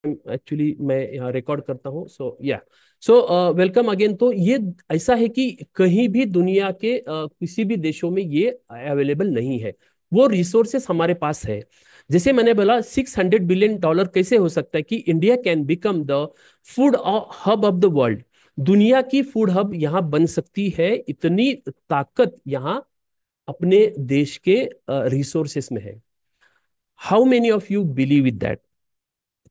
Actually मैं यहाँ record करता हूँ, सो या वेलकम अगेन। तो ये ऐसा है कि कहीं भी दुनिया के किसी भी देशों में ये अवेलेबल नहीं है। वो रिसोर्सेस हमारे पास है। जैसे मैंने बोला, $600 बिलियन कैसे हो सकता है कि India can become the food hub of the world. दुनिया की फूड हब यहाँ बन सकती है, इतनी ताकत यहाँ अपने देश के रिसोर्सेस में है। How many of you believe it that?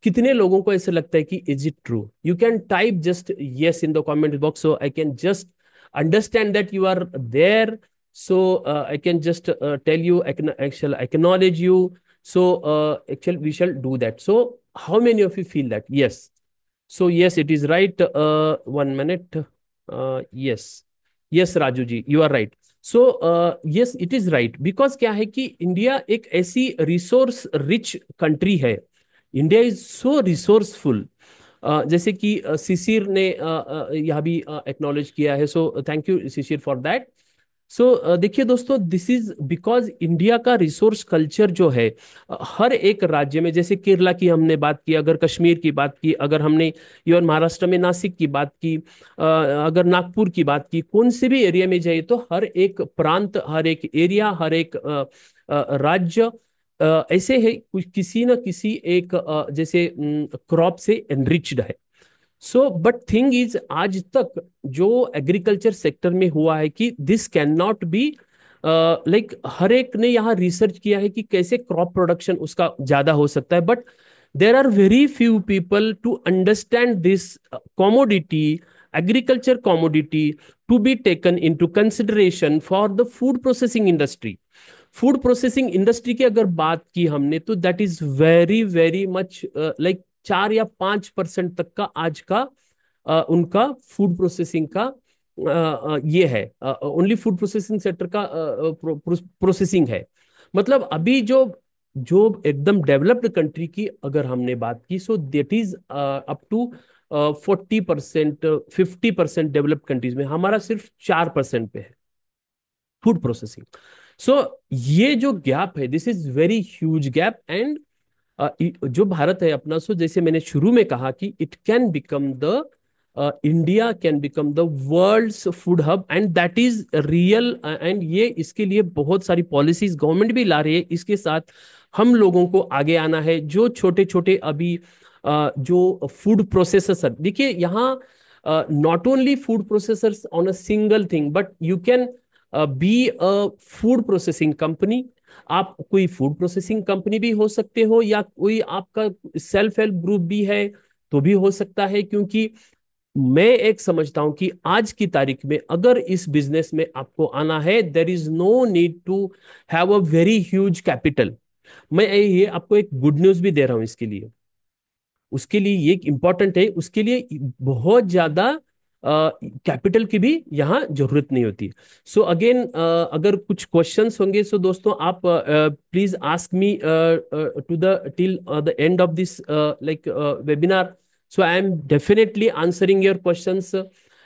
कितने लोगों को ऐसा लगता है कि is it true? You can type just yes in the comment box, so I can just understand that you are there. So I can just tell you, I can actually acknowledge you. So actually we shall do that. So how many of you feel that? Yes. So yes, it is right. 1 minute. Yes. Yes, Raju ji, you are right. So yes, it is right. Because क्या है कि India एक ऐसी resource rich country है। India is so resourceful. जैसे कि शिशिर ने यह भी एक्नॉलेज किया है, so thank you Shishir for that. So देखिए दोस्तों, दिस इज बिकॉज इंडिया का रिसोर्स कल्चर जो है, हर एक राज्य में, जैसे केरला की हमने बात की, अगर कश्मीर की बात की, अगर हमने इवन महाराष्ट्र में नासिक की बात की, अगर नागपुर की बात की, कौन से भी एरिया में जाइए तो हर एक प्रांत, हर एक एरिया, हर एक राज्य ऐसे है, कुछ किसी न किसी एक जैसे क्रॉप से एनरिच्ड है। सो बट थिंग इज, आज तक जो एग्रीकल्चर सेक्टर में हुआ है कि this can not be like, हर एक ने यहाँ रिसर्च किया है कि कैसे क्रॉप प्रोडक्शन उसका ज्यादा हो सकता है, but there are very few people to understand this commodity, agriculture commodity, to be taken into consideration for the food processing industry. Food processing industry की अगर बात की हमने, तो that is very very much like 4 या 5% तक का आज का उनका फूड प्रोसेसिंग का ये है, ओनली फूड प्रोसेसिंग सेक्टर का प्रोसेसिंग है। मतलब अभी जो जो एकदम डेवलप्ड कंट्री की अगर हमने बात की, so that is up to 40%, 50% developed countries में, हमारा सिर्फ 4% पे है फूड प्रोसेसिंग। सो ये जो गैप है, this is very huge gap. And जो भारत है अपना, सो जैसे मैंने शुरू में कहा कि it can become the, India can become the world's food hub, and that is real. And ये इसके लिए बहुत सारी पॉलिसीज गवर्नमेंट भी ला रही है। इसके साथ हम लोगों को आगे आना है। जो छोटे छोटे अभी जो फूड प्रोसेसर, देखिए यहाँ not only food processors on a single thing, but you can be a food processing company. आप कोई फूड प्रोसेसिंग कंपनी भी हो सकते हो, या कोई आपका सेल्फ हेल्प ग्रुप भी है तो भी हो सकता है। क्योंकि मैं एक समझता हूं कि आज की तारीख में अगर इस बिजनेस में आपको आना है, there is no need to have a very huge capital. मैं ये आपको एक गुड न्यूज भी दे रहा हूं इसके लिए। उसके लिए ये इंपॉर्टेंट है, उसके लिए बहुत ज्यादा कैपिटल की भी यहाँ जरूरत नहीं होती। सो अगेन, अगर कुछ क्वेश्चंस होंगे, सो दोस्तों आप please ask me to the till the end of this like webinar. So I am definitely answering your questions.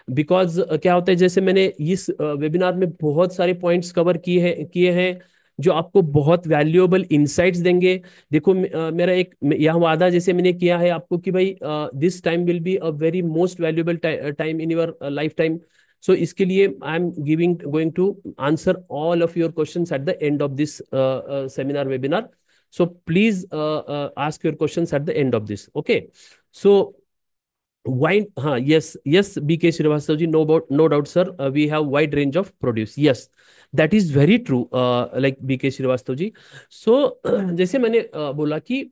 Because क्या होता है, जैसे मैंने इस वेबिनार में बहुत सारे पॉइंट्स कवर किए हैं जो आपको बहुत वैल्यूएबल इंसाइट्स देंगे। देखो मेरा एक यह वादा जैसे मैंने किया है आपको कि भाई this time will be a very most valuable time in your life time. So इसके लिए I am giving going to answer all of your questions at the end of this seminar webinar. So please ask your questions at the end of this, okay? So wide, हाँ, yes yes, BK Srivastava ji, no doubt sir, we have wide range of produce, yes, that is very true, like BK Srivastava जी। सो जैसे मैंने बोला कि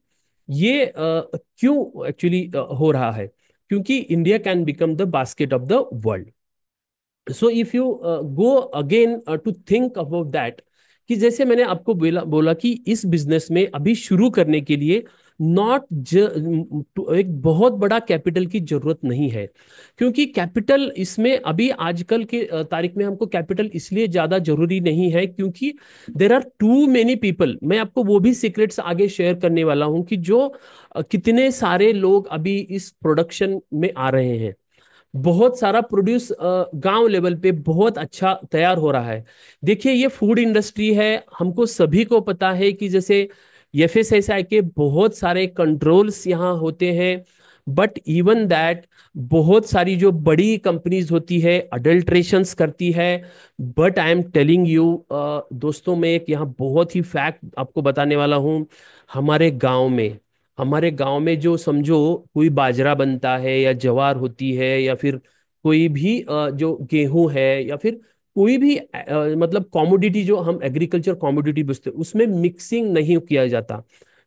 ये क्यों actually हो रहा है, क्योंकि India can become the basket of the world. So if you go again to think about that, कि जैसे मैंने आपको बोला कि इस बिजनेस में अभी शुरू करने के लिए नॉट एक बहुत बड़ा कैपिटल की जरूरत नहीं है। क्योंकि कैपिटल इसमें अभी आजकल के तारीख में हमको कैपिटल इसलिए ज्यादा जरूरी नहीं है, क्योंकि there are too many people. मैं आपको वो भी सीक्रेट्स आगे शेयर करने वाला हूं कि जो कितने सारे लोग अभी इस प्रोडक्शन में आ रहे हैं। बहुत सारा प्रोड्यूस गांव लेवल पे बहुत अच्छा तैयार हो रहा है। देखिए ये फूड इंडस्ट्री है, हमको सभी को पता है कि जैसे एफएसएसआई के बहुत सारे कंट्रोल्स यहाँ होते हैं, बट इवन दैट बहुत सारी जो बड़ी कंपनीज होती है अडल्ट्रेशंस करती है। But I am telling you दोस्तों, मैं एक यहाँ बहुत ही फैक्ट आपको बताने वाला हूँ। हमारे गांव में हमारे गांव में जो समझो कोई बाजरा बनता है या ज्वार होती है या फिर कोई भी जो गेहूं है या फिर कोई भी मतलब कॉमोडिटी जो हम एग्रीकल्चर कॉमोडिटी बेचते हैं उसमें मिक्सिंग नहीं किया जाता।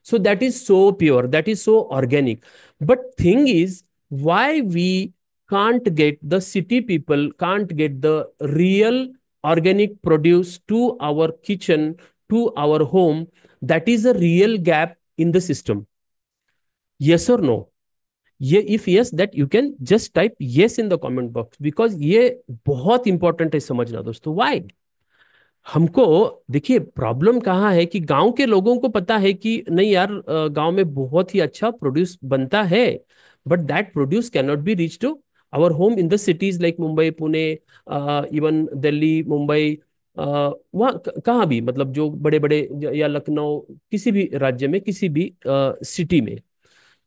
So that is so pure, that is so organic. But thing is, why we can't get the city people can't get the real organic produce to our kitchen, to our home? That is a real gap in the system. Yes or no? ये if yes that you can just type yes in the comment box, because ये बहुत important है समझना दोस्तों। Why? हमको देखिए problem कहाँ है कि गांव के लोगों को पता है कि नहीं यार, गांव में बहुत ही अच्छा प्रोड्यूस बनता है, but that produce can not be reach to our home in the cities like Mumbai, Pune, even Delhi, Mumbai, वहाँ कहाँ भी, मतलब जो बड़े बड़े या लखनऊ, किसी भी राज्य में किसी भी सिटी में।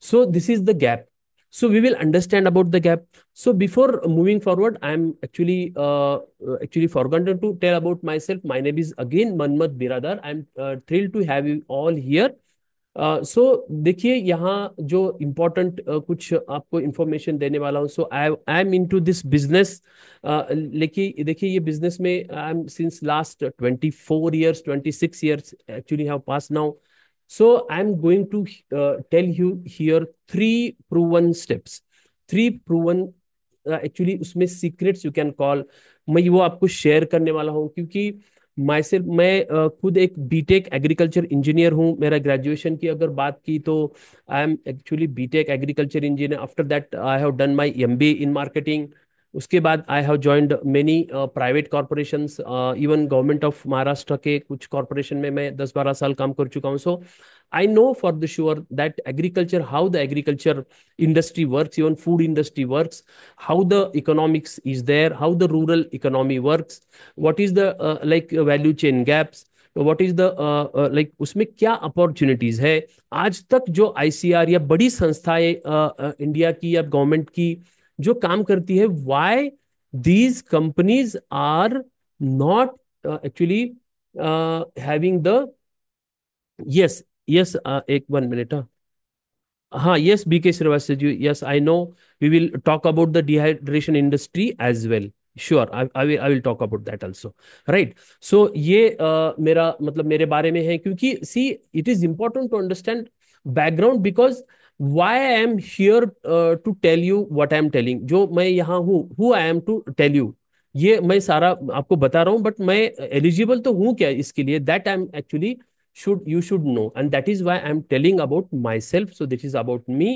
So this is the gap. So we will understand about the gap. So before moving forward, I am actually forgotten to tell about myself. My name is again Manmat Biradar. I am thrilled to have you all here. सो देखिए यहाँ जो important कुछ आपको information देने वाला हूँ। So I am into this business. लेकिन देखिए ये बिजनेस में I am since last 24 years, 26 years actually have pass now. So I'm going to tell you here three proven steps, three proven actually उसमें secrets you can call. मैं वो आपको share करने वाला हूँ क्योंकि माई सेल्फ मैं खुद एक बीटेक एग्रीकल्चर इंजीनियर हूँ। मेरा ग्रेजुएशन की अगर बात की तो I am actually BTech agriculture engineer. After that I have done my MBA in marketing. उसके बाद I have joined many private corporations, even government of Maharashtra के कुछ कॉरपोरेशन में मैं 10-12 साल काम कर चुका हूँ। सो I know for the sure that agriculture, how the agriculture industry works, even food industry works, how the economics is there, how the rural economy works, what is the value chain gaps, what is the like उसमें क्या opportunities है। आज तक जो ICR या बड़ी संस्थाएं India की या गवर्नमेंट की जो काम करती है, why these companies are not actually having the yes yes एक 1 minute। हाँ yes, BK Srivastava ji, yes I know. We will talk about the dehydration industry as well. Sure, I will talk about that also. Right. So ये मेरा मतलब मेरे बारे में है, क्योंकि see it is important to understand background, because why I am here to tell you what I am telling. जो मैं यहाँ हूँ, who I am to tell you, ये मैं सारा आपको बता रहा हूँ, बट मैं एलिजिबल तो हूँ क्या इसके लिए, that I am actually you should know, and that is why I'm telling about myself. So this is about me.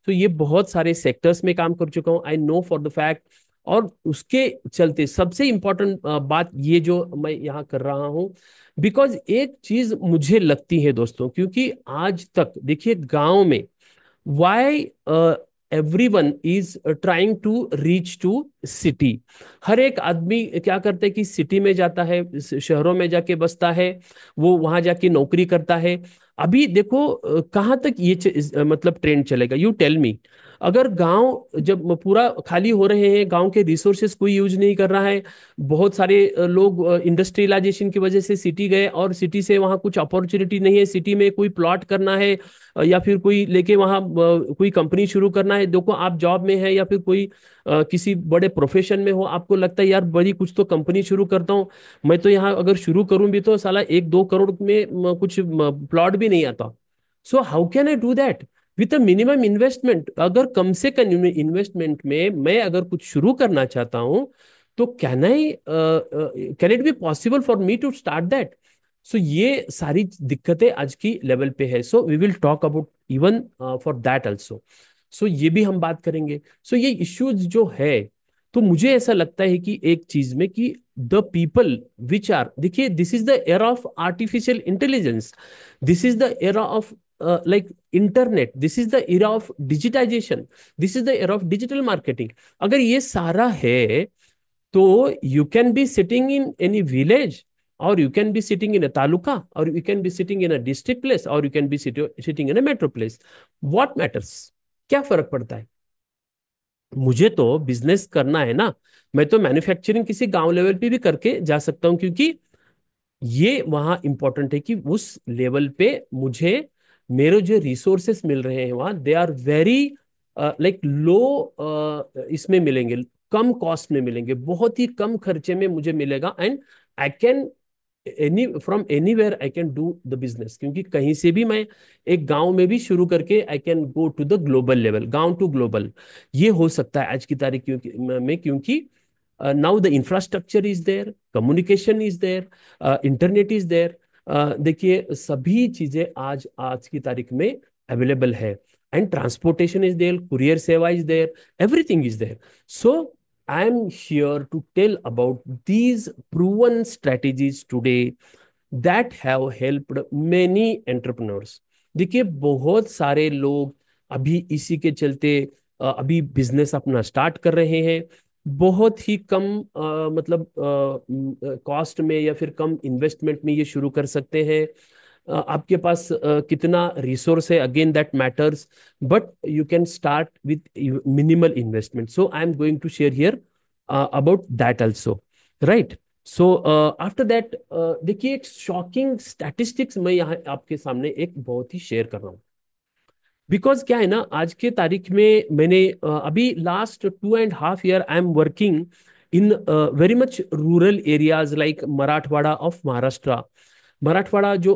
तो ये बहुत सारे सेक्टर्स में काम कर चुका हूँ, आई नो फॉर द फैक्ट। और उसके चलते सबसे इंपॉर्टेंट बात ये जो मैं यहाँ कर रहा हूँ, बिकॉज एक चीज मुझे लगती है दोस्तों, क्योंकि आज तक देखिए गांव में why everyone is trying to reach to city। हर एक आदमी क्या करता है कि सिटी में जाता है, शहरों में जाके बसता है, वो वहां जाके नौकरी करता है। अभी देखो कहाँ तक ये मतलब ट्रेंड चलेगा, यू टेल मी। अगर गांव जब पूरा खाली हो रहे हैं, गांव के रिसोर्सेज कोई यूज नहीं कर रहा है, बहुत सारे लोग इंडस्ट्रियलाइजेशन की वजह से सिटी गए और सिटी से वहां कुछ अपॉर्चुनिटी नहीं है, सिटी में कोई प्लॉट करना है या फिर कोई लेके वहां कोई कंपनी शुरू करना है। देखो आप जॉब में है या फिर कोई किसी बड़े प्रोफेशन में हो, आपको लगता है यार बड़ी कुछ तो कंपनी शुरू करता हूँ, मैं तो यहाँ अगर शुरू करूं भी तो साला 1-2 करोड़ में कुछ प्लॉट भी नहीं आता। So how can I do that with a minimum investment? अगर कम से कम इन्वेस्टमेंट में मैं अगर कुछ शुरू करना चाहता हूं, तो can it be possible for me to start that? So ये सारी दिक्कतें आज की लेवल पे है। So we will talk about even for that also. So ये भी हम बात करेंगे। सो ये इश्यूज जो है, तो मुझे ऐसा लगता है कि एक चीज में कि द पीपल विच आर, देखिए this is the era of artificial intelligence, this is the era of like internet, this is the era of digitization, this is the era of digital marketing. अगर ये सारा है तो you can be sitting in any village or you can be sitting in a taluka, or you can be sitting in a district place, or you can be sitting in a metro place. What matters? क्या फर्क पड़ता है? मुझे तो business करना है ना, मैं तो मैन्युफैक्चरिंग किसी गांव लेवल पे भी करके जा सकता हूँ, क्योंकि ये वहां इंपॉर्टेंट है कि उस लेवल पे मुझे मेरे जो रिसोर्सेस मिल रहे हैं वहां, they are very like low, इसमें मिलेंगे, कम कॉस्ट में मिलेंगे, बहुत ही कम खर्चे में मुझे मिलेगा, and I can from anywhere I can do the business, क्योंकि कहीं से भी मैं एक गांव में भी शुरू करके I can go to the global level, गांव टू ग्लोबल। ये हो सकता है आज की तारीख क्योंकि now the infrastructure is there, communication is there, internet is there. देखिए सभी चीजें आज आज की तारीख में अवेलेबल है, and transportation is there, courier सेवा is there, everything is there. So I am here to tell about these proven strategies today that have helped many entrepreneurs. देखिए बहुत सारे लोग अभी इसी के चलते अभी बिजनेस अपना स्टार्ट कर रहे हैं, बहुत ही कम मतलब कॉस्ट में या फिर कम इन्वेस्टमेंट में ये शुरू कर सकते हैं। आपके पास कितना रिसोर्स है, again that matters, but you can start with minimal investment. So I am going to share here about that also, right? So after that देखिए एक शॉकिंग स्टैटिस्टिक्स मैं यहाँ आपके सामने एक बहुत ही शेयर कर रहा हूँ। बिकॉज क्या है ना, आज के तारीख में मैंने अभी last 2.5 year I am working in very much rural areas like Marathwada of Maharashtra. Marathwada जो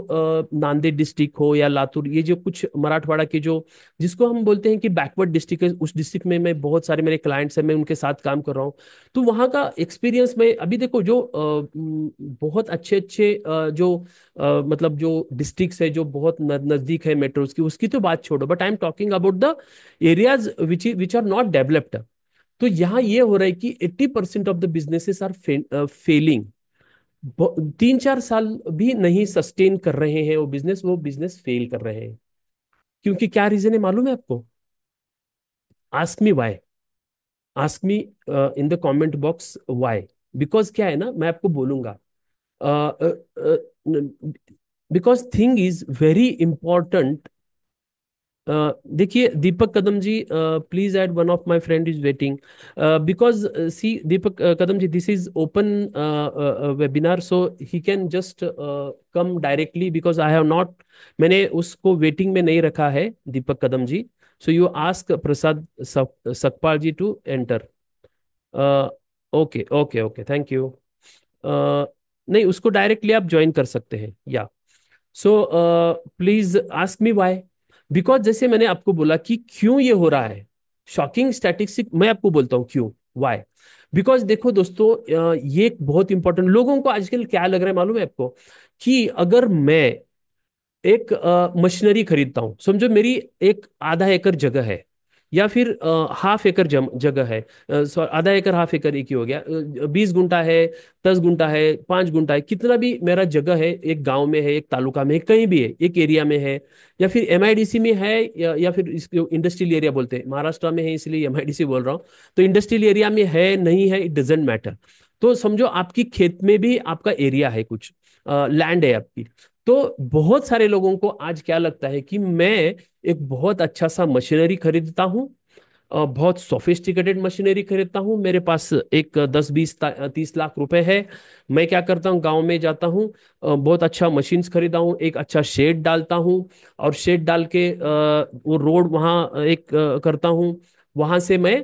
नांदेड़ डिस्ट्रिक्ट हो या लातूर, ये जो कुछ मराठवाड़ा के जो जिसको हम बोलते हैं कि बैकवर्ड डिस्ट्रिक्ट है, उस डिस्ट्रिक्ट में मैं बहुत सारे मेरे क्लाइंट्स हैं, मैं उनके साथ काम कर रहा हूँ। तो वहाँ का एक्सपीरियंस में अभी देखो जो बहुत अच्छे अच्छे जो मतलब जो डिस्ट्रिक्ट्स है जो बहुत नजदीक है मेट्रोज की, उसकी तो बात छोड़ो, but I am talking about the areas which are not developed. तो यहाँ ये हो रहा है कि 80% of the businesses are failing. 3-4 साल भी नहीं सस्टेन कर रहे हैं वो बिजनेस फेल कर रहे हैं। क्योंकि क्या रीजन है मालूम है आपको? Ask me why, ask me in the comment box why. Because क्या है ना, मैं आपको बोलूंगा, because thing is very important. देखिए Deepak Kadam ji, please add, one of my friend is waiting, because see Deepak Kadam ji, this is open webinar, so he can just come directly, because I have not, मैंने उसको waiting में नहीं रखा है Deepak Kadam ji. So you ask Prasad Sakpal ji to enter. Okay okay okay, thank you. नहीं, उसको directly आप join कर सकते हैं, या so please ask me why. Because जैसे मैंने आपको बोला कि क्यों ये हो रहा है, शॉकिंग स्टैटिस्टिक मैं आपको बोलता हूँ क्यों, व्हाई। बिकॉज देखो दोस्तों, ये एक बहुत इंपॉर्टेंट, लोगों को आजकल क्या लग रहा है मालूम है आपको, कि अगर मैं एक मशीनरी खरीदता हूं, समझो मेरी एक आधा एकड़ जगह है, या फिर हाफ एकड़ जगह है, आधा एकड़ हाफ एकड़ एक ही हो गया, 20 गुंठा है, 10 गुंठा है, 5 गुंठा है, कितना भी मेरा जगह है, एक गांव में है, एक तालुका में है, कहीं भी है, एक एरिया में है, या फिर एमआईडीसी में है, या फिर इसको इंडस्ट्रियल एरिया बोलते हैं, महाराष्ट्र में है इसलिए एमआईडीसी बोल रहा हूँ। तो इंडस्ट्रियल एरिया में है नहीं है, इट डजेंट मैटर। तो समझो आपकी खेत में भी आपका एरिया है, कुछ लैंड है आपकी। तो बहुत सारे लोगों को आज क्या लगता है कि मैं एक बहुत अच्छा सा मशीनरी खरीदता हूँ, बहुत सोफिस्टिकेटेड मशीनरी खरीदता हूँ, मेरे पास एक 10-20-30 लाख रुपए है। मैं क्या करता हूँ, गांव में जाता हूँ, बहुत अच्छा मशीन्स खरीदा हूँ, एक अच्छा शेड डालता हूँ, और शेड डाल के वो रोड वहाँ एक करता हूँ। वहां से मैं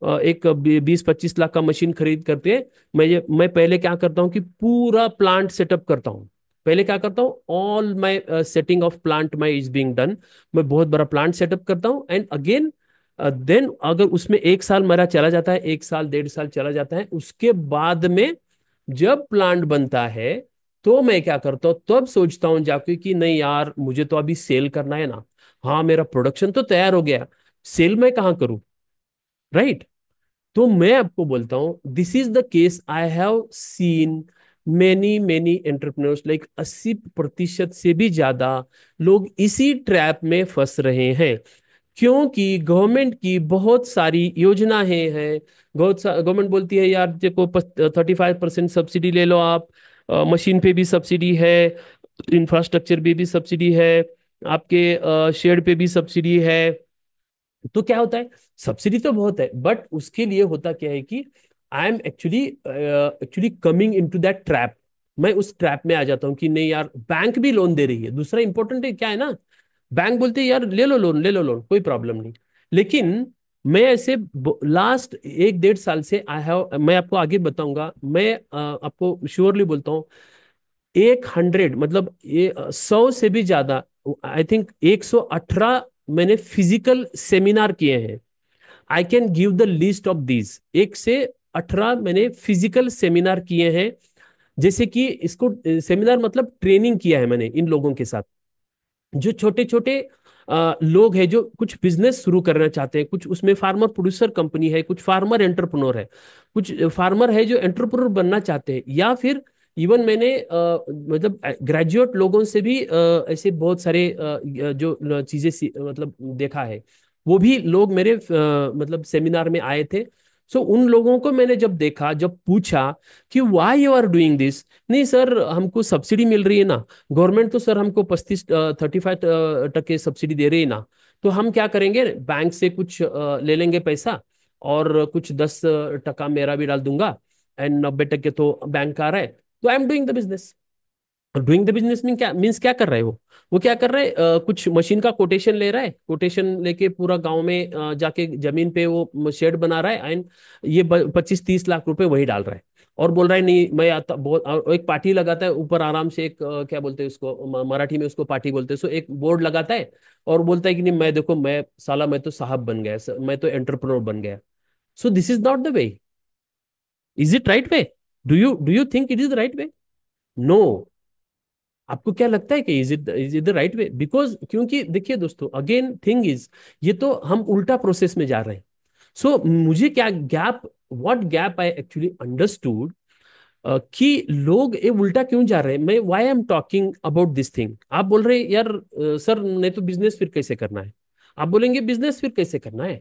एक 20-25 लाख का मशीन खरीद करके मैं पहले क्या करता हूँ कि पूरा प्लांट सेटअप करता हूँ। पहले क्या करता हूँ, all my setting of plant my is being done. मैं बहुत बड़ा प्लांट सेटअप करता हूँ, एंड अगेन देन अगर उसमें 1 साल मेरा चला जाता है, 1 साल 1.5 साल चला जाता है, उसके बाद में जब प्लांट बनता है, तो मैं क्या करता हूँ, तब सोचता हूँ जाके कि नहीं यार, मुझे तो अभी सेल करना है ना। हाँ, मेरा प्रोडक्शन तो तैयार हो गया, सेल मैं कहाँ करूँ, राइट? तो मैं आपको बोलता हूं, this is the case I have seen many many entrepreneurs, like 80% से भी ज्यादा लोग इसी ट्रैप में फंस रहे हैं। क्योंकि गवर्नमेंट की बहुत सारी योजनाएं हैं, गवर्नमेंट बोलती है यार देखो 35% सब्सिडी ले लो आप, मशीन पे भी सब्सिडी है, इंफ्रास्ट्रक्चर पे भी सब्सिडी है, आपके शेड पे भी सब्सिडी है। तो क्या होता है, सब्सिडी तो बहुत है, बट उसके लिए होता क्या है कि I am actually coming into that trap. मैं उस ट्रैप में आ जाता हूँ कि नहीं यार, बैंक भी लोन दे रही है। दूसरा इंपॉर्टेंट है क्या है ना, बैंक बोलते हैं यार ले लो लोन, ले लो लोन, कोई प्रॉब्लम नहीं। लेकिन मैं ऐसे लास्ट 1 1.5 साल से आई हैव, मैं आपको आगे बताऊंगा, मैं आपको श्योरली बोलता हूँ, 100 मतलब ये 100 से भी ज्यादा, आई थिंक 118 मैंने फिजिकल सेमिनार किए हैं। आई can give the list of these, 1 से 18 मैंने फिजिकल सेमिनार किए हैं। जैसे कि इसको सेमिनार मतलब ट्रेनिंग किया है मैंने इन लोगों के साथ, जो छोटे छोटे लोग हैं जो कुछ बिजनेस शुरू करना चाहते हैं। कुछ उसमें फार्मर प्रोड्यूसर कंपनी है, कुछ फार्मर एंटरप्रेन्योर है, कुछ फार्मर है जो एंटरप्रेन्योर बनना चाहते हैं, या फिर इवन मैंने मतलब ग्रेजुएट लोगों से भी ऐसे बहुत सारे जो चीजें मतलब देखा है। वो भी लोग मेरे मतलब सेमिनार में आए थे। सो उन लोगों को मैंने जब देखा, जब पूछा कि why you are doing this, नहीं सर हमको सब्सिडी मिल रही है ना, गवर्नमेंट तो सर हमको 35 35% सब्सिडी दे रही है ना, तो हम क्या करेंगे, बैंक से कुछ ले लेंगे पैसा, और कुछ 10% मेरा भी डाल दूंगा, एंड 90% तो बैंक का आ रहा है, तो I am doing the business. Doing the business mean क्या, मीन्स क्या कर रहा है वो क्या कर रहा है, कुछ मशीन का कोटेशन ले रहा है, कोटेशन लेके पूरा गांव में जाके जमीन पे वो शेड बना रहा है, एंड ये 25 30 लाख रुपए वही डाल रहा है, और बोल रहा है नहीं मैं आता बहुत, और एक पार्टी लगाता है ऊपर आराम से, एक क्या बोलते हैं उसको, मराठी में उसको पार्टी बोलते हैं। सो एक बोर्ड लगाता है और बोलता है कि नहीं मैं देखो, मैं साला मैं तो साहब बन गया, मैं तो एंटरप्रेन्योर बन गया। So this is not the way. Is it right way? Do you think it is the right way? No. आपको क्या लगता है कि is it the right way? Because क्योंकि देखिए दोस्तों, अगेन थिंग इज, ये तो हम उल्टा प्रोसेस में जा रहे हैं। सो मुझे क्या gap, what gap I actually understood, कि लोग ये उल्टा क्यों जा रहे हैं। मैं why am talking about this thing, आप बोल रहे हैं यार सर नहीं तो बिजनेस फिर कैसे करना है। आप बोलेंगे बिजनेस फिर कैसे करना है,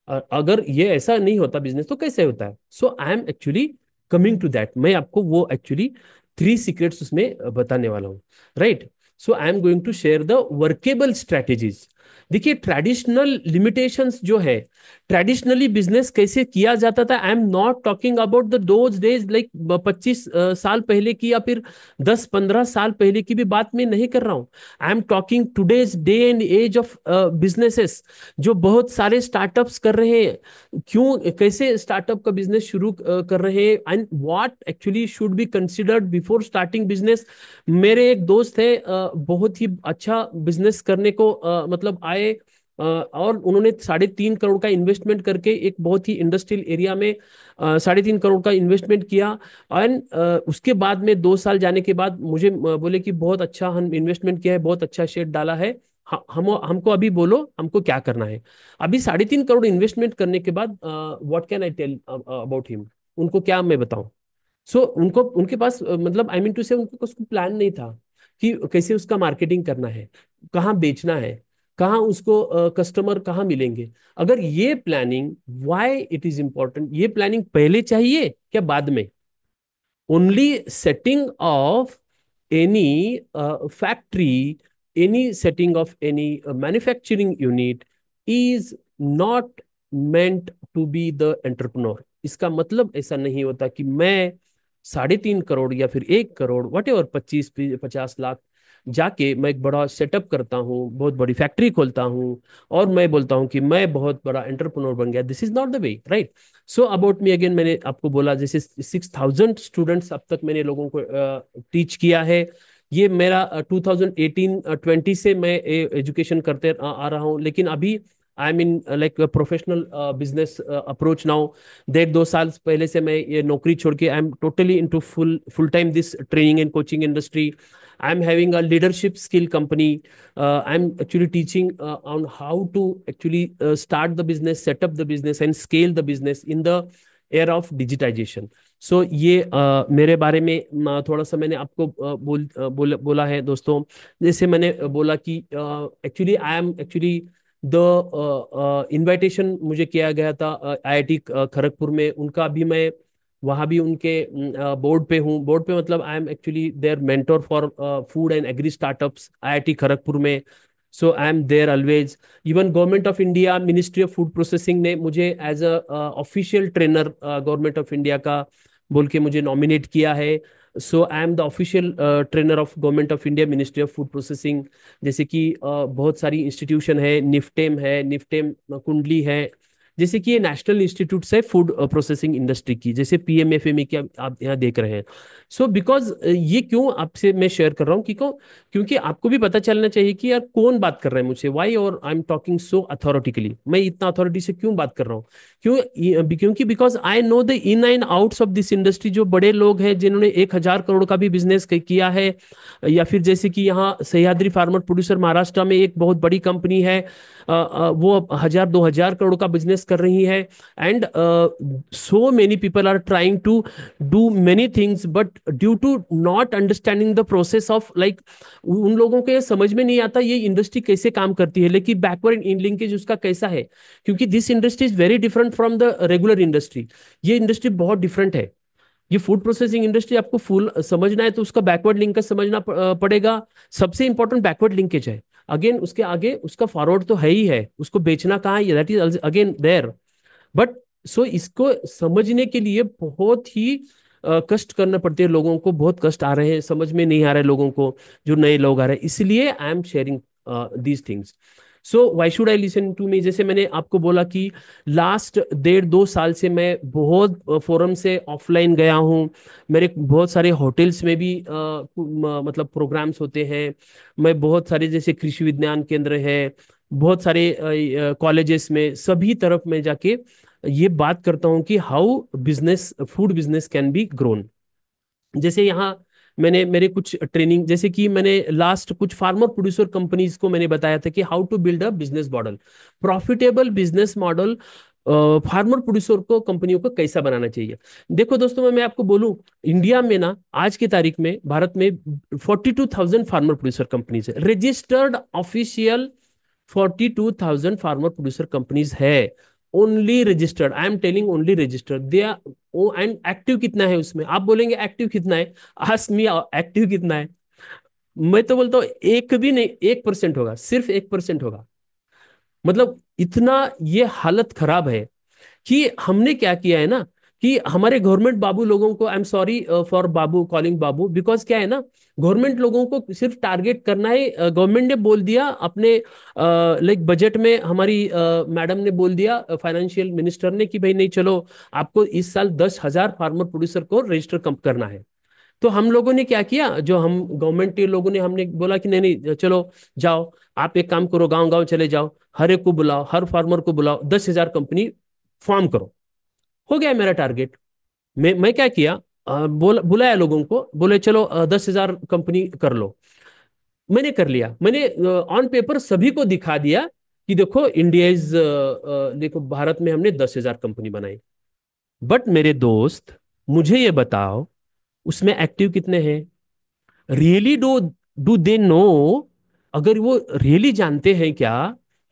अगर ये ऐसा नहीं होता बिजनेस तो कैसे होता है। So I am actually coming to that, मैं आपको वो एक्चुअली 3 सीक्रेट्स उसमें बताने वाला हूँ, right. So I am going to share the workable strategies. देखिए ट्रेडिशनल लिमिटेशंस जो है, ट्रेडिशनली बिजनेस कैसे किया जाता था, I am not talking about the those days like 25 साल पहले की, या फिर 10 15 साल पहले की भी बात मैं नहीं कर रहा हूँ। I am talking today's day and age of businesses, जो बहुत सारे स्टार्टअप्स कर रहे हैं, क्यों कैसे स्टार्टअप का बिजनेस शुरू कर रहे हैं, and what actually should be considered before starting business. मेरे एक दोस्त है, बहुत ही अच्छा बिजनेस करने को मतलब आए, और उन्होंने 3.5 करोड़ का इन्वेस्टमेंट करके एक बहुत ही इंडस्ट्रियल एरिया में 3.5 करोड़ का इन्वेस्टमेंट किया। एंड उसके बाद में 2 साल जाने के बाद मुझे बोले कि बहुत अच्छा हम इन्वेस्टमेंट किया है, बहुत अच्छा शेयर डाला है, हम हमको अभी बोलो हमको क्या करना है। अभी 3.5 करोड़ इन्वेस्टमेंट करने के बाद what can I tell about him, उनको क्या मैं बताऊं। सो उनको उनके पास मतलब आई मीन टू से उनको कुछ प्लान नहीं था कि कैसे उसका मार्केटिंग करना है, कहाँ बेचना है, कहाँ उसको कस्टमर कहाँ मिलेंगे। अगर ये planning, why it is important, ये प्लानिंग पहले चाहिए क्या बाद में? only setting of any factory, any setting of any manufacturing unit is not meant to be the entrepreneur। इसका मतलब ऐसा नहीं होता कि मैं 3.5 करोड़ या फिर 1 करोड़ वट एवर 25 50 लाख जाके मैं एक बड़ा सेटअप करता हूँ, बहुत बड़ी फैक्ट्री खोलता हूँ, और मैं बोलता हूँ कि मैं बहुत बड़ा एंटरप्रेन्योर बन गया। This is not the way, right. So about me again, मैंने आपको बोला जैसे 6,000 स्टूडेंट्स अब तक मैंने लोगों को टीच किया है। ये मेरा 2018-20 से मैं एजुकेशन करते आ रहा हूँ, लेकिन अभी आई am in like professional business approach now. 1.5 2 साल पहले से मैं ये नौकरी छोड़ के I am totally into full time this training and coaching industry. I am having a leadership skill company. I'm actually teaching on how to actually start the business, set up the business and scale the business in the era of digitization. So ये मेरे बारे में थोड़ा सा मैंने आपको बोला है दोस्तों। जैसे मैंने बोला कि actually I am actually the invitation मुझे किया गया था IIT खड़गपुर में, उनका भी मैं वहाँ भी उनके बोर्ड पे हूँ। बोर्ड पे मतलब I am actually there mentor for food and agri startups IIT Kharagpur में। So I am there always. Even government of India ministry of food processing ने मुझे as a official trainer government of India का बोल के मुझे nominate किया है। So I am the official trainer of government of India ministry of food processing. जैसे कि बहुत सारी इंस्टीट्यूशन है, निफ्टेम है, निफ्टेम कुंडली है, जैसे कि ये नेशनल इंस्टीट्यूट्स है फूड प्रोसेसिंग इंडस्ट्री की, जैसे पीएमएफएमई की आप यहाँ देख रहे हैं। सो बिकॉज ये क्यों आपसे मैं शेयर कर रहा हूँ, क्योंकि आपको भी पता चलना चाहिए कि यार कौन बात कर रहा है मुझसे, वाई, और आई एम टॉकिंग सो अथॉरिटिकली, मैं इतना अथॉरिटी से क्यों बात कर रहा हूँ। क्योंकि because I know the in and outs of this industry. जो बड़े लोग हैं जिन्होंने 1,000 करोड़ का भी बिजनेस किया है, या फिर जैसे कि यहाँ सह्याद्री फार्मर प्रोड्यूसर महाराष्ट्र में एक बहुत बड़ी कंपनी है, वो 1,000-2,000 करोड़ का बिजनेस कर रही है। And so many people are trying to do many things, but due to not understanding the process of like, उन लोगों को ये समझ में नहीं आता ये इंडस्ट्री कैसे काम करती है, लेकिन बैकवर्ड इन लिंकेज उसका कैसा है। क्योंकि this industry is very different from the regular industry. ये इंडस्ट्री बहुत डिफरेंट है। ये फूड प्रोसेसिंग इंडस्ट्री आपको फुल समझना है तो उसका बैकवर्ड लिंकेज समझना पड़ेगा। सबसे इंपॉर्टेंट बैकवर्ड लिंकेज है। अगेन उसके आगे उसका फॉरवर्ड तो है ही है, उसको बेचना कहाँ है, that is again there. But so इसको समझने के लिए बहुत ही कष्ट करना पड़ते हैं लोगों को, बहुत कष्ट आ रहे हैं, समझ में नहीं आ रहे लोगों को, जो नए लोग आ रहे हैं। इसलिए I am sharing these things. So why should I listen to me. जैसे मैंने आपको बोला कि लास्ट 1.5-2 साल से मैं बहुत फोरम से ऑफलाइन गया हूँ। मेरे बहुत सारे होटल्स में भी मतलब प्रोग्राम्स होते हैं। मैं बहुत सारे जैसे कृषि विज्ञान केंद्र है, बहुत सारे कॉलेजेस में, सभी तरफ मैं जाके ये बात करता हूँ कि how business, food business can be grown. जैसे यहाँ मैंने मेरे कुछ ट्रेनिंग, जैसे कि मैंने लास्ट कुछ फार्मर प्रोड्यूसर कंपनीज को मैंने बताया था कि how to build a business model, profitable business model farmer producer को, कंपनियों को कैसा बनाना चाहिए। देखो दोस्तों, मैं आपको बोलूं, इंडिया में ना आज की तारीख में भारत में 42,000 फार्मर प्रोड्यूसर कंपनीज है, registered official 42,000 farmer producer companies है। Only registered, I am telling only registered they are. Oh and active कितना है उसमें, आप बोलेंगे एक्टिव कितना है, आस्क मी एक्टिव कितना है। मैं तो बोलता हूँ एक भी नहीं, 1% होगा, सिर्फ 1% होगा। मतलब इतना ये हालत खराब है कि हमने क्या किया है ना, कि हमारे गवर्नमेंट बाबू लोगों को, I am sorry for Babu, calling Babu, because क्या है ना, गवर्नमेंट लोगों को सिर्फ टारगेट करना है। गवर्नमेंट ने बोल दिया अपने लाइक बजट में, हमारी मैडम ने बोल दिया, फाइनेंशियल मिनिस्टर ने, कि भाई नहीं चलो, आपको इस साल 10,000 फार्मर प्रोड्यूसर को रजिस्टर कम करना है। तो हम लोगों ने क्या किया, जो हम गवर्नमेंट के लोगों ने, हमने बोला कि नहीं नहीं चलो जाओ, आप एक काम करो, गांव गांव चले जाओ, हर एक को बुलाओ, हर फार्मर को बुलाओ, 10,000 कंपनी फॉर्म करो। हो गया मेरा टारगेट। मैं क्या किया, बुलाया लोगों को, बोले चलो 10,000 कंपनी कर लो। मैंने कर लिया, मैंने ऑन पेपर सभी को दिखा दिया कि देखो इंडिया इज, देखो भारत में हमने 10,000 कंपनी बनाई। बट मेरे दोस्त, मुझे ये बताओ उसमें एक्टिव कितने हैं, really do do they know, अगर वो रियली जानते हैं क्या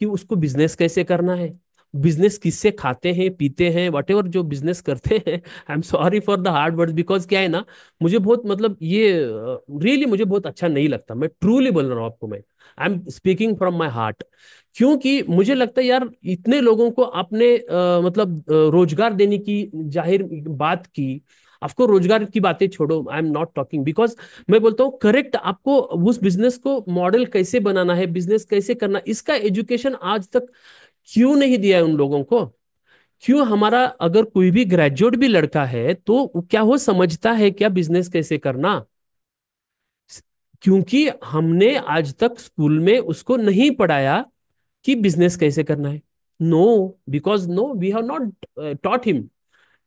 कि उसको बिजनेस कैसे करना है, बिजनेस किससे खाते हैं पीते हैं, वट एवर जो बिजनेस करते हैं। I am sorry for the hard words, because क्या है ना, मुझे बहुत मतलब ये रियली मुझे बहुत अच्छा नहीं लगता, मैं ट्रूली बोल रहा हूँ आपको, मैं I am speaking from my heart. क्योंकि मुझे लगता है यार, इतने लोगों को आपने मतलब रोजगार देने की जाहिर बात की, आपको रोजगार की बातें छोड़ो, आई एम नॉट टॉकिंग, बिकॉज मैं बोलता हूँ करेक्ट आपको उस बिजनेस को मॉडल कैसे बनाना है, बिजनेस कैसे करना, इसका एजुकेशन आज तक क्यों नहीं दिया है उन लोगों को। क्यों हमारा अगर कोई भी ग्रेजुएट भी लड़का है तो क्या वो समझता है क्या बिजनेस कैसे करना। क्योंकि हमने आज तक स्कूल में उसको नहीं पढ़ाया कि बिजनेस कैसे करना है। No, because no we have not taught him.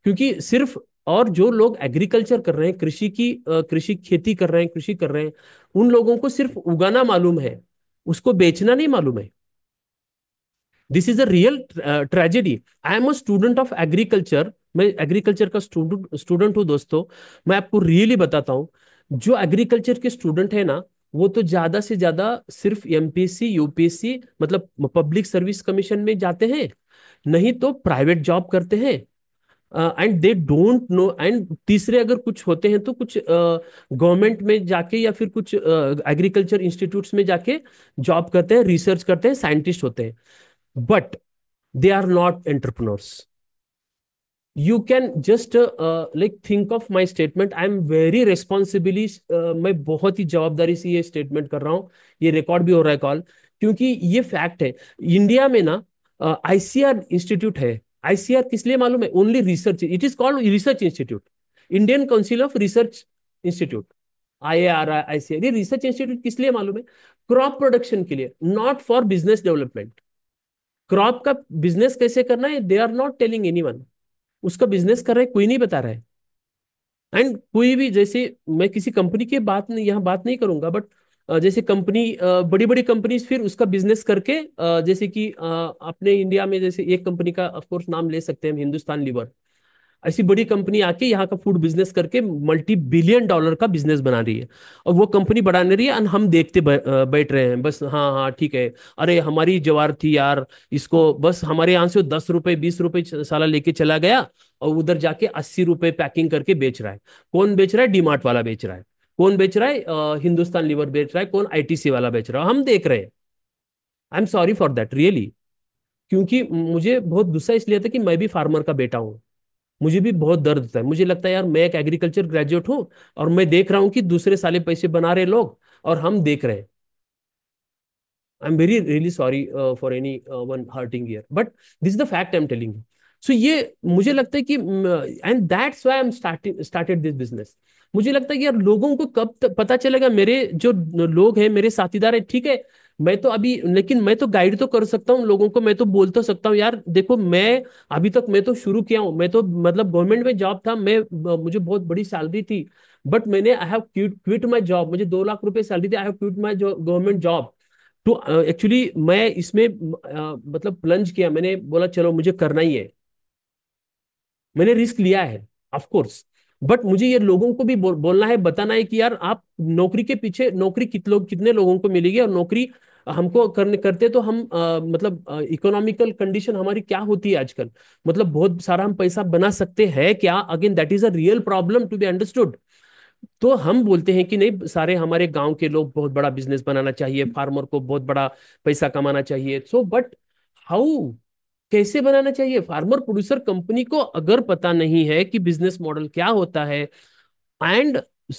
क्योंकि सिर्फ, और जो लोग एग्रीकल्चर कर रहे हैं, कृषि की कृषि खेती कर रहे हैं, कृषि कर रहे हैं, उन लोगों को सिर्फ उगाना मालूम है, उसको बेचना नहीं मालूम है। This is a real tragedy. I am a student of agriculture, मैं एग्रीकल्चर का स्टूडेंट हूँ दोस्तों। मैं आपको रियली बताता हूँ, जो एग्रीकल्चर के स्टूडेंट है ना, वो तो ज्यादा से ज्यादा सिर्फ एमपीएससी यूपीएससी मतलब पब्लिक सर्विस कमीशन में जाते हैं, नहीं तो प्राइवेट जॉब करते हैं। And they don't know. And तीसरे अगर कुछ होते हैं तो कुछ गवर्नमेंट में जाके या फिर कुछ एग्रीकल्चर इंस्टीट्यूट्स में जाके जॉब करते हैं, रिसर्च करते हैं, साइंटिस्ट होते हैं, but they are not entrepreneurs. You can just like think of my statement, I am very responsibly, मैं बहुत ही जवाबदारी से ये स्टेटमेंट कर रहा हूँ, ये रिकॉर्ड भी हो रहा है कॉल, क्योंकि ये फैक्ट है। इंडिया में ना आईसीआर इंस्टीट्यूट है। आईसीआर किस लिए मालूम है? Only research, it is called research institute, Indian council of research institute, IAR ICR. ये रिसर्च इंस्टीट्यूट किस लिए मालूम है? क्रॉप प्रोडक्शन के लिए, not for business development. Crop का बिजनेस कैसे करना है, they are not telling anyone. उसका बिजनेस कर रहे कोई नहीं बता रहा है। एंड कोई भी, जैसे मैं किसी कंपनी की बात नहीं, यहाँ बात नहीं करूंगा, बट जैसे कंपनी, बड़ी बड़ी कंपनीज फिर उसका बिजनेस करके, जैसे कि अपने इंडिया में जैसे एक कंपनी का ऑफ कोर्स नाम ले सकते हैं हम, हिंदुस्तान लीवर। ऐसी बड़ी कंपनी आके यहाँ का फूड बिजनेस करके $multi-billion का बिजनेस बना रही है, और वो कंपनी बढ़ाने रही है, और हम देखते बैठ रहे हैं बस, हाँ हाँ ठीक है, अरे हमारी जवार थी यार, इसको बस हमारे यहाँ से 10 रुपए 20 रुपए साला लेके चला गया, और उधर जाके 80 रुपए पैकिंग करके बेच रहा है। कौन बेच रहा है? डीमार्ट वाला बेच रहा है। कौन बेच रहा है? हिंदुस्तान लीवर बेच रहा है। कौन? आईटीसी वाला बेच रहा है। हम देख रहे हैं। I am sorry for that really, क्योंकि मुझे बहुत गुस्सा इसलिए था कि मैं भी फार्मर का बेटा हूँ। मुझे भी बहुत दर्द होता है। मुझे लगता है यार, मैं एक एग्रीकल्चर ग्रेजुएट हूँ, और मैं देख रहा हूँ कि दूसरे साले पैसे बना रहे लोग, और हम देख रहे हैं। I am very really sorry for anyone hurting here, but this is the fact I am telling you. So ये मुझे लगता है कि, and that's why I am started this business. मुझे लगता है कि यार, लोगों को कब तक पता चलेगा? मेरे जो लोग हैं, मेरे साथीदार है, ठीक है, मैं तो अभी, लेकिन मैं तो गाइड तो कर सकता हूँ लोगों को। मैं तो बोल तो सकता हूँ यार देखो, मैं अभी तक मैं तो शुरू किया हूँ, मैं तो मतलब गवर्नमेंट में जॉब था, मैं मुझे बहुत बड़ी सैलरी थी, बट मैंने I have quit my job. मुझे 2 लाख रुपए सैलरी थी, I have quit my government job. तो एक्चुअली मैं इसमें मतलब प्लंज किया, मैंने बोला चलो मुझे करना ही है। मैंने रिस्क लिया है, ऑफ कोर्स, बट मुझे ये लोगों को भी बोलना है, बताना है कि यार, आप नौकरी के पीछे, नौकरी कितने लोगों को मिलेगी, और नौकरी हमको करने करते तो हम मतलब इकोनॉमिकल कंडीशन हमारी क्या होती है आजकल, मतलब बहुत सारा हम पैसा बना सकते हैं क्या? Again that is a real problem to be understood. तो हम बोलते हैं कि नहीं, सारे हमारे गांव के लोग बहुत बड़ा बिजनेस बनाना चाहिए, फार्मर को बहुत बड़ा पैसा कमाना चाहिए। सो बट हाउ, कैसे बनाना चाहिए? फार्मर प्रोड्यूसर कंपनी को अगर पता नहीं है कि बिजनेस मॉडल क्या होता है, एंड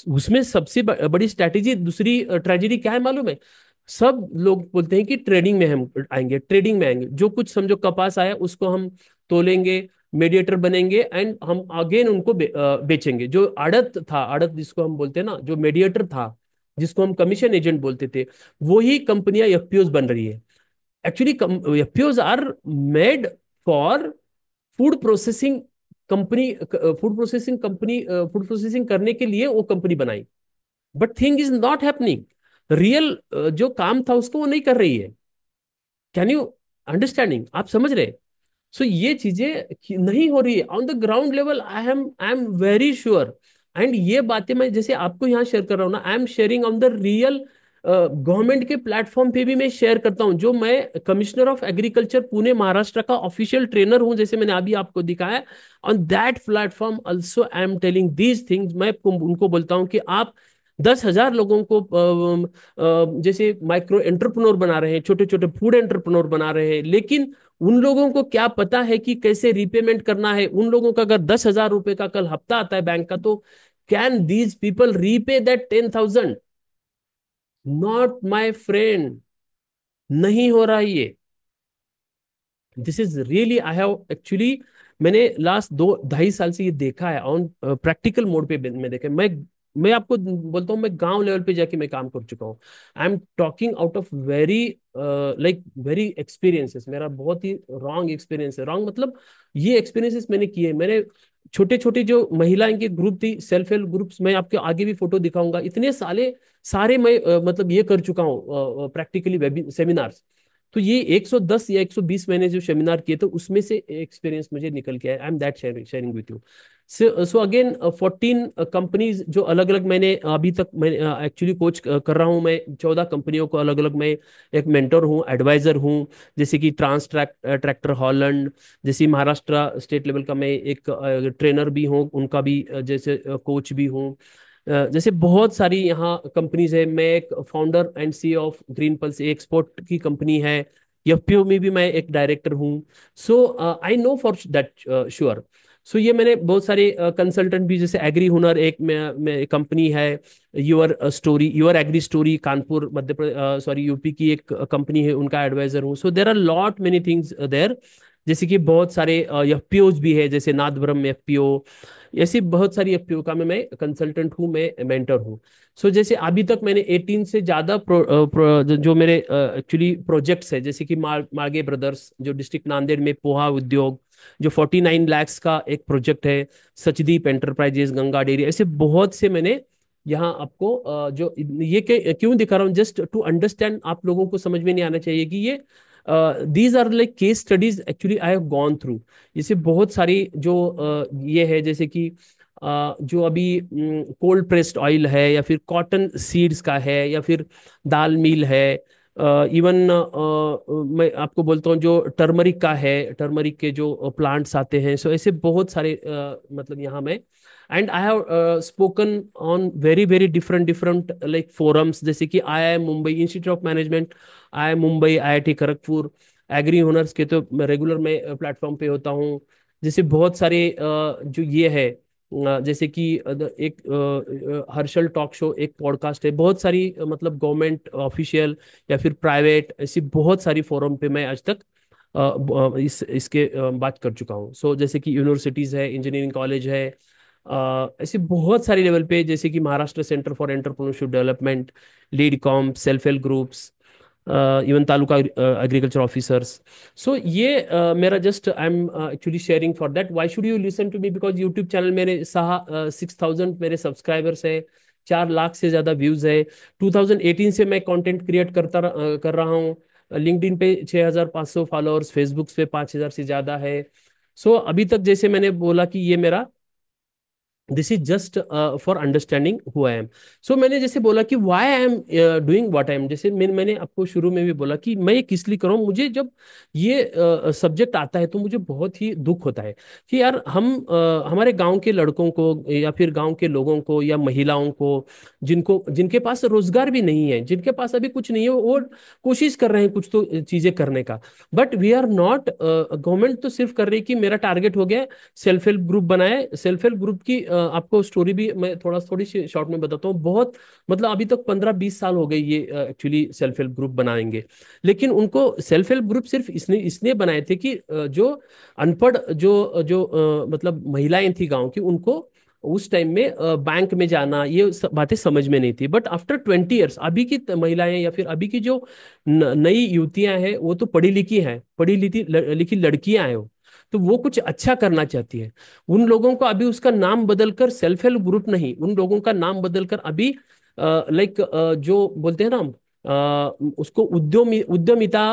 उसमें सबसे बड़ी स्ट्रैटेजी, दूसरी ट्रेजेडी क्या है मालूम है? सब लोग बोलते हैं कि ट्रेडिंग में हम आएंगे, ट्रेडिंग में आएंगे, जो कुछ समझो कपास आया उसको हम तोलेंगे, मीडिएटर बनेंगे, एंड हम अगेन उनको बेचेंगे। जो आड़त था, आड़त जिसको हम बोलते हैं ना, जो मीडिएटर था, जिसको हम कमीशन एजेंट बोलते थे, वही कंपनियां एफपीओज बन रही है। Actually FPOs are made for food processing company, food processing करने के लिए वो कंपनी बनाई, but thing is not happening. Real जो काम था उसको वो नहीं कर रही है। Can you understanding? आप समझ रहे? सो ये चीजें नहीं हो रही है on the ground level. I am very sure. And ये बातें मैं जैसे आपको यहाँ शेयर कर रहा हूँ ना, I am sharing on the real. Government के प्लेटफॉर्म पे भी मैं शेयर करता हूँ, जो मैं commissioner of agriculture Pune Maharashtra का ऑफिशियल ट्रेनर हूँ, जैसे मैंने अभी आपको दिखाया। On that platform also I am telling these things. मैं उनको बोलता हूँ कि आप 10,000 लोगों को जैसे माइक्रो एंटरप्रेन्योर बना रहे हैं, छोटे छोटे फूड एंटरप्रेन्योर बना रहे हैं, लेकिन उन लोगों को क्या पता है कि कैसे रीपेमेंट करना है? उन लोगों का अगर 10,000 रुपए का कल हफ्ता आता है बैंक का, तो can these people repay that 10,000? Not my friend, नहीं हो रहा ये। This is really, I have actually, मैंने लास्ट 2 ढाई साल से ये देखा है ऑन प्रैक्टिकल मोड पे। मैं देखा, मैं आपको बोलता हूँ, मैं गांव लेवल पे जाके मैं काम कर चुका हूँ। I am talking out of very like very experiences. मेरा बहुत ही रॉन्ग एक्सपीरियंस है, रॉन्ग मतलब ये एक्सपीरियंसेस मैंने किए। मैंने छोटे छोटे जो महिलाएं के ग्रुप थी, सेल्फ हेल्प ग्रुप्स, मैं आपके आगे भी फोटो दिखाऊंगा, इतने साले सारे मैं मतलब ये कर चुका हूँ प्रैक्टिकली सेमिनार्स। तो ये 110 या 120 मैंने जो सेमिनार किए थे उसमें से एक्सपीरियंस मुझे निकल के आया। I am that sharing with you. So again 14 companies जो अलग अलग मैंने अभी तक मैं एक्चुअली कोच कर रहा हूँ। मैं 14 कंपनियों को अलग अलग मैं एक मेंटर हूँ, एडवाइजर हूँ। जैसे कि ट्रैक्टर हॉलैंड, जैसे महाराष्ट्र स्टेट लेवल का मैं एक ट्रेनर भी हूँ, उनका भी जैसे कोच भी हूँ। जैसे बहुत सारी यहाँ कंपनीज है। मैं एक founder and C of Green Pulse, export की कंपनी है। एफपीओ में भी मैं एक डायरेक्टर हूँ। So I know for that sure. So ये मैंने बहुत सारे कंसल्टेंट भी, जैसे एग्री हुनर एक में कंपनी है, Your Agri Story Kanpur Madhya Pradesh, sorry UP की एक कंपनी है, उनका एडवाइजर हूँ। So there are lot many things there. जैसे कि बहुत सारे एफपीओज भी है, जैसे नादब्रह्म एफपीओ, ऐसी बहुत सारी एफपीओ का मैं कंसल्टेंट हूँ, मैं मेंटर हूँ। सो जैसे अभी तक मैंने 18 से ज्यादा जो मेरे एक्चुअली प्रोजेक्ट्स है, जैसे कि मार्गे ब्रदर्स जो डिस्ट्रिक्ट नांदेड़ में पोहा उद्योग, जो 49 लैक्स का एक प्रोजेक्ट है, सचदीप एंटरप्राइजेस, गंगा डेयरी, ऐसे बहुत से मैंने यहाँ आपको जो ये क्यों दिखा रहा हूँ, जस्ट टू अंडरस्टैंड। आप लोगों को समझ में नहीं आना चाहिए कि ये these are like case studies actually I have gone through. जैसे बहुत सारी जो ये है, जैसे कि जो अभी कोल्ड प्रेस्ड ऑयल है, या फिर कॉटन सीड्स का है, या फिर दाल मिल है, इवन मैं आपको बोलता हूँ जो टर्मरिक का है, टर्मरिक के जो प्लांट्स आते हैं। सो ऐसे बहुत सारे मतलब यहाँ में, and I have spoken on very very different different like forums, जैसे कि IIM Mumbai, institute of management IIM Mumbai, IIT Kharagpur, agri owners के तो रेगुलर मैं प्लेटफॉर्म पे होता हूँ। जैसे बहुत सारे जो ये है, जैसे कि एक हर्षल टॉक शो एक पॉडकास्ट है, बहुत सारी मतलब गवर्नमेंट ऑफिशियल या फिर प्राइवेट, ऐसी बहुत सारी फोरम पे मैं आज तक इसके बात कर चुका हूँ। सो जैसे कि यूनिवर्सिटीज है, इंजीनियरिंग कॉलेज है, ऐसे बहुत सारे लेवल पे, जैसे कि Maharashtra centre for entrepreneurship development, lead com, self help groups, even taluka agriculture officers. So ये मेरा just I am actually sharing for that. Why should you listen to me? Because YouTube channel मेरे 6,000 मेरे सब्सक्राइबर्स है, 4 लाख से ज्यादा व्यूज है। 2018 से मैं कंटेंट क्रिएट कर रहा हूँ। लिंक्डइन पे 6,500 फॉलोअर्स, फेसबुक पे 5,000 से ज्यादा है। सो अभी तक जैसे मैंने बोला कि ये मेरा this is just for understanding who I am. So मैंने जैसे बोला कि why I am doing what I am, जैसे मैंने आपको शुरू में भी बोला कि मैं ये किस लिए कर रहा हूँ। मुझे जब ये सब्जेक्ट आता है तो मुझे बहुत ही दुख होता है कि यार हम हमारे गांव के लड़कों को, या फिर गांव के लोगों को, या महिलाओं को, जिनके पास रोजगार भी नहीं है, जिनके पास अभी कुछ नहीं है, वो कोशिश कर रहे हैं कुछ तो चीजें करने का। But we are not, government तो सिर्फ कर रही है कि मेरा टारगेट हो गया सेल्फ हेल्प ग्रुप बनाए। सेल्फ हेल्प ग्रुप की आपको स्टोरी भी मैं थोड़ी सी शॉर्ट में बताता हूँ। बहुत मतलब अभी तक 15-20 साल हो गए ये एक्चुअली सेल्फ हेल्प ग्रुप बनाएंगे। लेकिन उनको सेल्फ हेल्प ग्रुप सिर्फ इसने बनाए थे कि जो अनपढ़ जो जो मतलब महिलाएं थी गांव की, उनको उस टाइम में बैंक में जाना, ये सब बातें समझ में नहीं थी। बट आफ्टर 20 ईयर्स अभी की महिलाएं, या फिर अभी की जो नई युवतियां हैं, वो तो पढ़ी लिखी हैं, पढ़ी लिखी लिखी लड़कियां हैं वो, तो वो कुछ अच्छा करना चाहती है। उन लोगों को अभी उसका नाम बदलकर सेल्फ हेल्प ग्रुप नहीं, उन लोगों का नाम बदलकर अभी लाइक जो बोलते हैं ना हम, उसको उद्यमिता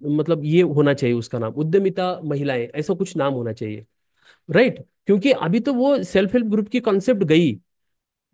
मतलब ये होना चाहिए, उसका नाम उद्यमिता महिलाएं, ऐसा कुछ नाम होना चाहिए। राइट? क्योंकि अभी तो वो सेल्फ हेल्प ग्रुप की कॉन्सेप्ट गई।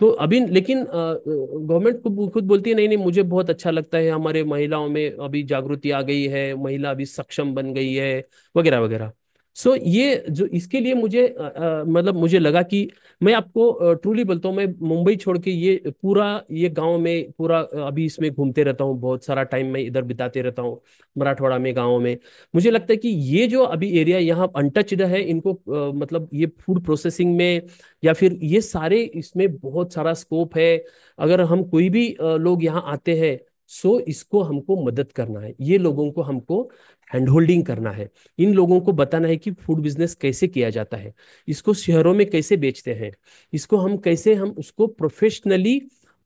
तो अभी लेकिन गवर्नमेंट खुद बोलती है नहीं नहीं, मुझे बहुत अच्छा लगता है, हमारे महिलाओं में अभी जागृति आ गई है, महिला अभी सक्षम बन गई है, वगैरह वगैरह। सो ये जो इसके लिए मुझे मतलब मुझे लगा कि मैं आपको ट्रूली बोलता हूँ, मैं मुंबई छोड़ के ये पूरा ये गांव में पूरा अभी इसमें घूमते रहता हूँ, बहुत सारा टाइम मैं इधर बिताते रहता हूँ, मराठवाड़ा में गाँव में। मुझे लगता है कि ये जो अभी एरिया यहाँ अनटच्ड है, इनको मतलब ये फूड प्रोसेसिंग में, या फिर ये सारे, इसमें बहुत सारा स्कोप है। अगर हम कोई भी लोग यहाँ आते हैं, सो इसको हमको मदद करना है, ये लोगों को हमको हैंड होल्डिंग करना है, इन लोगों को बताना है कि फूड बिजनेस कैसे किया जाता है, इसको शहरों में कैसे बेचते हैं, इसको हम कैसे, हम उसको प्रोफेशनली,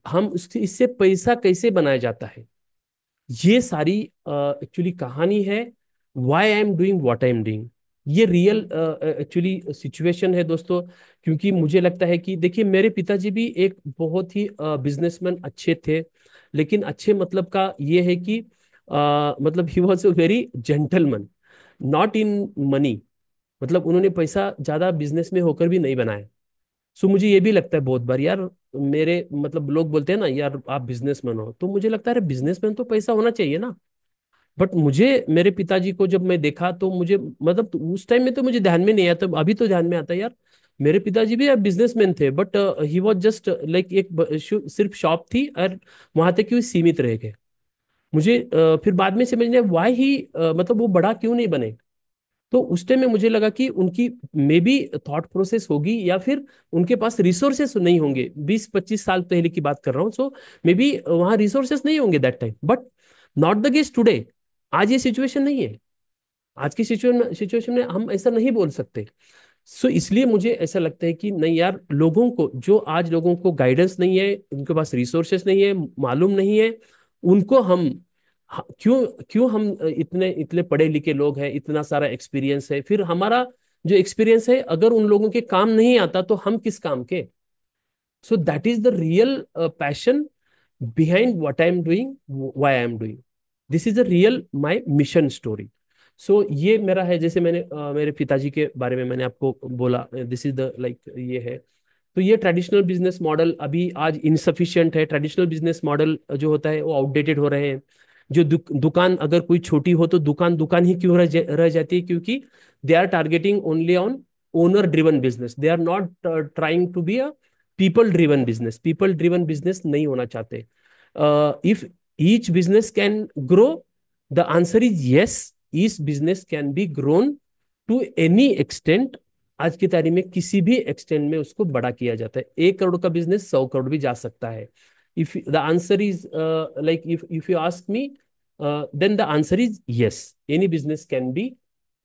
हम उससे इससे पैसा कैसे बनाया जाता है। ये सारी एक्चुअली कहानी है, why I am doing what I am doing. ये रियल एक्चुअली सिचुएशन है दोस्तों। क्योंकि मुझे लगता है कि देखिए, मेरे पिताजी भी एक बहुत ही बिजनेसमैन अच्छे थे, लेकिन अच्छे मतलब का ये है कि मतलब he was a very gentleman, not in money. मतलब उन्होंने पैसा ज्यादा बिजनेस में होकर भी नहीं बनाया। सो मुझे ये भी लगता है बहुत बार यार, मेरे मतलब लोग बोलते हैं ना यार आप बिजनेसमैन हो, तो मुझे लगता है अरे बिजनेसमैन तो पैसा होना चाहिए ना। बट मुझे मेरे पिताजी को जब मैं देखा तो मुझे मतलब तो उस टाइम में तो मुझे ध्यान में नहीं आया, तो अभी तो ध्यान में आता है यार। मेरे पिताजी भी बिजनेसमैन थे, but he was just like एक सिर्फ शॉप थी और वहां तक ही वो सीमित रह गए। मुझे फिर बाद में समझने वाई ही मतलब वो बड़ा क्यों नहीं बने। तो उस टाइम में मुझे लगा कि उनकी मे बी थॉट प्रोसेस होगी, या फिर उनके पास रिसोर्सेस नहीं होंगे। 20-25 साल पहले की बात कर रहा हूँ। सो मे बी वहाँ रिसोर्सेस नहीं होंगे that time, but not the case today. आज ये सिचुएशन नहीं है। आज की सिचुएशन में हम ऐसा नहीं बोल सकते। सो इसलिए मुझे ऐसा लगता है कि नहीं यार, लोगों को जो आज लोगों को गाइडेंस नहीं है, उनके पास रिसोर्सेस नहीं है, मालूम नहीं है, उनको हम क्यों क्यों हम इतने इतने पढ़े लिखे लोग हैं, इतना सारा एक्सपीरियंस है, फिर हमारा जो एक्सपीरियंस है अगर उन लोगों के काम नहीं आता तो हम किस काम के। सो that is the real passion behind what I am doing, why I am doing. This is a real my mission story. So ये मेरा है, जैसे मैंने मेरे पिताजी के बारे में मैंने आपको बोला, दिस इज द लाइक ये है। तो ये ट्रेडिशनल बिजनेस मॉडल अभी आज इनसफिशिएंट है। ट्रेडिशनल बिजनेस मॉडल जो होता है वो आउटडेटेड हो रहे हैं। जो दुकान अगर कोई छोटी हो तो दुकान दुकान ही क्यों रह जाती है, क्योंकि they are targeting only on owner driven business. They are not trying to be a people driven business. People driven business नहीं होना चाहते। If each business can grow, the answer is yes, each business can be grown to any extent. आज की तारीख में किसी भी extent में उसको बड़ा किया जाता है। 1 करोड़ का बिजनेस 100 करोड़ भी जा सकता है। If the answer is like if you ask me, then the answer is yes, any business can be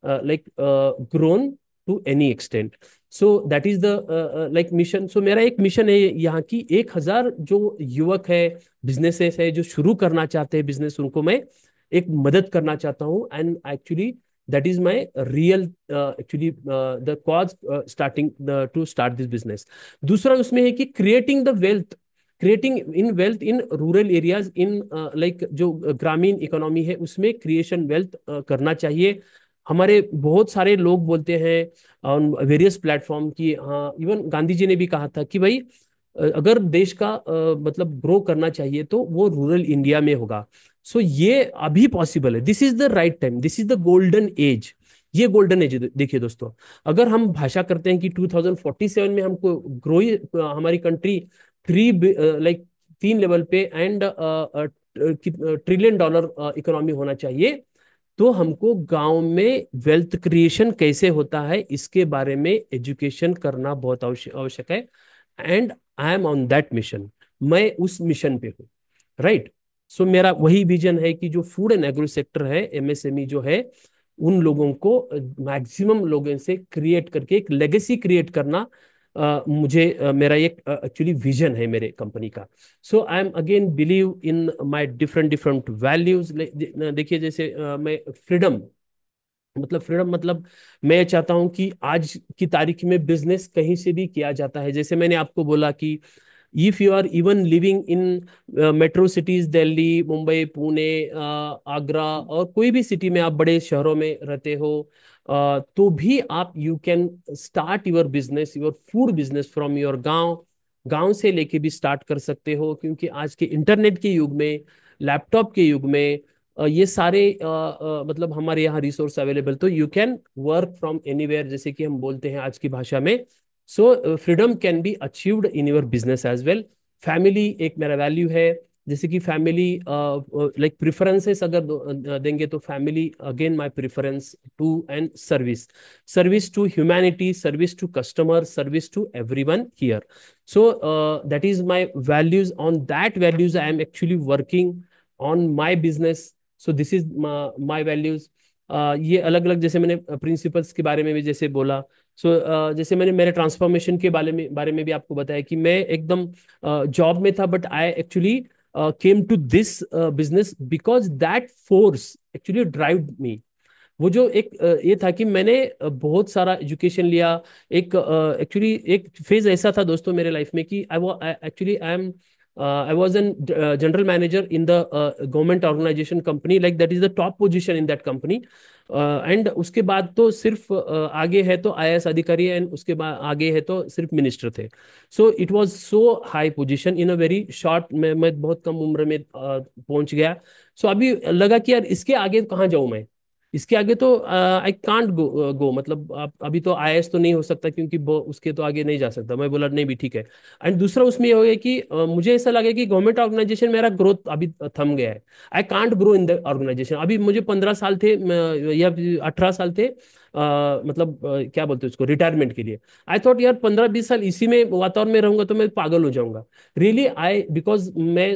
like grown to any extent. So that is the like mission. So मेरा एक mission है यहाँ की 1,000 जो युवक है, businesses है जो शुरू करना चाहते हैं बिजनेस, उनको मैं एक मदद करना चाहता हूँ। And actually that is my real actually the cause starting to start this business. दूसरा उसमें है कि creating the wealth, creating in wealth in rural areas, in like जो ग्रामीण इकोनॉमी है उसमें क्रिएशन वेल्थ करना चाहिए। हमारे बहुत सारे लोग बोलते हैं ऑन वेरियस प्लेटफॉर्म की, हाँ इवन गांधी जी ने भी कहा था कि भाई अगर देश का मतलब ग्रो करना चाहिए तो वो रूरल इंडिया में होगा। सो ये अभी पॉसिबल है। This is the right time, this is the golden age. ये गोल्डन एज देखिए दोस्तों, अगर हम भाषा करते हैं कि 2047 में हमको ग्रो, हमारी कंट्री थ्री लाइक 3 लेवल पे एंड $1 ट्रिलियन इकोनॉमी होना चाहिए, तो हमको गांव में वेल्थ क्रिएशन कैसे होता है इसके बारे में एजुकेशन करना बहुत आवश्यक है। And I M on that mission. मैं उस मिशन पे हूँ, राइट। सो मेरा वही विजन है कि जो फूड एंड एग्रो सेक्टर है, एमएसएमई जो है, उन लोगों को मैक्सिमम लोगों से क्रिएट करके एक लेगेसी क्रिएट करना मुझे मेरा एक एक्चुअली विजन है मेरे कंपनी का। So I am again believe in my different different values. देखिए जैसे मैं फ्रीडम, मतलब फ्रीडम मतलब मैं चाहता हूं कि आज की तारीख में बिजनेस कहीं से भी किया जाता है। जैसे मैंने आपको बोला कि if you are even living in metro cities, Delhi, Mumbai, Pune, Agra और कोई भी सिटी में आप बड़े शहरों में रहते हो, तो भी आप you can start your business, your food business from your गांव। गांव से लेके भी स्टार्ट कर सकते हो, क्योंकि आज के इंटरनेट के युग में, लैपटॉप के युग में ये सारे मतलब हमारे यहाँ रिसोर्स अवेलेबल, तो you can work from anywhere, जैसे कि हम बोलते हैं आज की भाषा में। So freedom can be achieved in your business as well. Family एक मेरा वैल्यू है। जैसे कि फैमिली लाइक प्रेफरेंसेस अगर देंगे तो family again my preference to and service, service to humanity, service to customer, service to everyone here. So that is my values. On that values I am actually working on my business. So this is my values. ये अलग अलग, जैसे मैंने principles के बारे में भी जैसे बोला। सो जैसे मैंने मेरे ट्रांसफॉर्मेशन के बारे में भी आपको बताया कि मैं एकदम जॉब में था, but I actually came to this business because that force actually drive me. वो जो एक ये था कि मैंने बहुत सारा एजुकेशन लिया। एक एक्चुअली एक फेज ऐसा था दोस्तों मेरे लाइफ में कि I actually I M I was an general manager in the government organization company, like that is the top position in that company. And उसके बाद तो सिर्फ आगे है तो आईएएस अधिकारी, एंड उसके बाद आगे है तो सिर्फ मिनिस्टर थे. So it was so high position in a very short, मैं बहुत कम उम्र में पहुंच गया. सो अभी लगा कि यार इसके आगे कहाँ जाऊं मैं. इसके आगे तो आई कांट गो मतलब आप अभी तो आईएएस तो नहीं हो सकता, क्योंकि उसके तो आगे नहीं जा सकता. मैं बोला नहीं भी ठीक है. एंड दूसरा उसमें ये हो गया कि मुझे ऐसा लगा कि गवर्नमेंट ऑर्गेनाइजेशन मेरा ग्रोथ अभी थम गया है. I can't grow in the organisation. अभी मुझे 15 साल थे या 18 साल थे, मतलब क्या बोलते हैं उसको, रिटायरमेंट के लिए. आई थॉट यार 15-20 साल इसी में वातावरण में रहूंगा तो मैं पागल हो जाऊंगा. रियली आई बिकॉज मैं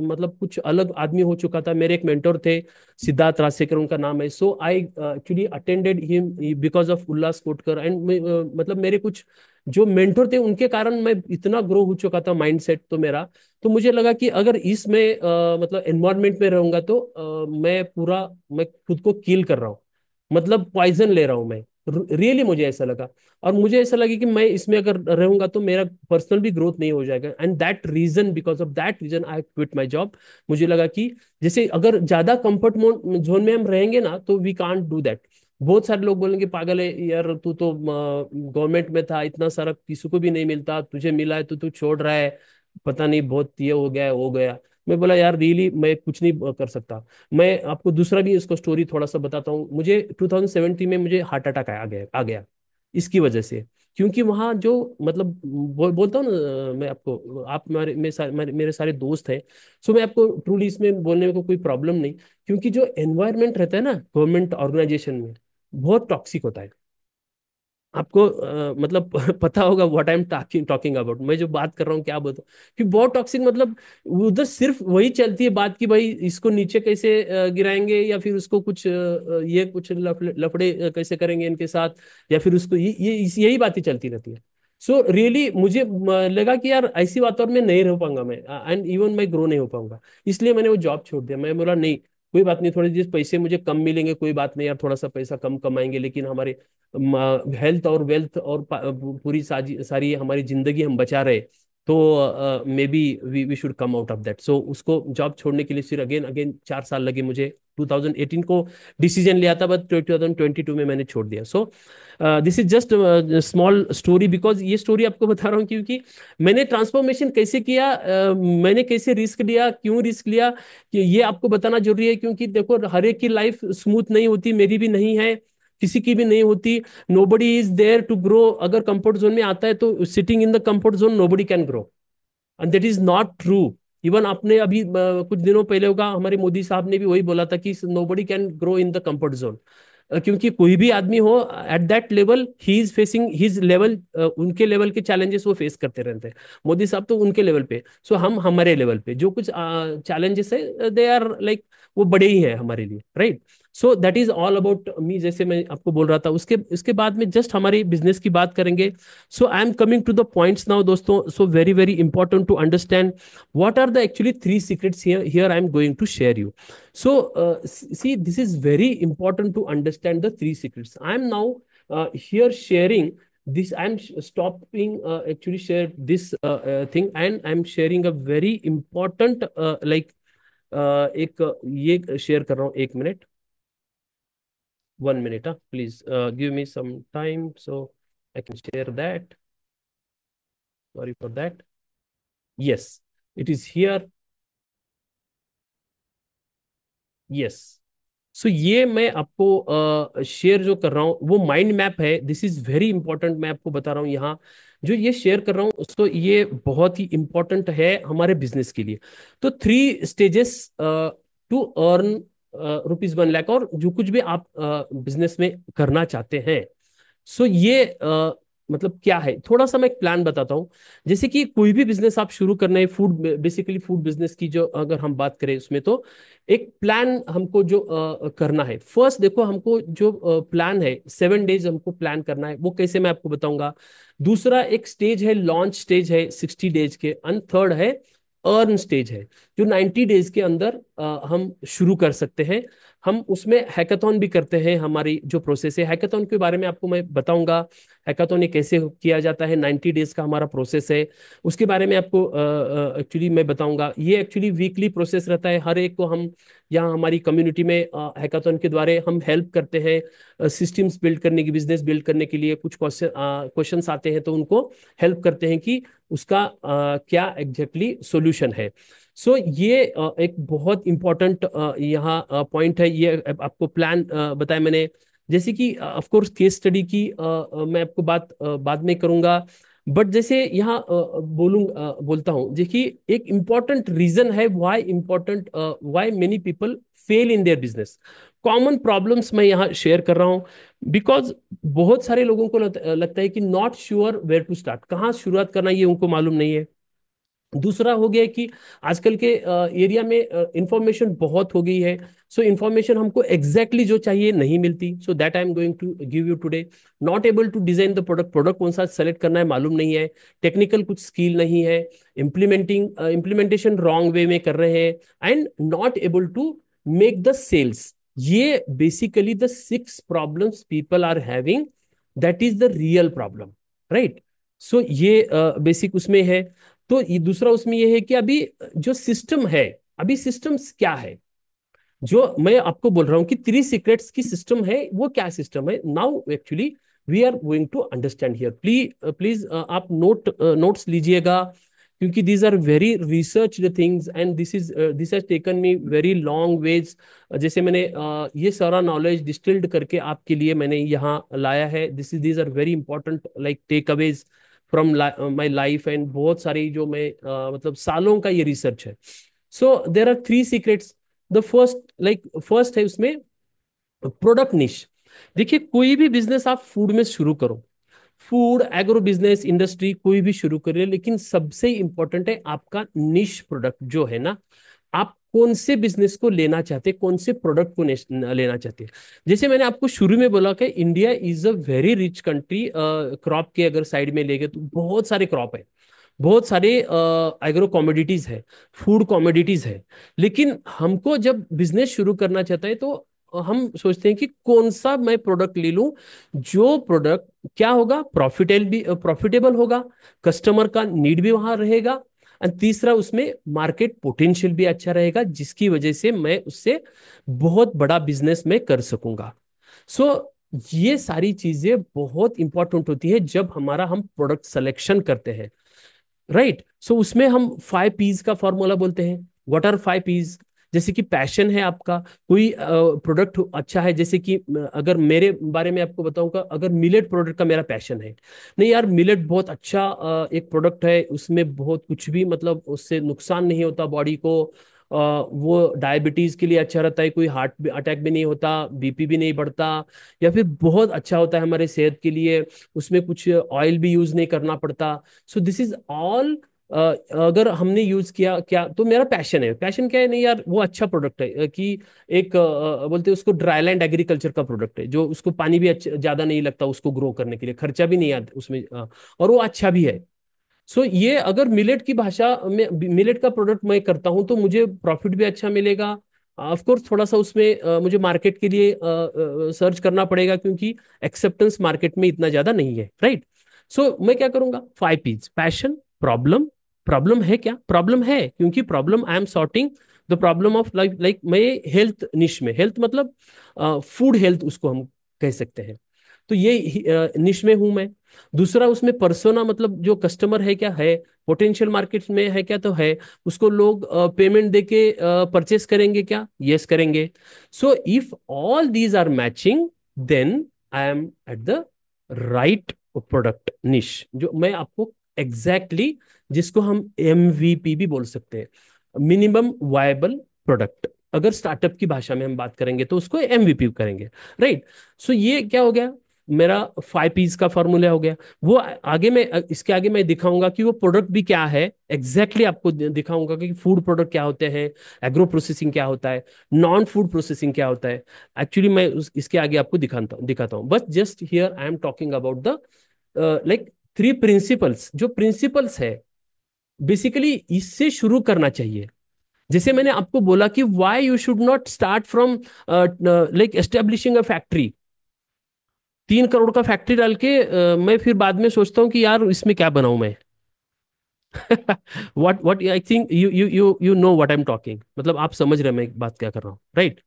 मतलब कुछ अलग आदमी हो चुका था. मेरे एक मेंटर थे, सिद्धार्थ राजशेखर उनका नाम है. So I actually attended him because of Ullas Kotkar, and मतलब मेरे कुछ जो मेंटर थे उनके कारण मैं इतना ग्रो हो चुका था माइंडसेट तो मेरा. तो मुझे लगा कि अगर इसमें मतलब एनवायरनमेंट में रहूंगा तो मैं खुद को किल कर रहा हूँ, मतलब पॉइजन ले रहा हूँ मैं. रियली मुझे ऐसा लगा. और मुझे ऐसा लगा कि मैं इसमें अगर रहूंगा तो मेरा पर्सनल भी ग्रोथ नहीं हो जाएगा. And that reason, because of that reason I quit my job. मुझे लगा कि जैसे अगर ज्यादा कंफर्ट जोन में हम रहेंगे ना तो वी कांट डू दैट. बहुत सारे लोग बोलेंगे पागल है यार, तू तो गवर्नमेंट में था, इतना सारा किसी को भी नहीं मिलता, तुझे मिला है तो तू छोड़ रहा है, पता नहीं बहुत ये हो गया है हो गया. मैं बोला यार रियली मैं कुछ नहीं कर सकता. मैं आपको दूसरा भी इसको स्टोरी थोड़ा सा बताता हूँ. मुझे 2017 में मुझे हार्ट अटैक आ गया इसकी वजह से. क्योंकि वहाँ जो मतलब बोलता हूँ ना मैं आपको, आप मेरे सारे दोस्त हैं. सो मैं आपको ट्रूली इसमें बोलने में कोई प्रॉब्लम नहीं. क्योंकि जो एनवायरनमेंट रहता है ना गवर्नमेंट ऑर्गेनाइजेशन में, बहुत टॉक्सिक होता है. आपको मतलब पता होगा what I am talking talking about. मैं जो बात कर रहा हूँ क्या बोलता हूँ कि बहुत टॉक्सिक, मतलब उधर सिर्फ वही चलती है बात कि भाई इसको नीचे कैसे गिराएंगे, या फिर उसको कुछ ये कुछ लफड़े कैसे करेंगे इनके साथ, या फिर उसको यही बातें चलती रहती है. सो रियली मुझे लगा कि यार ऐसी वातावरण में नहीं रह पाऊंगा मैं, एंड इवन मैं ग्रो नहीं हो पाऊंगा. इसलिए मैंने वो जॉब छोड़ दिया. मैं बोला नहीं, कोई बात नहीं, थोड़े जिस पैसे मुझे कम मिलेंगे कोई बात नहीं यार, थोड़ा सा पैसा कम कमाएंगे, लेकिन हमारे हेल्थ और वेल्थ और पूरी सारी हमारी जिंदगी हम बचा रहे, तो may be we should come out of that. So उसको जॉब छोड़ने के लिए फिर अगेन अगेन 4 साल लगे मुझे. 2018 को डिसीजन लिया था, बट 2022 में मैंने छोड़ दिया. सो this is just small story, because ये स्टोरी आपको बता रहा हूँ क्योंकि मैंने ट्रांसफॉर्मेशन कैसे किया, मैंने कैसे रिस्क लिया, क्यों रिस्क लिया, कि ये आपको बताना जरूरी है. क्योंकि देखो हर एक की लाइफ स्मूथ नहीं होती, मेरी भी नहीं है, किसी की भी नहीं होती. Nobody is there to grow. अगर कंफर्ट जोन में आता है तो sitting in the comfort zone nobody can grow, and that is not true. Even आपने अभी कुछ दिनों पहले होगा, हमारे मोदी साहब ने भी वही बोला था कि nobody can grow in the comfort zone. क्योंकि कोई भी आदमी हो at that level, he is facing his level, उनके लेवल के चैलेंजेस वो फेस करते रहते हैं. मोदी साहब तो उनके लेवल पे, सो हम हमारे लेवल पे जो कुछ चैलेंजेस है दे आर लाइक वो बड़े ही है हमारे लिए, right. So that is all about me, जैसे मैं आपको बोल रहा था. उसके उसके बाद में जस्ट हमारे बिजनेस की बात करेंगे. So I am coming to the points now दोस्तों. So very very important to understand what are the actually three secrets here I am going to share you. So see, this is very important to understand the three secrets. I am now here sharing this. I am stopping actually share this thing, and I am sharing a very important like एक ये share कर रहा हूँ. 1 minute, 1 minute, please give me some time so I can share that. Sorry for that. Yes, it is here. Yes. So ये मैं आपको share जो कर रहा हूँ वो माइंड मैप है. This is very important. मैं आपको बता रहा हूँ यहाँ जो ये शेयर कर रहा हूँ, तो ये बहुत ही इंपॉर्टेंट है हमारे बिजनेस के लिए. तो 3 स्टेजेस टू अर्न ₹1 लाख, और जो कुछ भी आप बिजनेस में करना चाहते हैं. सो ये मतलब क्या है, थोड़ा सा मैं एक प्लान बताता हूँ. जैसे कि कोई भी बिजनेस आप शुरू करना है, फूड बेसिकली फूड बिजनेस की जो अगर हम बात करें उसमें, तो एक प्लान हमको जो करना है. फर्स्ट देखो, हमको जो प्लान है 7 डेज हमको प्लान करना है. वो कैसे मैं आपको बताऊंगा. दूसरा एक स्टेज है, लॉन्च स्टेज है 60 डेज के, एंड थर्ड है अर्न स्टेज है, जो 90 डेज के अंदर हम शुरू कर सकते हैं हम उसमें हैकाथॉन भी करते हैं। हमारी जो प्रोसेस है हैकाथॉन के बारे में आपको मैं बताऊंगा। हैकाथॉन ये कैसे किया जाता है, 90 डेज का हमारा प्रोसेस है, उसके बारे में आपको एक्चुअली मैं बताऊंगा। ये एक्चुअली वीकली प्रोसेस रहता है। हर एक को हम यहाँ हमारी कम्युनिटी में हैकाथॉन के द्वारा हम हेल्प करते हैं सिस्टम्स बिल्ड करने की, बिजनेस बिल्ड करने के लिए। कुछ क्वेश्चंस आते हैं तो उनको हेल्प करते हैं कि उसका क्या एग्जैक्टली सॉल्यूशन है। सो ये एक बहुत इंपॉर्टेंट यहाँ पॉइंट है। ये आपको प्लान बताया मैंने, जैसे कि ऑफ कोर्स केस स्टडी की मैं आपको बात बाद में करूंगा। बट जैसे यहाँ बोलता हूँ, देखिए एक इंपॉर्टेंट रीजन है why many people fail in their business. Common problems मैं यहाँ शेयर कर रहा हूँ, बिकॉज बहुत सारे लोगों को लगता है कि not sure where to start, कहाँ शुरुआत करना ये उनको मालूम नहीं है। दूसरा हो गया कि आजकल के एरिया में इंफॉर्मेशन बहुत हो गई है। सो इंफॉर्मेशन हमको एग्जैक्टली जो चाहिए नहीं मिलती। So that I am going to give you today. Not able to design the product, product कौन सा सेलेक्ट करना है मालूम नहीं है, टेक्निकल कुछ स्किल नहीं है, इम्प्लीमेंटेशन रॉन्ग वे में कर रहे हैं, and not able to make the sales. ये basically the 6 problems people are having, that is the real problem, right. So ये बेसिक उसमें है। तो ये दूसरा उसमें ये है कि अभी जो सिस्टम है, अभी सिस्टम्स क्या है, जो मैं आपको बोल रहा हूं कि 3 सीक्रेट्स की सिस्टम है, वो क्या सिस्टम है now actually we are going to understand here. Please आप नोट्स लीजिएगा, क्योंकि these are very research things and this has taken me very long ways. जैसे मैंने ये सारा नॉलेज डिस्टिल्ड करके आपके लिए मैंने यहाँ लाया है। These are very important like takeaways from my life, and बहुत सारी जो मैं मतलब सालों का ये रिसर्च है। So there are 3 secrets. The first है उसमें प्रोडक्ट निश। देखिए कोई भी बिजनेस आप फूड में शुरू करो, फूड एग्रो बिजनेस इंडस्ट्री कोई भी शुरू करिए, लेकिन सबसे इंपॉर्टेंट है आपका निश प्रोडक्ट जो है ना। आप कौन से बिजनेस को लेना चाहते हैं, कौन से प्रोडक्ट को लेना चाहते हैं। जैसे मैंने आपको शुरू में बोला कि India is a very rich country. Crop के अगर साइड में ले गए तो बहुत सारे क्रॉप है, बहुत सारे एग्रो कॉमोडिटीज है, फूड कॉमोडिटीज है। लेकिन हमको जब बिजनेस शुरू करना चाहता है तो हम सोचते हैं कि कौन सा मैं प्रोडक्ट ले लूं, जो प्रोडक्ट क्या होगा, प्रॉफिटेबल होगा, कस्टमर का नीड भी वहां रहेगा, और तीसरा उसमें मार्केट पोटेंशियल भी अच्छा रहेगा, जिसकी वजह से मैं उससे बहुत बड़ा बिजनेस में कर सकूंगा। सो ये सारी चीजें बहुत इंपॉर्टेंट होती है जब हम प्रोडक्ट सिलेक्शन करते हैं, राइट। सो उसमें हम 5 P's का फॉर्मूला बोलते हैं। What are 5 P's? जैसे कि पैशन है आपका, कोई प्रोडक्ट अच्छा है, जैसे कि अगर मेरे बारे में आपको बताऊंगा, अगर मिलेट प्रोडक्ट का मेरा पैशन है, नहीं यार मिलेट बहुत अच्छा एक प्रोडक्ट है, उसमें बहुत कुछ भी मतलब उससे नुकसान नहीं होता बॉडी को। वो डायबिटीज के लिए अच्छा रहता है, कोई हार्ट अटैक भी नहीं होता, बीपी भी नहीं बढ़ता, या फिर बहुत अच्छा होता है हमारे सेहत के लिए, उसमें कुछ ऑयल भी यूज नहीं करना पड़ता। सो दिस इज ऑल अगर हमने यूज किया क्या तो मेरा पैशन है। पैशन क्या है, नहीं यार वो अच्छा प्रोडक्ट है कि एक बोलते हैं उसको ड्राईलैंड एग्रीकल्चर का प्रोडक्ट है, जो उसको पानी भी ज्यादा नहीं लगता उसको ग्रो करने के लिए, खर्चा भी नहीं आता उसमें, और वो अच्छा भी है। सो ये अगर मिलेट की भाषा में मिलेट का प्रोडक्ट मैं करता हूं तो मुझे प्रॉफिट भी अच्छा मिलेगा। ऑफ कोर्स थोड़ा सा उसमें मुझे मार्केट के लिए सर्च करना पड़ेगा, क्योंकि एक्सेप्टेंस मार्केट में इतना ज्यादा नहीं है, राइट। सो मैं क्या करूंगा, 5 P's, पैशन, प्रॉब्लम। प्रॉब्लम है क्या, प्रॉब्लम है क्योंकि problem I M sorting the problem of like मैं हेल्थ निश में, हेल्थ मतलब फूड हेल्थ उसको हम कह सकते हैं। तो ये निश में हूं मैं। दूसरा उसमें पर्सोना, मतलब जो कस्टमर है क्या है, पोटेंशियल मार्केट में है क्या तो है, उसको लोग पेमेंट देके परचेस करेंगे क्या, यस करेंगे। So if all these are matching, then I am at the right product niche, जो मैं आपको एग्जैक्टली जिसको हम एमवीपी भी बोल सकते हैं, मिनिमम वायबल प्रोडक्ट। अगर स्टार्टअप की भाषा में हम बात करेंगे तो उसको एमवीपी करेंगे, राइट। सो ये क्या हो गया, मेरा 5 P's का फॉर्मूला हो गया। वो आगे में इसके आगे मैं दिखाऊंगा कि वो प्रोडक्ट भी क्या है एग्जैक्टली आपको दिखाऊंगा कि फूड प्रोडक्ट क्या होते हैं, एग्रो प्रोसेसिंग क्या होता है, नॉन फूड प्रोसेसिंग क्या होता है। एक्चुअली मैं इसके आगे आपको दिखाता हूँ। बस just here I am talking about the like 3 principles. जो प्रिंसिपल्स है बेसिकली इससे शुरू करना चाहिए। जैसे मैंने आपको बोला कि why you should not start from like establishing a factory. 3 crore का फैक्ट्री डाल के मैं फिर बाद में सोचता हूँ कि यार इसमें क्या बनाऊं मैं। What I think you know what I am talking, मतलब आप समझ रहे हैं मैं बात क्या कर रहा हूँ, राइट?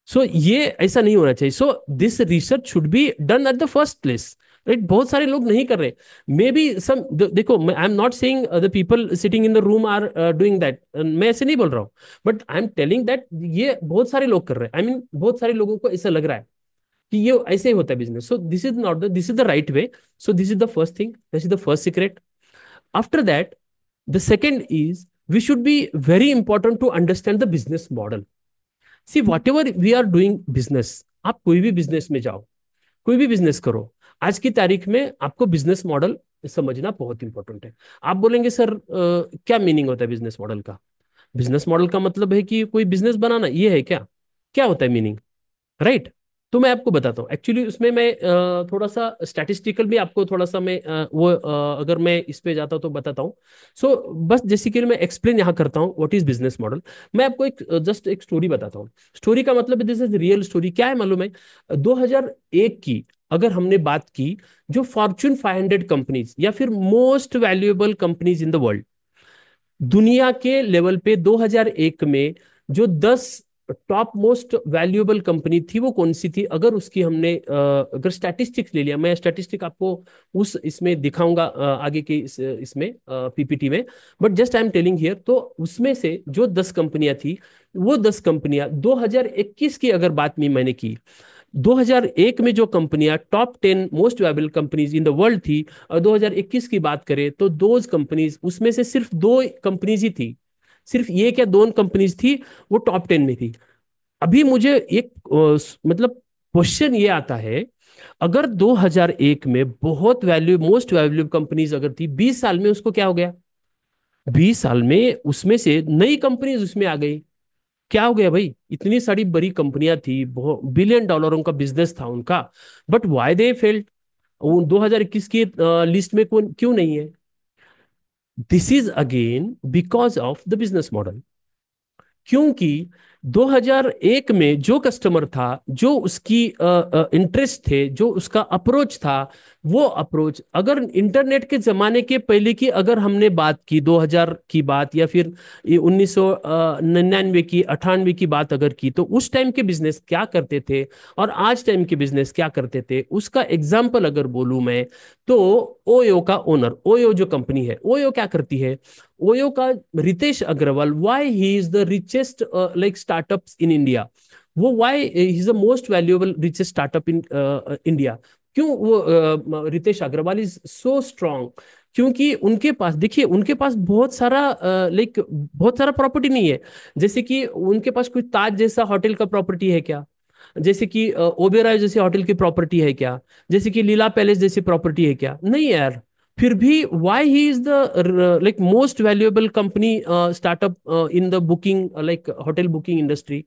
सो ये ऐसा नहीं होना चाहिए। So this research should be done at the first place, right? बहुत सारे लोग नहीं कर रहे। मे बी सम, देखो I am not saying the people sitting in the room are doing that, मैं ऐसे नहीं बोल रहा हूँ। But I am telling that ये बहुत सारे लोग कर रहे हैं। आई मीन बहुत सारे लोगों को ऐसा लग रहा है कि ये ऐसे ही होता है business. So this is not the, this is the right way. So this is the first thing, this is the first secret. After that, the second is we should be very important to understand the business model. See whatever we are doing business, आप कोई भी business में जाओ, कोई भी business करो, आज की तारीख में आपको बिजनेस मॉडल समझना बहुत इंपॉर्टेंट है। आप बोलेंगे सर क्या मीनिंग होता है बिजनेस मॉडल का? बिजनेस मॉडल का मतलब है कि कोई बिजनेस बनाना, ये है क्या? क्या होता है मीनिंग, राइट? तो मैं आपको बताता हूँ एक्चुअली उसमें मैं थोड़ा सा स्टैटिस्टिकल भी आपको थोड़ा सा मैं अगर मैं इस पे जाता हूँ तो बताता हूँ। सो बस जैसे कि मैं एक्सप्लेन यहाँ करता हूँ व्हाट इज बिजनेस मॉडल। मैं आपको एक जस्ट एक स्टोरी बताता हूँ। स्टोरी का मतलब दिस इज रियल स्टोरी। क्या है मालूम है? 2001 की अगर हमने बात की, जो फॉर्च्यून 500 कंपनीज या फिर most valuable companies in the world, दुनिया के लेवल पे 2001 में जो 10 टॉप मोस्ट वैल्यूएबल कंपनी थी वो कौन सी थी? अगर उसकी हमने अगर स्टैटिस्टिक्स ले लिया, मैं स्टैटिस्टिक आपको उस इसमें दिखाऊंगा आगे के इसमें पीपीटी में। But just I am telling here, तो उसमें से जो 10 कंपनियां थी, वो 10 कंपनियां 2021 की अगर बात में मैंने की, 2001 में जो कंपनियां top 10 most valuable companies in the world थी, और 2021 की बात करें तो दो कंपनीज उसमें से सिर्फ दो कंपनीज ही थी। सिर्फ एक या दो कंपनीज थी वो टॉप 10 में थी। अभी मुझे एक मतलब क्वेश्चन ये आता है, अगर 2001 में बहुत वैल्यू मोस्ट वैल्यू कंपनीज अगर थी, 20 साल में उसको क्या हो गया? 20 साल में उसमें से नई कंपनीज उसमें आ गई। क्या हो गया भाई? इतनी सारी बड़ी कंपनियां थी, बहुत बिलियन डॉलरों का बिजनेस था उनका, बट वाई दे फेल्ड? 2021 की लिस्ट में क्यों नहीं है? This is again because of the business model. क्योंकि 2001 में जो कस्टमर था, जो उसकी इंटरेस्ट थे, जो उसका अप्रोच था, वो अप्रोच अगर इंटरनेट के जमाने के पहले की अगर हमने बात की, 2000 की बात या फिर 1999 की 98 की बात अगर की, तो उस टाइम के बिजनेस क्या करते थे और आज टाइम के बिजनेस क्या करते थे, उसका एग्जाम्पल अगर बोलूं मैं, तो ओयो का ओनर, ओयो जो कंपनी है, ओयो क्या करती है? ओयो का Ritesh Agarwal, why he is the richest like startups in India, वो why he is the most valuable richest startup in India. क्यों वो Ritesh Agarwal is so strong? क्योंकि उनके पास, देखिए उनके पास बहुत सारा लाइक बहुत सारा प्रॉपर्टी नहीं है। जैसे कि उनके पास कोई ताज जैसा होटल का प्रॉपर्टी है क्या? जैसे कि ओबेरॉय जैसे होटल की प्रॉपर्टी है क्या? जैसे कि लीला पैलेस जैसी प्रॉपर्टी है क्या? नहीं यार। फिर भी why he is the like most valuable company startup in the booking like hotel booking industry?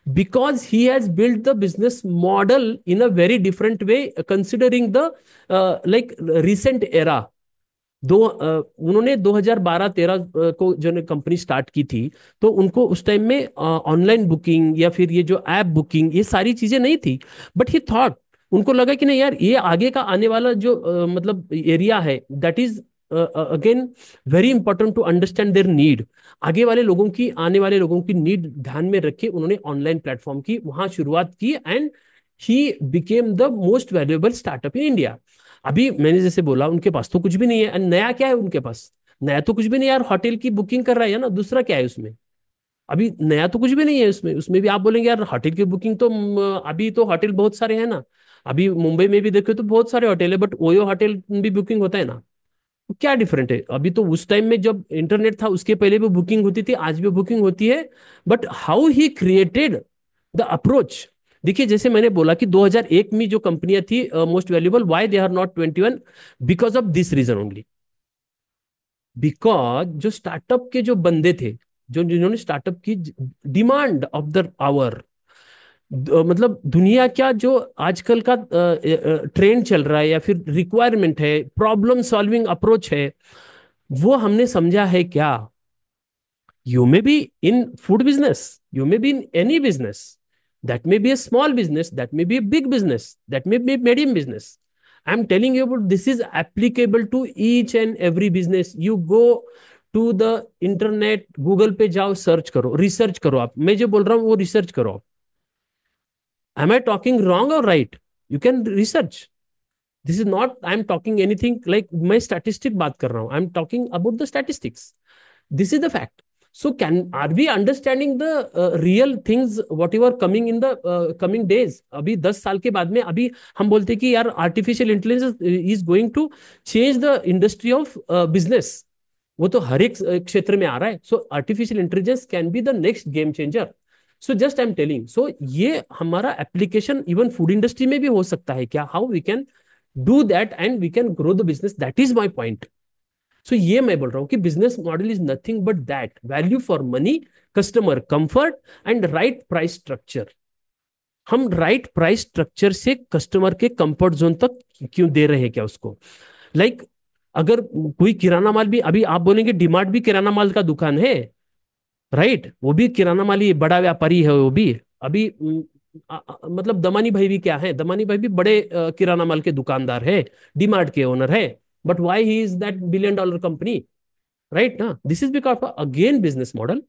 because he has built the business model in a very different way, considering the like recent era। उन्होंने 2012-13 को जो company start की थी, तो उनको उस time में online booking या फिर ये जो ऐप बुकिंग, ये सारी चीजें नहीं थी। बट ही थॉट, उनको लगा कि नहीं यार, ये आगे का आने वाला जो मतलब एरिया है, that is again very important to understand their need. आगे वाले लोगों की, आने वाले लोगों की नीड ध्यान में रखे उन्होंने ऑनलाइन प्लेटफॉर्म की वहां शुरुआत की, and he became the most valuable startup in India. अभी मैंने जैसे बोला उनके पास तो कुछ भी नहीं है, and नया क्या है उनके पास? नया तो कुछ भी नहीं यार, होटल की बुकिंग कर रहा है ना, दूसरा क्या है उसमें? अभी नया तो कुछ भी नहीं है उसमें। उसमें भी आप बोलेंगे यार होटल की बुकिंग तो अभी तो होटल बहुत सारे हैं ना। अभी मुंबई में भी देखो तो बहुत सारे होटल है, बट ओयो होटल भी बुकिंग होता है ना। तो क्या डिफरेंट है? अभी तो उस टाइम में जब इंटरनेट था उसके पहले भी बुकिंग होती थी, आज भी बुकिंग होती है। But how he created the approach. देखिए जैसे मैंने बोला कि 2001 में जो कंपनियां थी most valuable, why they are not 21? Because of this reason only. Because जो स्टार्टअप के जो बंदे थे, जो जिन्होंने स्टार्टअप की डिमांड ऑफ द आवर, मतलब दुनिया क्या जो आजकल का ट्रेंड चल रहा है या फिर रिक्वायरमेंट है, प्रॉब्लम सॉल्विंग अप्रोच है, वो हमने समझा है क्या? You may be in food business, you may be in any business. That may be a small business, that may be a big business, that may be a medium business. I'm telling you about this is applicable to each and every business. You go to the internet, Google पे जाओ, search करो, research करो। आप, मैं जो बोल रहा हूँ वो रिसर्च करो आप। Am I talking wrong or right? You can research. This is not I am talking anything like मैं स्टैटिस्टिक बात कर रहा हूँ। I am talking about the statistics. This is the fact. So can are we understanding the real things whatever coming in the coming days? अभी 10 साल के बाद में अभी हम बोलते हैं कि यार artificial intelligence is going to change the industry of business. वो तो हर एक क्षेत्र में आ रहा है। So artificial intelligence can be the next game changer. So just I am telling, so ये हमारा एप्लीकेशन इवन फूड इंडस्ट्री में भी हो सकता है क्या? How we can do that and we can grow the business, that is my point. So ये मैं बोल रहा हूं कि business model is nothing but that value for money, customer comfort and right price structure. हम right price structure से customer के comfort zone तक क्यों दे रहे हैं क्या उसको? लाइक अगर कोई किराना माल भी, अभी आप बोलेंगे डीमार्ट भी किराना माल का दुकान है, राइट? वो भी किराना माल ही बड़ा व्यापारी है वो भी। अभी मतलब दमानी भाई भी क्या है, दमानी भाई भी बड़े किराना माल के दुकानदार है, डीमार्ट के ओनर है। But why he is that $1 billion company, right ना? This is because of again business model.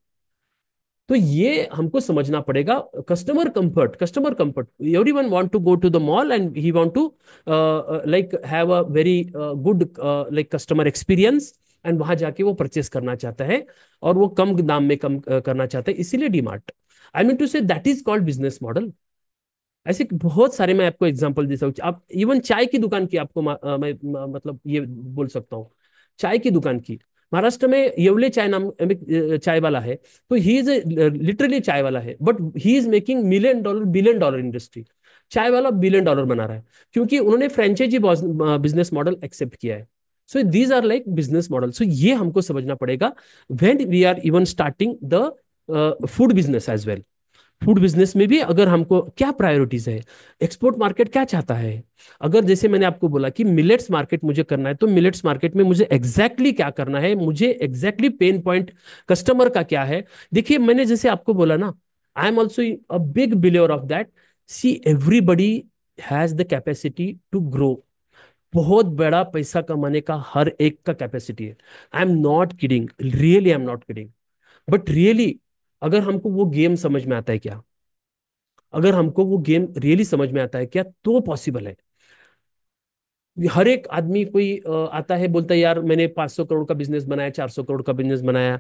तो ये हमको समझना पड़ेगा। Customer comfort, customer comfort, everyone want to go to the mall and he want to like have a very good like customer experience, and वहां जाके वो purchase करना चाहता है और वो कम दाम में कम करना चाहता है, इसीलिए DMart. I mean to say that is called business model. ऐसे बहुत सारे मैं आपको एग्जांपल दे सकता हूँ। आप इवन चाय की दुकान की आपको मैं मतलब ये बोल सकता हूँ। चाय की दुकान की, महाराष्ट्र में येवले चाय नाम एक चाय वाला है। तो ही इज लिटरली चाय वाला है, but he is making $1 million $1 billion industry. चाय वाला $1 billion बना रहा है क्योंकि उन्होंने फ्रेंचाइजी बिजनेस मॉडल एक्सेप्ट किया है। So these are like business model. So ये हमको समझना पड़ेगा when we are even starting the food business as well. Food business में भी अगर हमको क्या प्रायोरिटीज है, एक्सपोर्ट मार्केट क्या चाहता है। अगर जैसे मैंने आपको बोला कि मिलेट्स मार्केट मुझे करना है, तो मिलेट्स मार्केट में मुझे एग्जैक्टली क्या करना है, मुझे एग्जैक्टली पेन पॉइंट कस्टमर का क्या है। देखिए मैंने जैसे आपको बोला ना, I am also a big believer of that. See everybody has the capacity to grow. बहुत बड़ा पैसा कमाने का हर एक का कैपेसिटी है। आई am not kidding, really I am not kidding. But really अगर हमको वो गेम समझ में आता है क्या, अगर हमको वो गेम रियली समझ में आता है क्या, तो पॉसिबल है। हर एक आदमी कोई आता है बोलता है यार मैंने 500 करोड़ का बिजनेस बनाया, 400 करोड़ का बिजनेस बनाया।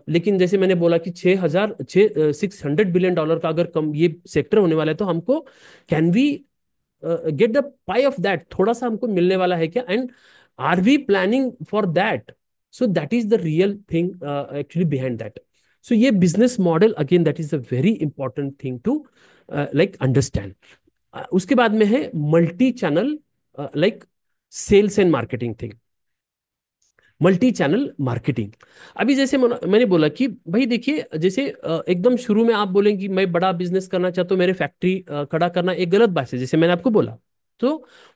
लेकिन जैसे मैंने बोला कि 600 $600 बिलियन का अगर कम ये सेक्टर होने वाला है, तो हमको can we get the pie of that? थोड़ा सा हमको मिलने वाला है क्या? And are we planning for that? So that is the real thing actually behind that. So ये business model again that is a very important thing to like understand. उसके बाद में है multi channel like sales and marketing thing. Multi channel marketing. अभी जैसे मैंने बोला कि भाई देखिए, जैसे एकदम शुरू में आप बोलेंगे कि मैं बड़ा बिजनेस करना चाहता हूँ, मेरे फैक्ट्री खड़ा करना एक गलत बात है, जैसे मैंने आपको बोला। तो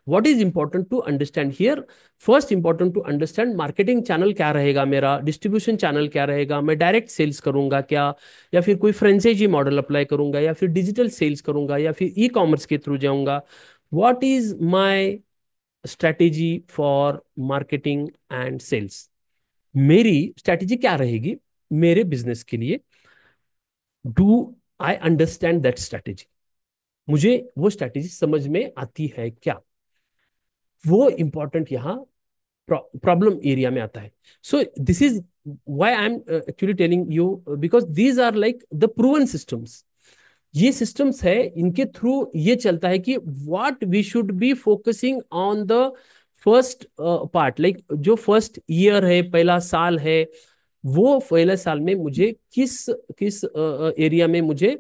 what is important to understand here? First important to understand marketing channel क्या रहेगा, मेरा डिस्ट्रीब्यूशन चैनल क्या रहेगा, मैं डायरेक्ट सेल्स करूंगा क्या, या फिर कोई फ्रेंचाइजी मॉडल अप्लाई करूंगा, या फिर डिजिटल सेल्स करूंगा, या फिर ई कॉमर्स के थ्रू जाऊंगा। What is my strategy for marketing and sales? मेरी स्ट्रैटेजी क्या रहेगी मेरे बिजनेस के लिए? Do I understand that strategy? मुझे वो स्ट्रैटेजी समझ में आती है क्या? वो इंपॉर्टेंट यहाँ प्रॉब्लम एरिया में आता है। So this is why I am actually telling you, because these are like the proven systems. ये सिस्टम्स है, इनके थ्रू ये चलता है कि what we should be focusing on the first part. Like जो फर्स्ट ईयर है, पहला साल है, वो पहले साल में मुझे किस किस एरिया में मुझे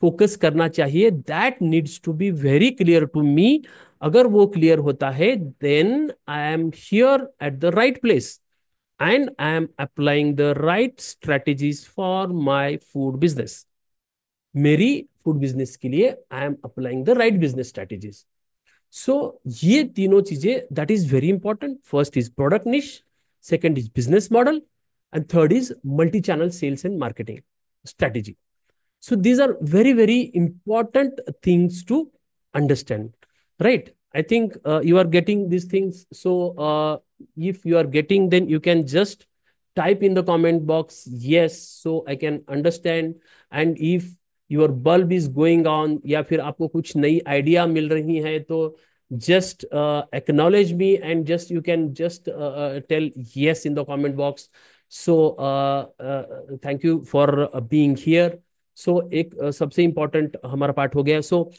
फोकस करना चाहिए, that needs to be very clear to me. अगर वो क्लियर होता है, then I am here at the right place and I am applying the right strategies for my food business. मेरी फूड बिजनेस के लिए I am applying the right business strategies. So ये तीनों चीजें that is very important. First is product niche, second is business model, and third is multi-channel sales and marketing strategy. So these are very, very important things to understand, right? I think you are getting these things. So if you are getting, then you can just type in the comment box, yes, so I can understand. And if your bulb is going on, या फिर आपको कुछ नई idea मिल रही है, तो just acknowledge me and just you can just tell yes in the comment box. So thank you for being here. सो एक सबसे इम्पोर्टेंट हमारा पार्ट हो गया. सो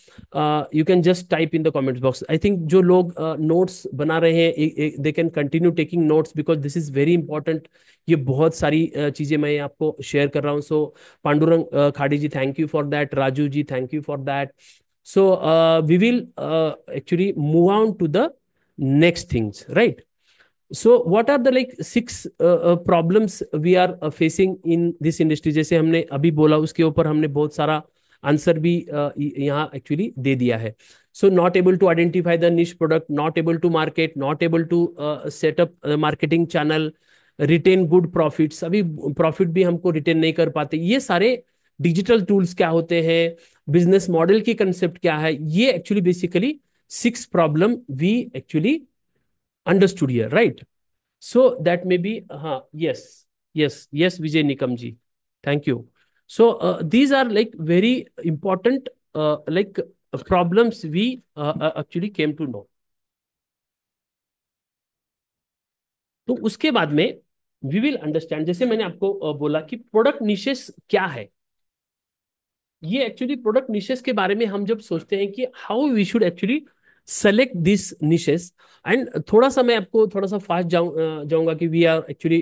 you can just type in the comments box. I think जो लोग notes बना रहे हैं, they can continue taking notes because this is very important. ये बहुत सारी चीजें मैं आपको शेयर कर रहा हूँ. So Pandurang Khadi ji, thank you for that. Raju ji, thank you for that. So we will actually move on to the next things, right? So what are the like six problems we are facing in this industry? जैसे हमने अभी बोला, उसके ऊपर हमने बहुत सारा answer भी यहाँ एक्चुअली दे दिया है. So not able to identify the niche product, not able to market, not able to setup marketing channel, retain good profits. अभी प्रॉफिट भी हमको रिटेन नहीं कर पाते. ये सारे डिजिटल टूल्स क्या होते हैं, बिजनेस मॉडल की कंसेप्ट क्या है, ये actually basically six problem we actually understood here, right? So that may be, yes, yes, Vijay Nikam ji, thank you. So these are like very important like problems we actually came to know. तो उसके बाद में we will understand, जैसे मैंने आपको बोला कि product niches क्या है. ये एक्चुअली प्रोडक्ट निशेस के बारे में हम जब सोचते हैं कि how we should actually select this niches. And थोड़ा सा मैं आपको थोड़ा सा फास्ट जाऊंगा कि वी आर एक्चुअली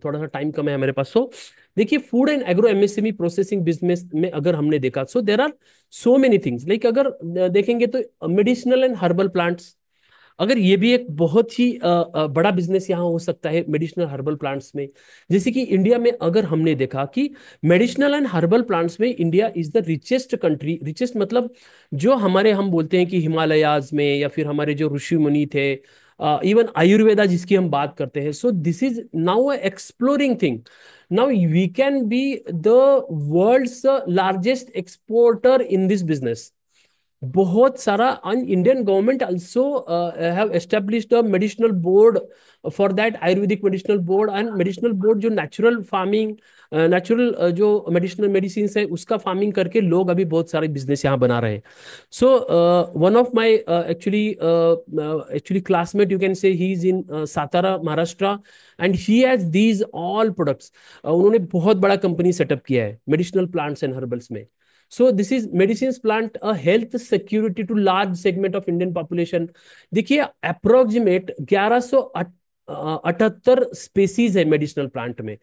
थोड़ा सा टाइम कम है हमारे पास. सो देखिए, food and agro MSME processing business में अगर हमने देखा, so there are so many things. Like अगर देखेंगे तो मेडिसिनल एंड हर्बल प्लांट्स, अगर ये भी एक बहुत ही बड़ा बिजनेस यहाँ हो सकता है मेडिसिनल हर्बल प्लांट्स में. जैसे कि इंडिया में अगर हमने देखा कि मेडिसिनल एंड हर्बल प्लांट्स में India is the richest country. Richest मतलब जो हमारे हम बोलते हैं कि हिमालयाज में, या फिर हमारे जो ऋषि मुनि थे, इवन आयुर्वेदा जिसकी हम बात करते हैं. So this is now a exploring thing. Now we can be the world's largest exporter in this business. बहुत सारा. Indian government also have established a medicinal board for that, Ayurvedic medicinal board and medicinal board, जो natural farming, natural जो medicinal medicine है उसका farming करके लोग अभी बहुत सारे बिजनेस यहाँ बना रहे हैं. So one of my actually classmate, you can say, he is in Satara, Maharashtra, and he has these all products. उन्होंने बहुत बड़ा कंपनी सेटअप किया है मेडिसिनल प्लांट्स एंड हर्बल्स में. So this is medicines plant, a health security to large segment of Indian population. देखिए, approximate 1178 species है medicinal plant में.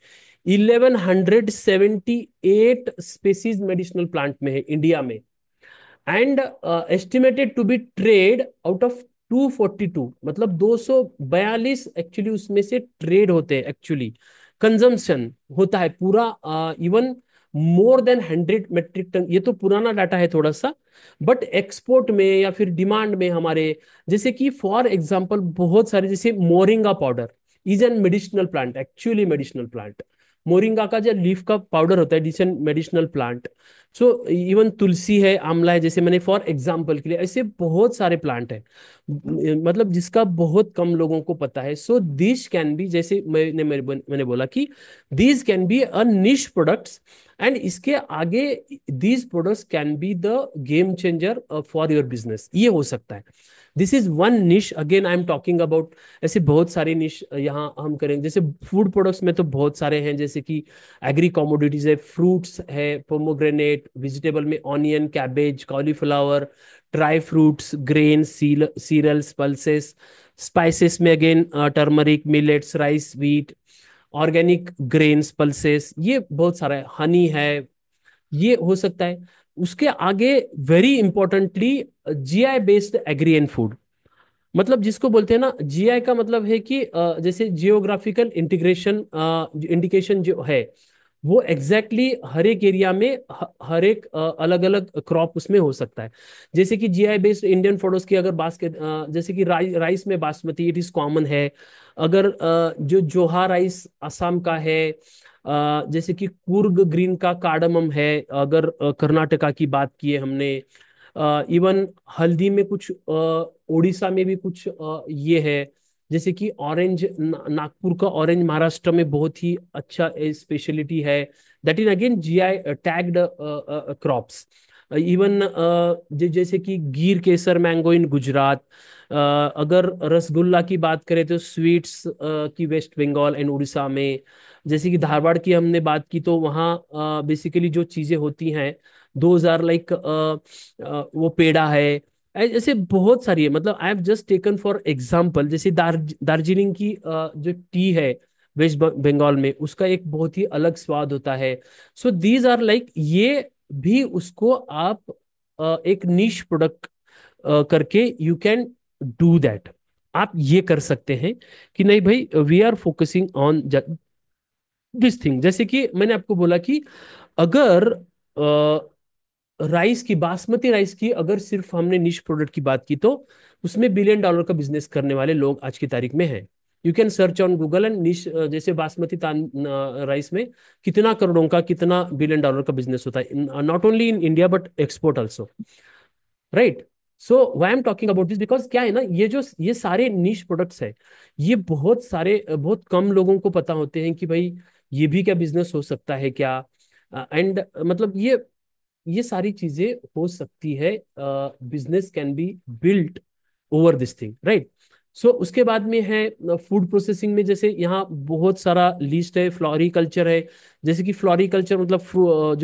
1178 species medicinal plant में है इंडिया में. And estimated to be trade out of 242, मतलब 242 actually उसमें से ट्रेड होते हैं. एक्चुअली कंजम्पशन होता है पूरा, even more than 100 metric ton. ये तो पुराना डाटा है थोड़ा सा, बट एक्सपोर्ट में या फिर डिमांड में हमारे, जैसे कि फॉर एग्जांपल बहुत सारे, जैसे moringa powder is an medicinal plant, actually medicinal plant. Moringa का जो लीफ का पाउडर होता है, it is an medicinal plant. So even tulsi है, आंवला है, जैसे मैंने फॉर एग्जांपल के लिए, ऐसे बहुत सारे प्लांट है, मतलब जिसका बहुत कम लोगों को पता है. सो दिस कैन बी, जैसे मैंने बोला कि दिस कैन बी अ निश प्रोडक्ट्स, एंड इसके आगे these products can be the game changer for your business. ये हो सकता है. दिस इज वन निश. Again I am talking about ऐसे बहुत सारे निश यहाँ हम करेंगे. जैसे फूड प्रोडक्ट्स में तो बहुत सारे हैं, जैसे कि एग्री कॉमोडिटीज है, फ्रूट्स है, पोमोग्रेनेट, वेजिटेबल में onion, cabbage, cauliflower, dry fruits, grain, cereals, pulses. Spices में again turmeric, millets, rice, wheat, organic grains, pulses, ये बहुत सारा है. हनी है, ये हो सकता है. उसके आगे very importantly GI based agri and food, मतलब जिसको बोलते हैं ना, जीआई का मतलब है कि जैसे जियोग्राफिकल इंटीग्रेशन इंडिकेशन जो है, वो एग्जैक्टली exactly हर एक एरिया में हर एक अलग अलग क्रॉप उसमें हो सकता है। जैसे कि जीआई बेस्ड इंडियन फोडोस की अगर बास्केट, जैसे कि राइस में बासमती इट इज कॉमन है। अगर जो जोहा राइस असम का है, जैसे कि कुर्ग ग्रीन का कार्डमम है। अगर कर्नाटका की बात की है हमने, इवन हल्दी में कुछ उड़ीसा में भी कुछ ये है। जैसे कि ऑरेंज, नागपुर का ऑरेंज महाराष्ट्र में बहुत ही अच्छा स्पेशलिटी है। That is again GI tagged crops. Even जैसे कि गिर केसर मैंगो इन गुजरात। अगर रसगुल्ला की बात करें तो स्वीट्स की वेस्ट बंगाल एंड उड़ीसा में। जैसे कि धारवाड़ की हमने बात की तो वहाँ बेसिकली जो चीजें होती हैं 2000 लाइक वो पेड़ा है। ऐसे बहुत सारी है, मतलब I have just taken for example. जैसे दार्जिलिंग की जो टी है वेस्ट बंगाल में, उसका एक बहुत ही अलग स्वाद होता है। सो दीज आर लाइक, ये भी उसको आप एक निश प्रोडक्ट करके यू कैन डू दैट। आप ये कर सकते हैं कि नहीं भाई, we are focusing on this thing. जैसे कि मैंने आपको बोला कि अगर राइस की, बासमती राइस की अगर सिर्फ हमने निश प्रोडक्ट की बात की तो उसमें $1 बिलियन का बिजनेस करने वाले लोग आज की तारीख में हैं। You can search on Google and निश, जैसे बासमती तान राइस में कितना करोड़ों का, कितना $1 बिलियन का बिजनेस होता है, not only in India but export also, right. So why am talking about this, because क्या है ना, ये सारे निश प्रोडक्ट्स है। ये बहुत सारे, बहुत कम लोगों को पता होते हैं कि भाई ये भी क्या बिजनेस हो सकता है क्या। एंड मतलब ये सारी चीजें हो सकती है। Business can be built over this thing, right. So उसके बाद में है फूड प्रोसेसिंग में, जैसे यहाँ बहुत सारा लिस्ट है। फ्लोरिकल्चर है, जैसे कि फ्लोरिकल्चर मतलब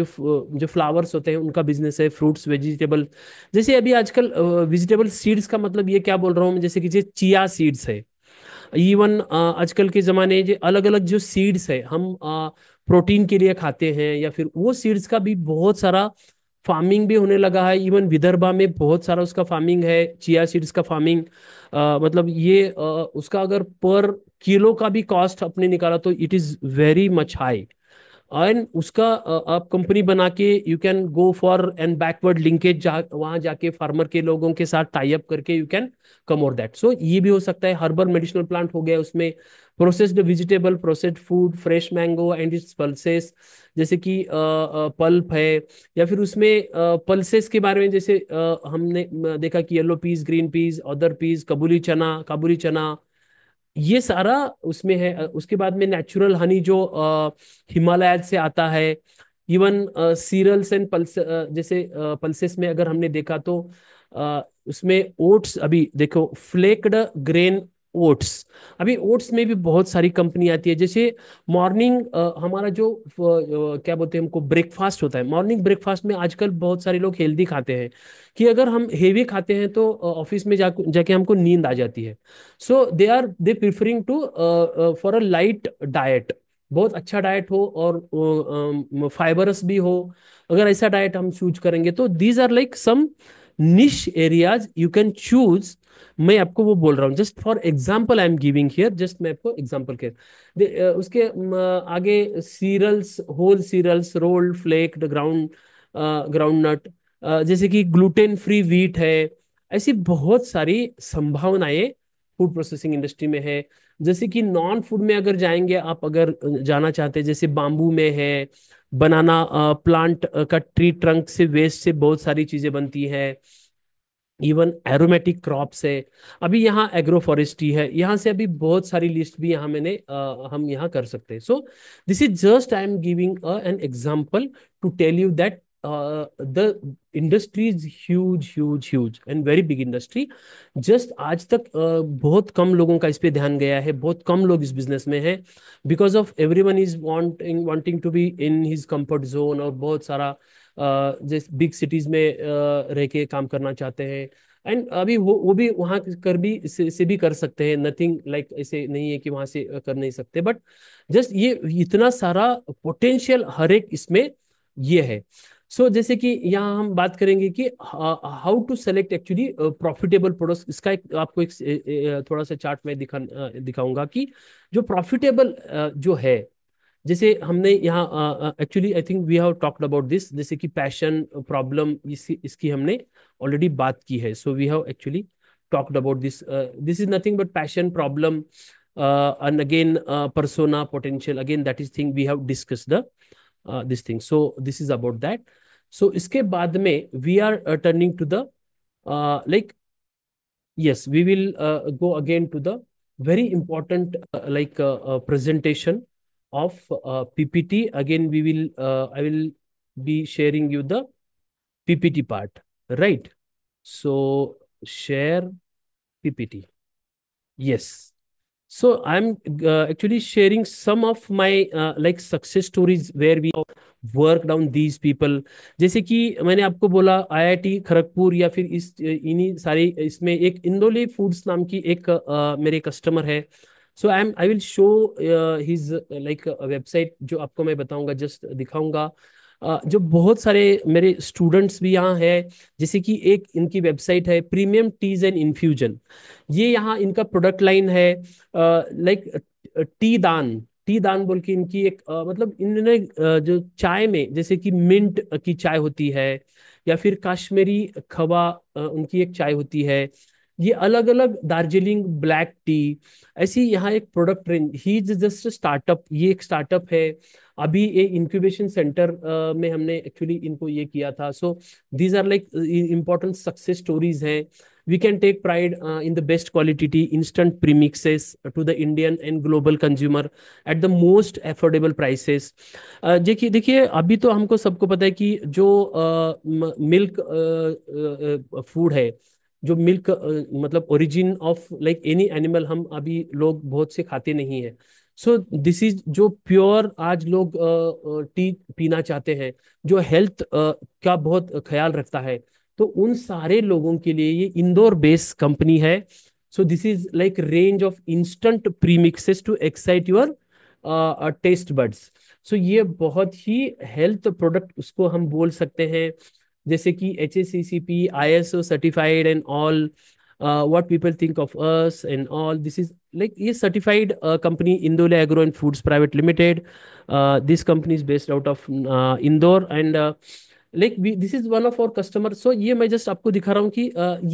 जो फ्लावर्स होते हैं उनका बिजनेस है। फ्रूट्स, वेजिटेबल, जैसे अभी आजकल वेजिटेबल सीड्स का मतलब ये क्या बोल रहा हूँ मैं, जैसे कि चिया सीड्स है। इवन आजकल के जमाने जो अलग अलग जो सीड्स है हम प्रोटीन के लिए खाते हैं, या फिर वो सीड्स का भी बहुत सारा फार्मिंग भी होने लगा है। इवन विदर्भा में बहुत सारा उसका फार्मिंग है, चिया सीड्स का फार्मिंग। मतलब ये उसका अगर पर किलो का भी कॉस्ट अपने निकाला तो it is very much high. And उसका आप कंपनी बना के you can go for an backward linkage, वहां जाके फार्मर के लोगों के साथ टाई अप करके यू कैन कम और दैट। सो ये भी हो सकता है। हर्बल मेडिसिनल प्लांट हो गया उसमें, processed vegetable, processed food, fresh mango and it's pulses, जैसे कि पल्प है। या फिर उसमें पल्सेस के बारे में, जैसे हमने देखा कि yellow peas, green peas, other peas, काबुली चना, ये सारा उसमें है। उसके बाद में नेचुरल हनी जो हिमालय से आता है। इवन सीरियल्स एंड पल्स, जैसे पल्सेस में अगर हमने देखा तो उसमें ओट्स, अभी देखो फ्लेक्ड ग्रेन ओट्स, अभी ओट्स में भी बहुत सारी कंपनी आती है। जैसे मॉर्निंग हमारा जो क्या बोलते हैं हमको, ब्रेकफास्ट होता है, मॉर्निंग ब्रेकफास्ट में आजकल बहुत सारे लोग हेल्दी खाते हैं, कि अगर हम हेवी खाते हैं तो ऑफिस में जाके हमको नींद आ जाती है। So they preferring to for a light diet, बहुत अच्छा डाइट हो और फाइबरस भी हो। अगर ऐसा डाइट हम चूज करेंगे तो दीज आर लाइक सम निश एरियाज यू कैन चूज। मैं आपको वो बोल रहा हूँ, just for example I am giving here, just मैं आपको एग्जाम्पल के उसके आगे cereals, whole cereals, rolled, flaked, ground nut, जैसे कि ग्लूटेन फ्री व्हीट है। ऐसी बहुत सारी संभावनाएं फूड प्रोसेसिंग इंडस्ट्री में है। जैसे कि नॉन फूड में अगर जाएंगे आप, अगर जाना चाहते हैं, जैसे बाम्बू में है, बनाना प्लांट का ट्री ट्रंक से, वेस्ट से बहुत सारी चीजें बनती है। इवन एरोमेटिक क्रॉप्स है। अभी यहाँ एग्रो फॉरेस्ट्री है, यहाँ से अभी बहुत सारी लिस्ट भी यहाँ हम यहाँ कर सकते हैं। So this is just I am giving an example to tell you that the industry is huge huge huge and very big industry. Just आज तक बहुत कम लोगों का इस पे ध्यान गया है, बहुत कम लोग इस बिजनेस में हैं, because of everyone is wanting to be in his comfort zone, और बहुत सारा जैसे बिग सिटीज में रह के काम करना चाहते हैं। एंड अभी वो भी वहां कर भी से भी कर सकते हैं, नथिंग लाइक ऐसे नहीं है कि वहां से कर नहीं सकते, बट जस्ट ये इतना सारा पोटेंशियल हर एक इसमें ये है। सो जैसे कि यहाँ हम बात करेंगे कि how to select actually profitable products. इसका एक आपको एक थोड़ा सा चार्ट में दिखाऊंगा कि जो प्रॉफिटेबल जो है, जैसे हमने यहाँ actually I think we have talked about this, जैसे कि पैशन प्रॉब्लम इसकी हमने ऑलरेडी बात की है. So we have actually talked about this. This is nothing but passion problem and again persona potential, again that is thing we have discussed the this thing. So this is about that. So इसके बाद में we are turning to the like, yes, we will go again to the very important presentation of PPT. Again, we will I will be sharing you the PPT part, right? So share PPT. Yes. So I'm actually sharing some of my like success stories where we have worked on these people. जैसे कि मैंने आपको बोला IIT Kharagpur या फिर इस इन्हीं सारे इसमें एक इंदोले फूड्स नाम की एक मेरे कस्टमर है. So I will show his like website, जो आपको मैं बताऊंगा, जस्ट दिखाऊंगा. जो बहुत सारे मेरे स्टूडेंट्स भी यहाँ हैं, जैसे कि एक इनकी वेबसाइट है प्रीमियम टीज एंड इन्फ्यूजन. ये यहाँ इनका प्रोडक्ट लाइन है, लाइक टी दान बोल के इनकी एक मतलब इन्होंने जो चाय में जैसे कि मिंट की चाय होती है या फिर काश्मीरी खवा उनकी एक चाय होती है. ये अलग अलग दार्जिलिंग ब्लैक टी, ऐसी यहाँ एक product range. He is just startup, ये एक स्टार्टअप है. अभी ये इंक्यूबेशन सेंटर में हमने एक्चुअली इनको ये किया था. So these are like important success stories हैं. We can take pride in the best quality instant premixes to the Indian and global consumer at the most affordable prices. देखिए देखिए अभी तो हमको सबको पता है कि जो मिल्क फूड है, जो मिल्क मतलब origin of like any animal, हम अभी लोग बहुत से खाते नहीं है. सो दिस इज जो प्योर आज लोग टी पीना चाहते हैं, जो हेल्थ का बहुत ख्याल रखता है, तो उन सारे लोगों के लिए ये इंदौर बेस्ड कंपनी है. So this is like range of instant premixes to excite your taste buds. So ये बहुत ही हेल्थ प्रोडक्ट उसको हम बोल सकते हैं, जैसे कि HACCP ISO certified and all. what people think of us and all this is like ये certified company Indole Agro and Foods Private Limited. This company is based out of Indore and like this is one of our customer. So ये मैं just आपको दिखा रहा हूँ कि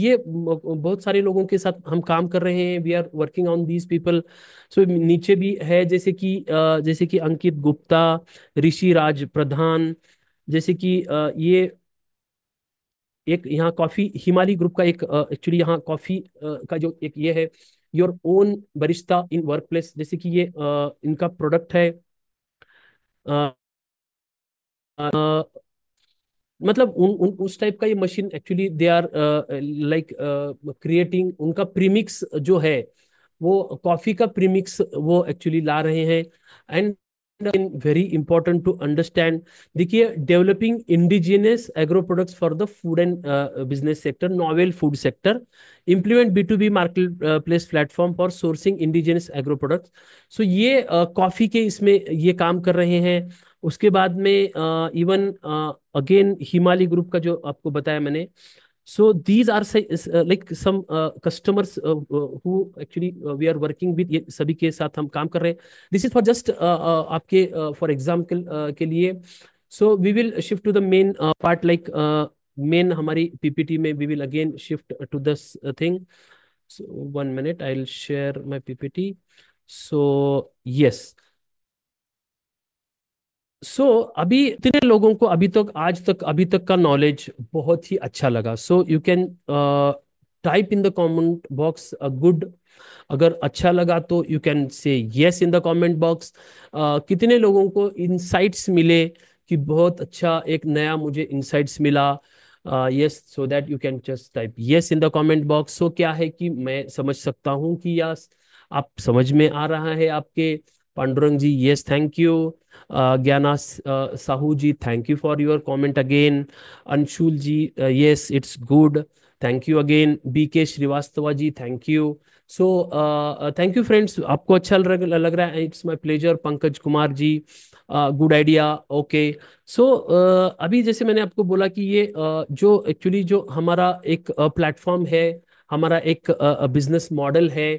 ये बहुत सारे लोगों के साथ हम काम कर रहे हैं. We are working on these people. So नीचे भी है जैसे कि अंकित गुप्ता, ऋषि राज प्रधान, जैसे कि ये एक यहाँ कॉफी हिमालय ग्रुप का एक एक्चुअली यहाँ कॉफी का जो एक ये है your own Barista in work place, जैसे कि ये इनका प्रोडक्ट है. मतलब उस टाइप का ये machine actually they are like creating. उनका प्रीमिक्स जो है वो कॉफी का प्रीमिक्स वो एक्चुअली ला रहे हैं. And very important to understand, देखिए developing indigenous agro products for the food and business sector, novel food sector, implement B2B market place platform for sourcing indigenous agro products. So ये coffee के इसमें ये काम कर रहे हैं. उसके बाद में इवन अगेन हिमालय ग्रुप का जो आपको बताया मैंने. So these are like some customers who actually we are working with, ये सभी के साथ हम काम कर रहे हैं. दिस इज फॉर जस्ट आपके फॉर एग्जाम्पल के लिए. So we will shift to the main part, like main हमारी पीपीटी में we will again shift to this thing. So 1 minute, I'll share my PPT. So yes. अभी इतने लोगों को अभी तक का नॉलेज बहुत ही अच्छा लगा. सो you can type in the comment box good. अगर अच्छा लगा तो you can say yes in the comment box. कितने लोगों को इनसाइट्स मिले कि बहुत अच्छा एक नया मुझे इनसाइट्स मिला. Yes, so that you can just type yes in the comment box. So क्या है कि मैं समझ सकता हूँ कि यस आप समझ में आ रहा है आपके. Pandurang ji, yes, thank you. Gyana Sahu ji, thank you for your comment again. Anshul ji, yes it's good, thank you again. BK Srivastava ji, thank you. So thank you friends, आपको अच्छा लग रहा है, it's my pleasure. Pankaj Kumar ji, good idea, okay. So अभी जैसे मैंने आपको बोला कि ये जो एक्चुअली जो हमारा एक प्लेटफॉर्म है, हमारा एक बिजनेस मॉडल है,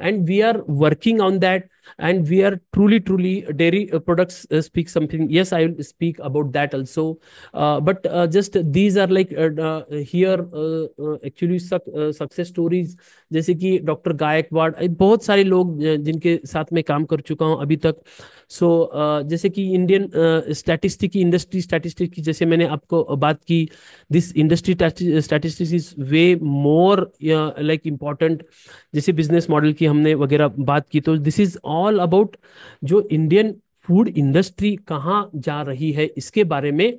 and we are working on that. and we are truly dairy products speak something. Yes, I will speak about that also. But just these are like here actually success stories, जैसे कि doctor Gaekwad, बहुत सारे लोग जिनके साथ मैं काम कर चुका हूं अभी तक। सो जैसे कि इंडियन स्टैटिस्टिक की, इंडस्ट्री स्टैटिस्टिक की, जैसे मैंने आपको बात की, this industry statistics is way more like important. जैसे बिजनेस मॉडल की हमने वगैरह बात की, तो दिस इज ऑल अबाउट जो इंडियन फूड इंडस्ट्री कहाँ जा रही है इसके बारे में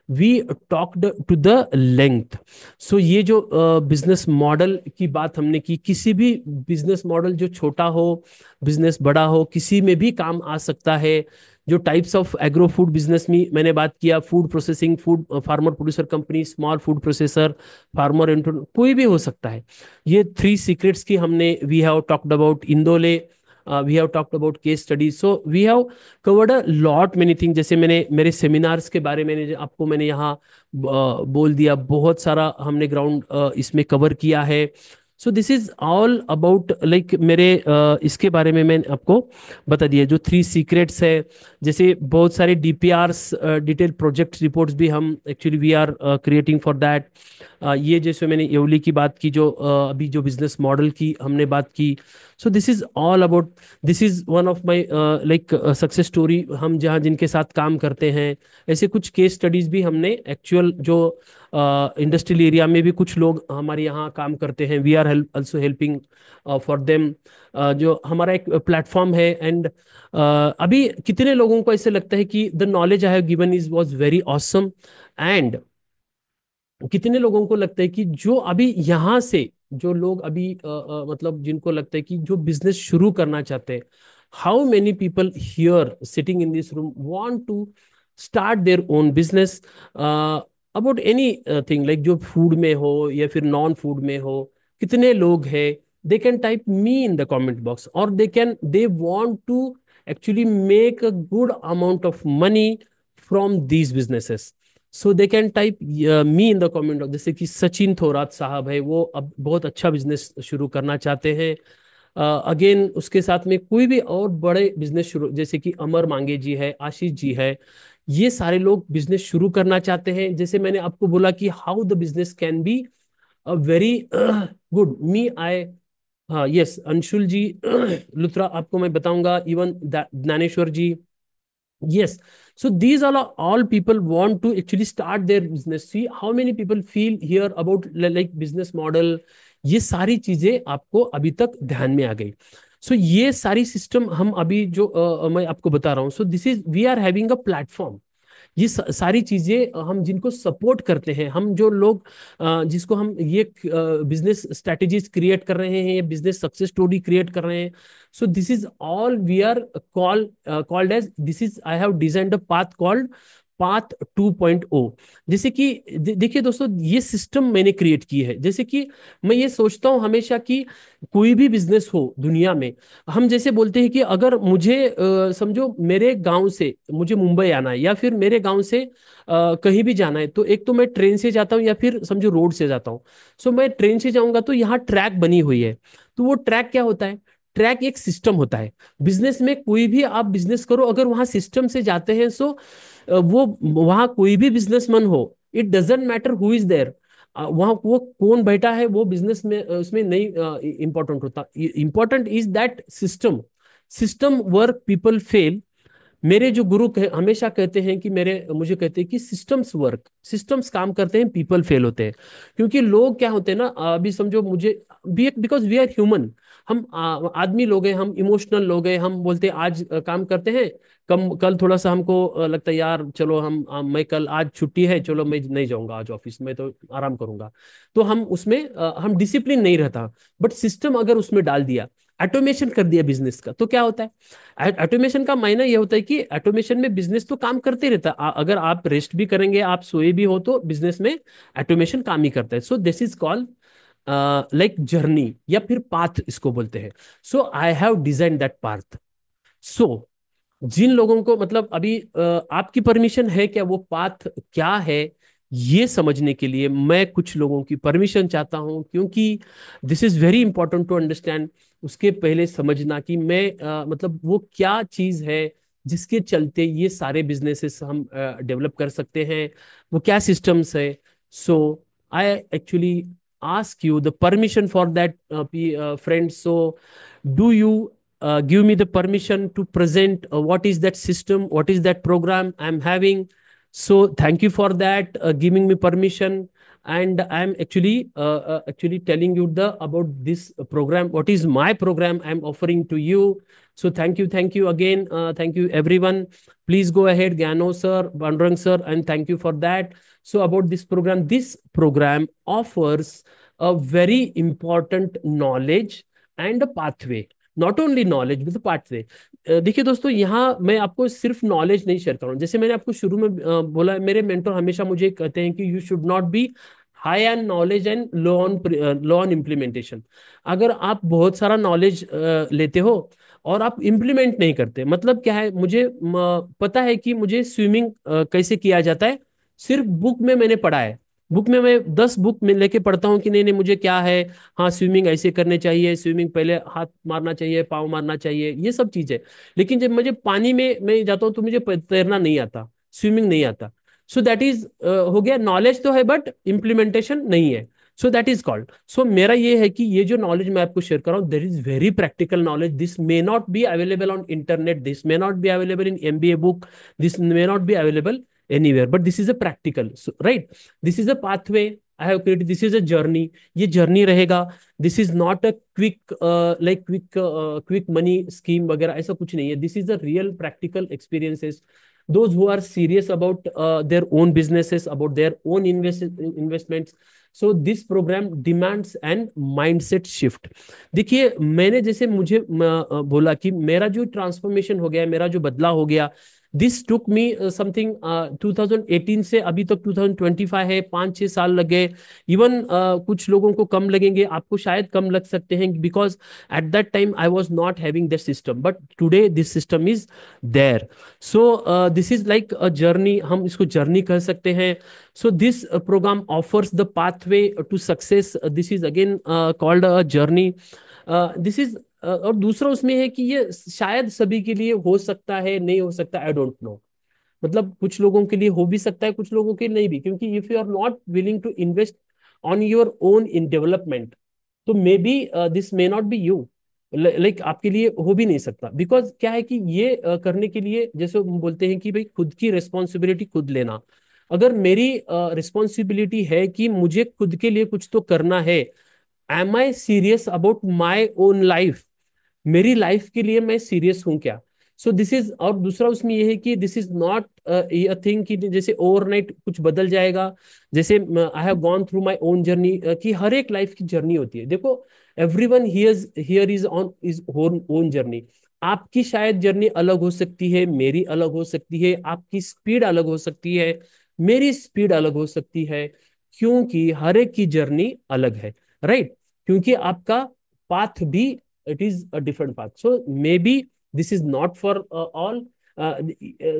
we talked to the length. So ये जो बिजनेस मॉडल की बात हमने की, किसी भी बिजनेस मॉडल जो छोटा हो, बिजनेस बड़ा हो, किसी में भी काम आ सकता है। जो types of agro food business में मैंने बात किया, food processing, food farmer producer company, small food processor, farmer, कोई भी हो सकता है। ये थ्री सीक्रेट्स की हमने वी हैव टॉक्ड अबाउट इंदोले, we have talked about case studies. So we have covered a lot many thing. जैसे मैंने मेरे सेमिनार्स के बारे में आपको मैंने यहाँ बोल दिया, बहुत सारा हमने ग्राउंड इसमें कवर किया है। So this is all about like मेरे इसके बारे में मैंने आपको बता दिया जो थ्री सीक्रेट्स है। जैसे बहुत सारे डीपीआरस, डिटेल प्रोजेक्ट रिपोर्ट्स भी हम actually we are creating for that. ये जैसे मैंने येवली की बात की, जो अभी जो बिजनेस मॉडल की हमने बात की। सो this is all about, this is one of my like success story. हम जहाँ जिनके साथ काम करते हैं, ऐसे कुछ केस स्टडीज भी हमने एक्चुअल जो इंडस्ट्रियल एरिया में भी कुछ लोग हमारे यहाँ काम करते हैं, we are also helping for them. जो हमारा एक प्लेटफॉर्म है। एंड अभी कितने लोगों को ऐसे लगता है कि the knowledge I have given is was very awesome, and कितने लोगों को लगता है कि जो अभी यहाँ से जो लोग अभी मतलब जिनको लगता है कि जो बिजनेस शुरू करना चाहते हैं, how many people here sitting in this room want to start their own business about anything, like जो फूड में हो या फिर नॉन फूड में हो, कितने लोग हैं? They can type me in the comment box, और they want to actually make a good amount of money from these businesses. So they can type me in the comment. जैसे कि सचिन थोरात साहब है, वो अब बहुत अच्छा बिजनेस शुरू करना चाहते हैं। अगेन उसके साथ में कोई भी और बड़े बिजनेस शुरू, जैसे कि अमर मांगे जी है, आशीष जी है, ये सारे लोग बिजनेस शुरू करना चाहते हैं। जैसे मैंने आपको बोला कि how the business can be a very good, me I, हाँ यस, अंशुल जी लुथरा, आपको मैं बताऊंगा, even Gyaneshwar ji, yes. So these are all people want to actually start their business. See how many people feel here about like business model, ये सारी चीजें आपको अभी तक ध्यान में आ गई। सो ये सारी सिस्टम हम अभी जो मैं आपको बता रहा हूँ, so this is we are having a platform. ये सारी चीजें हम जिनको सपोर्ट करते हैं, हम जो लोग जिसको हम ये बिजनेस स्ट्रेटेजीज क्रिएट कर रहे हैं, बिजनेस सक्सेस स्टोरी क्रिएट कर रहे हैं। So this is all we are called as, this is I have designed a path called path 2.0। जैसे कि देखिए दोस्तों, ये सिस्टम मैंने क्रिएट की है। जैसे कि मैं ये सोचता हूँ हमेशा कि कोई भी बिजनेस हो दुनिया में, हम जैसे बोलते हैं कि अगर मुझे समझो मेरे गांव से मुझे मुंबई आना है, या फिर मेरे गांव से कहीं भी जाना है, तो एक तो मैं ट्रेन से जाता हूँ या फिर समझो रोड से जाता हूँ। सो मैं ट्रेन से जाऊंगा तो यहाँ ट्रैक बनी हुई है। तो वो ट्रैक क्या होता है? ट्रैक एक सिस्टम होता है। बिजनेस में कोई भी आप बिजनेस करो, अगर वहां सिस्टम से जाते हैं, सो वो वहां कोई भी बिजनेसमैन हो, it doesn't matter who is there, वहां वो कौन बैठा है, वो बिजनेस में उसमें नहीं इंपॉर्टेंट होता। Important is that system, system work people fail. मेरे जो गुरु हमेशा कहते हैं कि मेरे मुझे कहते हैं कि सिस्टम्स वर्क, सिस्टम्स काम करते हैं, पीपल फेल होते हैं। क्योंकि लोग क्या होते हैं ना, अभी समझो मुझे बिकॉज वी आर ह्यूमन, हम आदमी लोग हैं, हम इमोशनल लोग हैं, हम बोलते हैं आज काम करते हैं, कम कल थोड़ा सा हमको लगता है यार चलो हम मैं कल आज छुट्टी है, चलो मैं नहीं जाऊंगा आज ऑफिस में, तो आराम करूंगा। तो हम उसमें हम डिसिप्लिन नहीं रहता। बट सिस्टम अगर उसमें डाल दिया, ऑटोमेशन कर दिया बिजनेस का, तो क्या होता है? ऑटोमेशन का मायना यह होता है कि ऑटोमेशन में बिजनेस तो काम करते रहता है। अगर आप रेस्ट भी करेंगे, आप सोए भी हो, तो बिजनेस में ऑटोमेशन काम ही करता है। So this is called like journey, या फिर पाथ इसको बोलते हैं। So I have design that path. So जिन लोगों को मतलब अभी आपकी परमिशन है क्या, वो पाथ क्या है ये समझने के लिए मैं कुछ लोगों की परमिशन चाहता हूं, क्योंकि this is very important to understand. उसके पहले समझना कि मैं मतलब वो क्या चीज है जिसके चलते ये सारे बिजनेसेस हम डेवलप कर सकते हैं, वो क्या सिस्टम्स है। So I actually ask you the permission for that, friend. So do you give me the permission to present what is that system, what is that program I'm having? So thank you for that, giving me permission. And I'm actually telling you the about this program, what is my program I'm offering to you. So thank you again, thank you everyone. Please go ahead, Gano sir, Bandrang sir, and thank you for that. So about this program offers a very important knowledge and a pathway. Not only knowledge with pathway. देखिए दोस्तों, यहाँ मैं आपको सिर्फ knowledge नहीं share कर रहा हूँ। जैसे मैंने आपको शुरू में बोला, मेरे मेंटर हमेशा मुझे कहते हैं कि you should not be high on knowledge and low on implementation. अगर आप बहुत सारा नॉलेज लेते हो और आप इम्प्लीमेंट नहीं करते, मतलब क्या है, मुझे पता है कि मुझे स्विमिंग कैसे किया जाता है, सिर्फ बुक में मैंने पढ़ा है। बुक में मैं 10 बुक में लेके पढ़ता हूँ कि नहीं नहीं मुझे क्या है, हाँ स्विमिंग ऐसे करने चाहिए, स्विमिंग पहले हाथ मारना चाहिए, पाँव मारना चाहिए, ये सब चीजें। लेकिन जब मुझे पानी में मैं जाता हूँ तो मुझे तैरना नहीं आता, स्विमिंग नहीं आता। सो दैट इज हो गया, नॉलेज तो है बट इम्प्लीमेंटेशन नहीं है। So that is called. So मेरा ये है कि ये जो नॉलेज मैं आपको शेयर कर रहा हूँ, there is very practical knowledge. This may not be available on internet, this may not be available in MBA book, this may not be available anywhere, but this is a practical, so, right? This is a pathway I have created, this is a journey, ये journey रहेगा। this is not a quick quick money scheme वगैरह, ऐसा कुछ नहीं है। this is a real practical experiences, those who are serious about their own businesses, about their own investments. so this program demands an mindset shift। देखिए मैंने जैसे मुझे बोला कि मेरा जो ट्रांसफॉर्मेशन हो गया, मेरा जो बदलाव हो गया, दिस टुक मी समथिंग 2018 से अभी तक 2025 है, 5-6 साल लग गए। इवन कुछ लोगों को कम लगेंगे, आपको शायद कम लग सकते हैं, because at that time I was not having that system, but today this system is there. So this is like a journey, हम इसको जर्नी कह सकते हैं। So this programme offers the pathway to success, this is again called a journey. This is और दूसरा उसमें है कि ये शायद सभी के लिए हो सकता है, नहीं हो सकता, आई डोंट नो। मतलब कुछ लोगों के लिए हो भी सकता है, कुछ लोगों के लिए नहीं भी, क्योंकि if you are not willing to invest on your own in development, तो मे be this may not be you, like आपके लिए हो भी नहीं सकता। बिकॉज क्या है कि ये करने के लिए, जैसे हम बोलते हैं कि भाई खुद की रिस्पॉन्सिबिलिटी खुद लेना। अगर मेरी रिस्पॉन्सिबिलिटी है कि मुझे खुद के लिए कुछ तो करना है, am I serious about my own life, मेरी लाइफ के लिए मैं सीरियस हूं क्या। सो दिस इज, और दूसरा उसमें यह है कि this is not a thing कि जैसे ओवरनाइट कुछ बदल जाएगा। जैसे आई have gone through my own journey, कि हर एक लाइफ की जर्नी होती है। देखो everyone here is on is own journey. आपकी शायद जर्नी अलग हो सकती है, मेरी अलग हो सकती है, आपकी स्पीड अलग हो सकती है, मेरी स्पीड अलग हो सकती है, क्योंकि हर एक की जर्नी अलग है, राइट? क्योंकि आपका पाथ भी, it is a different path, so maybe this is not for all।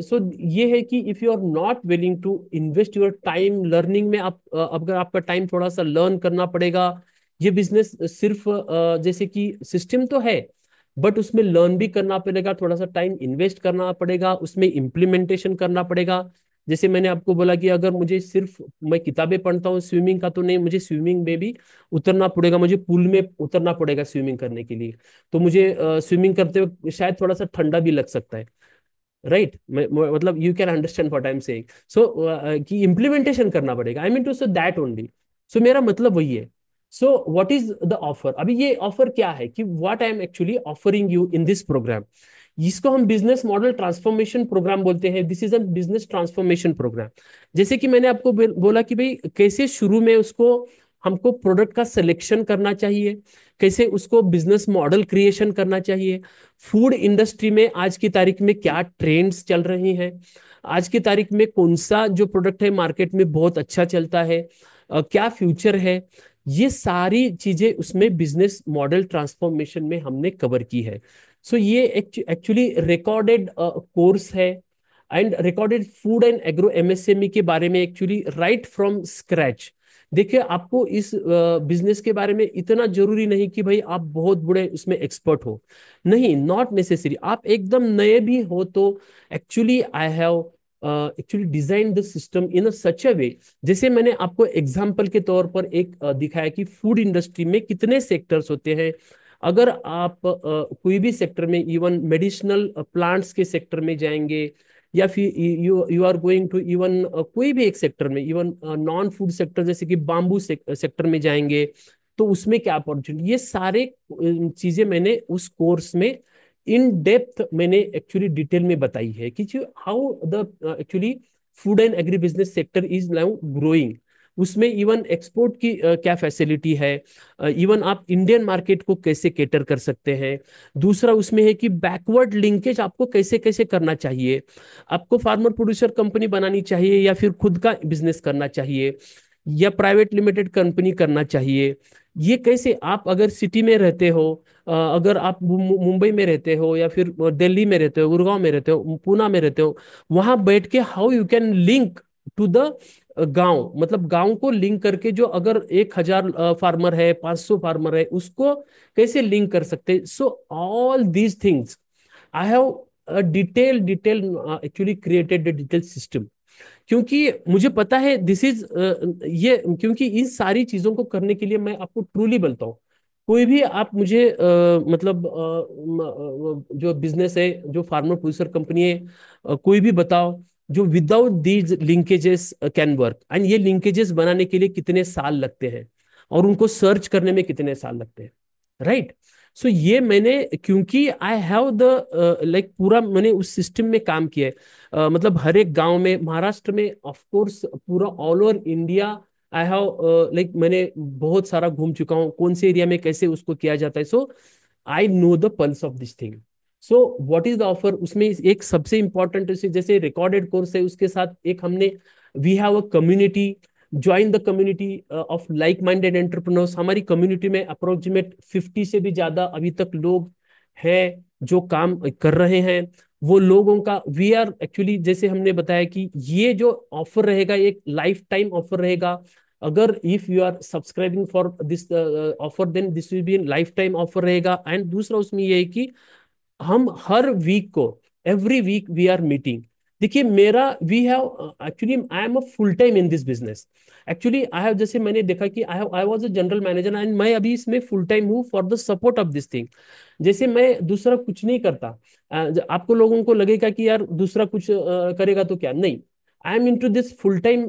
so ये है कि if you are not willing to invest your time learning में, आप अगर आपका टाइम थोड़ा सा लर्न करना पड़ेगा। ये बिजनेस सिर्फ जैसे कि सिस्टम तो है, बट उसमें लर्न भी करना पड़ेगा, थोड़ा सा टाइम इन्वेस्ट करना पड़ेगा, उसमें इम्प्लीमेंटेशन करना पड़ेगा। जैसे मैंने आपको बोला कि अगर मुझे सिर्फ मैं किताबें पढ़ता हूँ स्विमिंग का, तो नहीं, मुझे स्विमिंग में भी उतरना पड़ेगा, मुझे पूल में उतरना पड़ेगा स्विमिंग करने के लिए। तो मुझे स्विमिंग करते वक्त शायद थोड़ा सा ठंडा भी लग सकता है, राइट? मतलब you can understand what I am saying. So कि इम्प्लीमेंटेशन करना पड़ेगा, I mean to say that only. So मेरा मतलब वही है। So what is the offer? अभी ये ऑफर क्या है कि what I am actually offering you in this program, इसको हम बिजनेस मॉडल ट्रांसफॉर्मेशन प्रोग्राम बोलते हैं। This is a business transformation program. जैसे कि मैंने आपको बोला कि भाई कैसे शुरू में उसको हमको प्रोडक्ट का सिलेक्शन करना चाहिए, कैसे उसको बिजनेस मॉडल क्रिएशन करना चाहिए, फूड इंडस्ट्री में आज की तारीख में क्या ट्रेंड्स चल रही हैं, आज की तारीख में कौन सा जो प्रोडक्ट है मार्केट में बहुत अच्छा चलता है, क्या फ्यूचर है, ये सारी चीजें उसमें बिजनेस मॉडल ट्रांसफॉर्मेशन में हमने कवर की है। सो ये एक्चुअली रिकॉर्डेड कोर्स है, and recorded food and agro MSME के बारे में एक्चुअली राइट फ्रॉम स्क्रैच। देखिए, आपको इस बिजनेस के बारे में इतना जरूरी नहीं कि भाई आप बहुत बड़े उसमें एक्सपर्ट हो। नहीं, नॉट नेसेसरी। आप एकदम नए भी हो तो actually I have actually design the system in such a way. जैसे मैंने आपको एग्जाम्पल के तौर पर एक दिखाया कि फूड इंडस्ट्री में कितने सेक्टर्स होते हैं। अगर आप कोई भी सेक्टर में, इवन मेडिसिनल प्लांट्स के सेक्टर में जाएंगे, या फिर you you are going to even कोई भी एक सेक्टर में, इवन नॉन फूड सेक्टर जैसे कि बाम्बू सेक्टर में जाएंगे, तो उसमें क्या अपॉर्चुनिटी, ये सारे चीजें मैंने उस कोर्स में इन डेप्थ मैंने एक्चुअली डिटेल में बताई है कि how the actually food and agri business sector is now growing. उसमें इवन एक्सपोर्ट की क्या फैसिलिटी है, इवन आप इंडियन मार्केट को कैसे केटर कर सकते हैं। दूसरा उसमें है कि बैकवर्ड लिंकेज आपको कैसे कैसे करना चाहिए। आपको फार्मर प्रोड्यूसर कंपनी बनानी चाहिए, या फिर खुद का बिजनेस करना चाहिए, या प्राइवेट लिमिटेड कंपनी करना चाहिए। ये कैसे, आप अगर सिटी में रहते हो, अगर आप मुंबई में रहते हो, या फिर दिल्ली में रहते हो, गुड़गांव में रहते हो, पुणे में रहते हो, वहां बैठ के how you can link to the गांव, मतलब गांव को लिंक करके, जो अगर 1,000 फार्मर है, 500 फार्मर है, उसको कैसे लिंक कर सकते हैं। So all these things I have detail actually created detail system. क्योंकि मुझे पता है दिस इज ये, क्योंकि इन सारी चीजों को करने के लिए मैं आपको ट्रूली बोलता हूँ, कोई भी आप मुझे मतलब जो बिजनेस है, जो फार्मर प्रोड्यूसर कंपनी है, कोई भी बताओ जो without these linkages can work. And ये लिंकेजेस बनाने के लिए कितने साल लगते हैं, और उनको सर्च करने में कितने साल लगते हैं, राइट। सो ये मैंने, क्योंकि आई हैव द लाइक पूरा मैंने उस सिस्टम में काम किया है। मतलब हर एक गांव में, महाराष्ट्र में, ऑफ कोर्स पूरा all over India I have like मैंने बहुत सारा घूम चुका हूँ, कौन से एरिया में कैसे उसको किया जाता है। So I know the pulse of this thing. So what is the offer, उसमें एक सबसे इंपॉर्टेंट, जैसे रिकॉर्डेड कोर्स है, उसके साथ एक हमने, we have a community, join the community of like minded entrepreneurs. हमारी कम्युनिटी में अप्रोक्सीमेट 50 से भी ज्यादा अभी तक लोग हैं जो काम कर रहे हैं। वो लोगों का वी आर एक्चुअली, जैसे हमने बताया कि ये जो ऑफर रहेगा एक लाइफ टाइम ऑफर रहेगा। अगर if you are subscribing for this offer, then this will be lifetime offer रहेगा। एंड दूसरा उसमें ये है कि हम हर वीक को, every week we are meeting. देखिए मेरा, we have actually, I am a full time in this business. Actually I have, जैसे मैंने देखा कि I was a general manager, and मैं अभी इसमें फुल टाइम हूँ for the support of this thing. जैसे मैं दूसरा कुछ नहीं करता। आपको लोगों को लगेगा कि यार दूसरा कुछ करेगा तो क्या, नहीं। I am into this full time,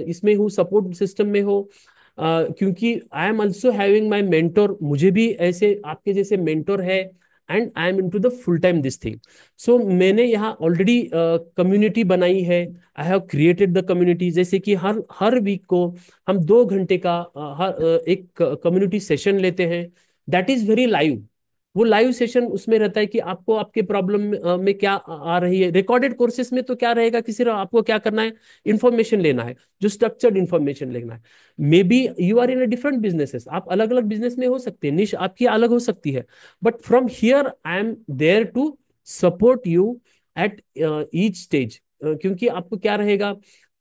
इसमें हूँ, सपोर्ट सिस्टम में हो। क्योंकि I am also having my mentor, मुझे भी ऐसे आपके जैसे मेंटोर है, and I am into the full time this thing. So मैंने यहाँ ऑलरेडी कम्युनिटी बनाई है। I have created the community, जैसे कि हर हर वीक को हम 2 घंटे का एक कम्युनिटी सेशन लेते हैं। That is very live. वो लाइव सेशन उसमें रहता है कि आपको आपके प्रॉब्लम में क्या आ रही है। रिकॉर्डेड कोर्सेज में तो क्या रहेगा कि सिर्फ आपको क्या करना है, इंफॉर्मेशन लेना है, जो स्ट्रक्चर्ड इंफॉर्मेशन लेना है। Maybe you are in a different businesses, आप अलग अलग बिजनेस में हो सकते हैं, निश आपकी अलग हो सकती है। But from here I am there to support you at each stage. क्योंकि आपको क्या रहेगा,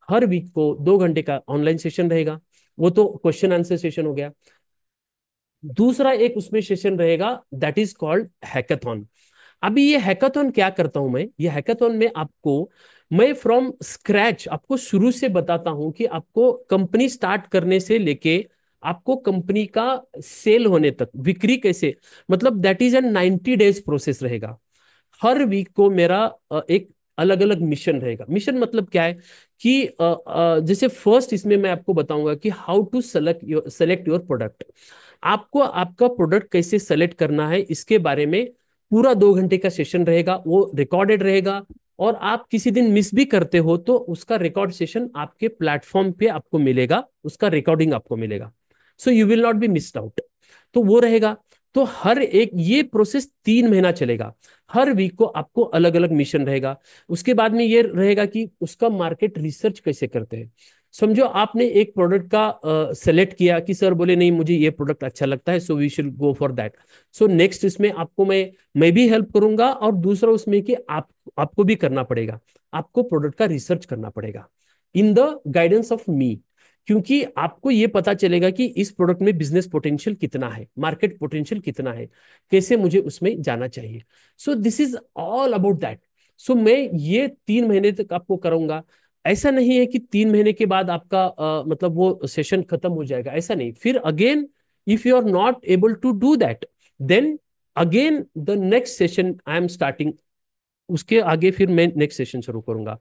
हर वीक को 2 घंटे का ऑनलाइन सेशन रहेगा। वो तो क्वेश्चन आंसर सेशन हो गया। दूसरा एक उसमें सेशन रहेगा, दैट इज कॉल्ड हैकाथॉन। अभी ये हैकाथॉन क्या करता हूं मैं, ये हैकाथॉन में आपको, मैं फ्रॉम स्क्रैच आपको शुरू से बताता हूं कि आपको कंपनी स्टार्ट करने से लेके आपको कंपनी का सेल होने तक, बिक्री कैसे, मतलब that is N 90 days process रहेगा। हर वीक को मेरा एक अलग अलग मिशन रहेगा। मिशन मतलब क्या है कि जैसे फर्स्ट इसमें मैं आपको बताऊंगा कि how to select your product. आपको आपका प्रोडक्ट कैसे सेलेक्ट करना है, इसके बारे में पूरा 2 घंटे का सेशन रहेगा। वो रिकॉर्डेड रहेगा, और आप किसी दिन मिस भी करते हो तो उसका रिकॉर्ड सेशन आपके प्लेटफॉर्म पे आपको मिलेगा, उसका रिकॉर्डिंग आपको मिलेगा। सो you will not be missed out. तो वो रहेगा। तो हर एक ये प्रोसेस 3 महीना चलेगा। हर वीक को आपको अलग अलग मिशन रहेगा। उसके बाद में ये रहेगा कि उसका मार्केट रिसर्च कैसे करते हैं। समझो आपने एक प्रोडक्ट का सेलेक्ट किया कि सर बोले नहीं मुझे ये प्रोडक्ट अच्छा लगता है, so we should go for that. So next इसमें आपको मैं भी हेल्प करूंगा, और दूसरा उसमें कि आपको भी करना पड़ेगा, आपको प्रोडक्ट का रिसर्च करना पड़ेगा in the guidance of me. क्योंकि आपको ये पता चलेगा कि इस प्रोडक्ट में बिजनेस पोटेंशियल कितना है, मार्केट पोटेंशियल कितना है, कैसे मुझे उसमें जाना चाहिए। So this is all about that. So मैं ये 3 महीने तक आपको करूंगा। ऐसा नहीं है कि 3 महीने के बाद आपका मतलब वो सेशन खत्म हो जाएगा, ऐसा नहीं। फिर again if you are not able to do that, then again the next session I am starting. उसके आगे फिर मैं नेक्स्ट सेशन शुरू करूंगा।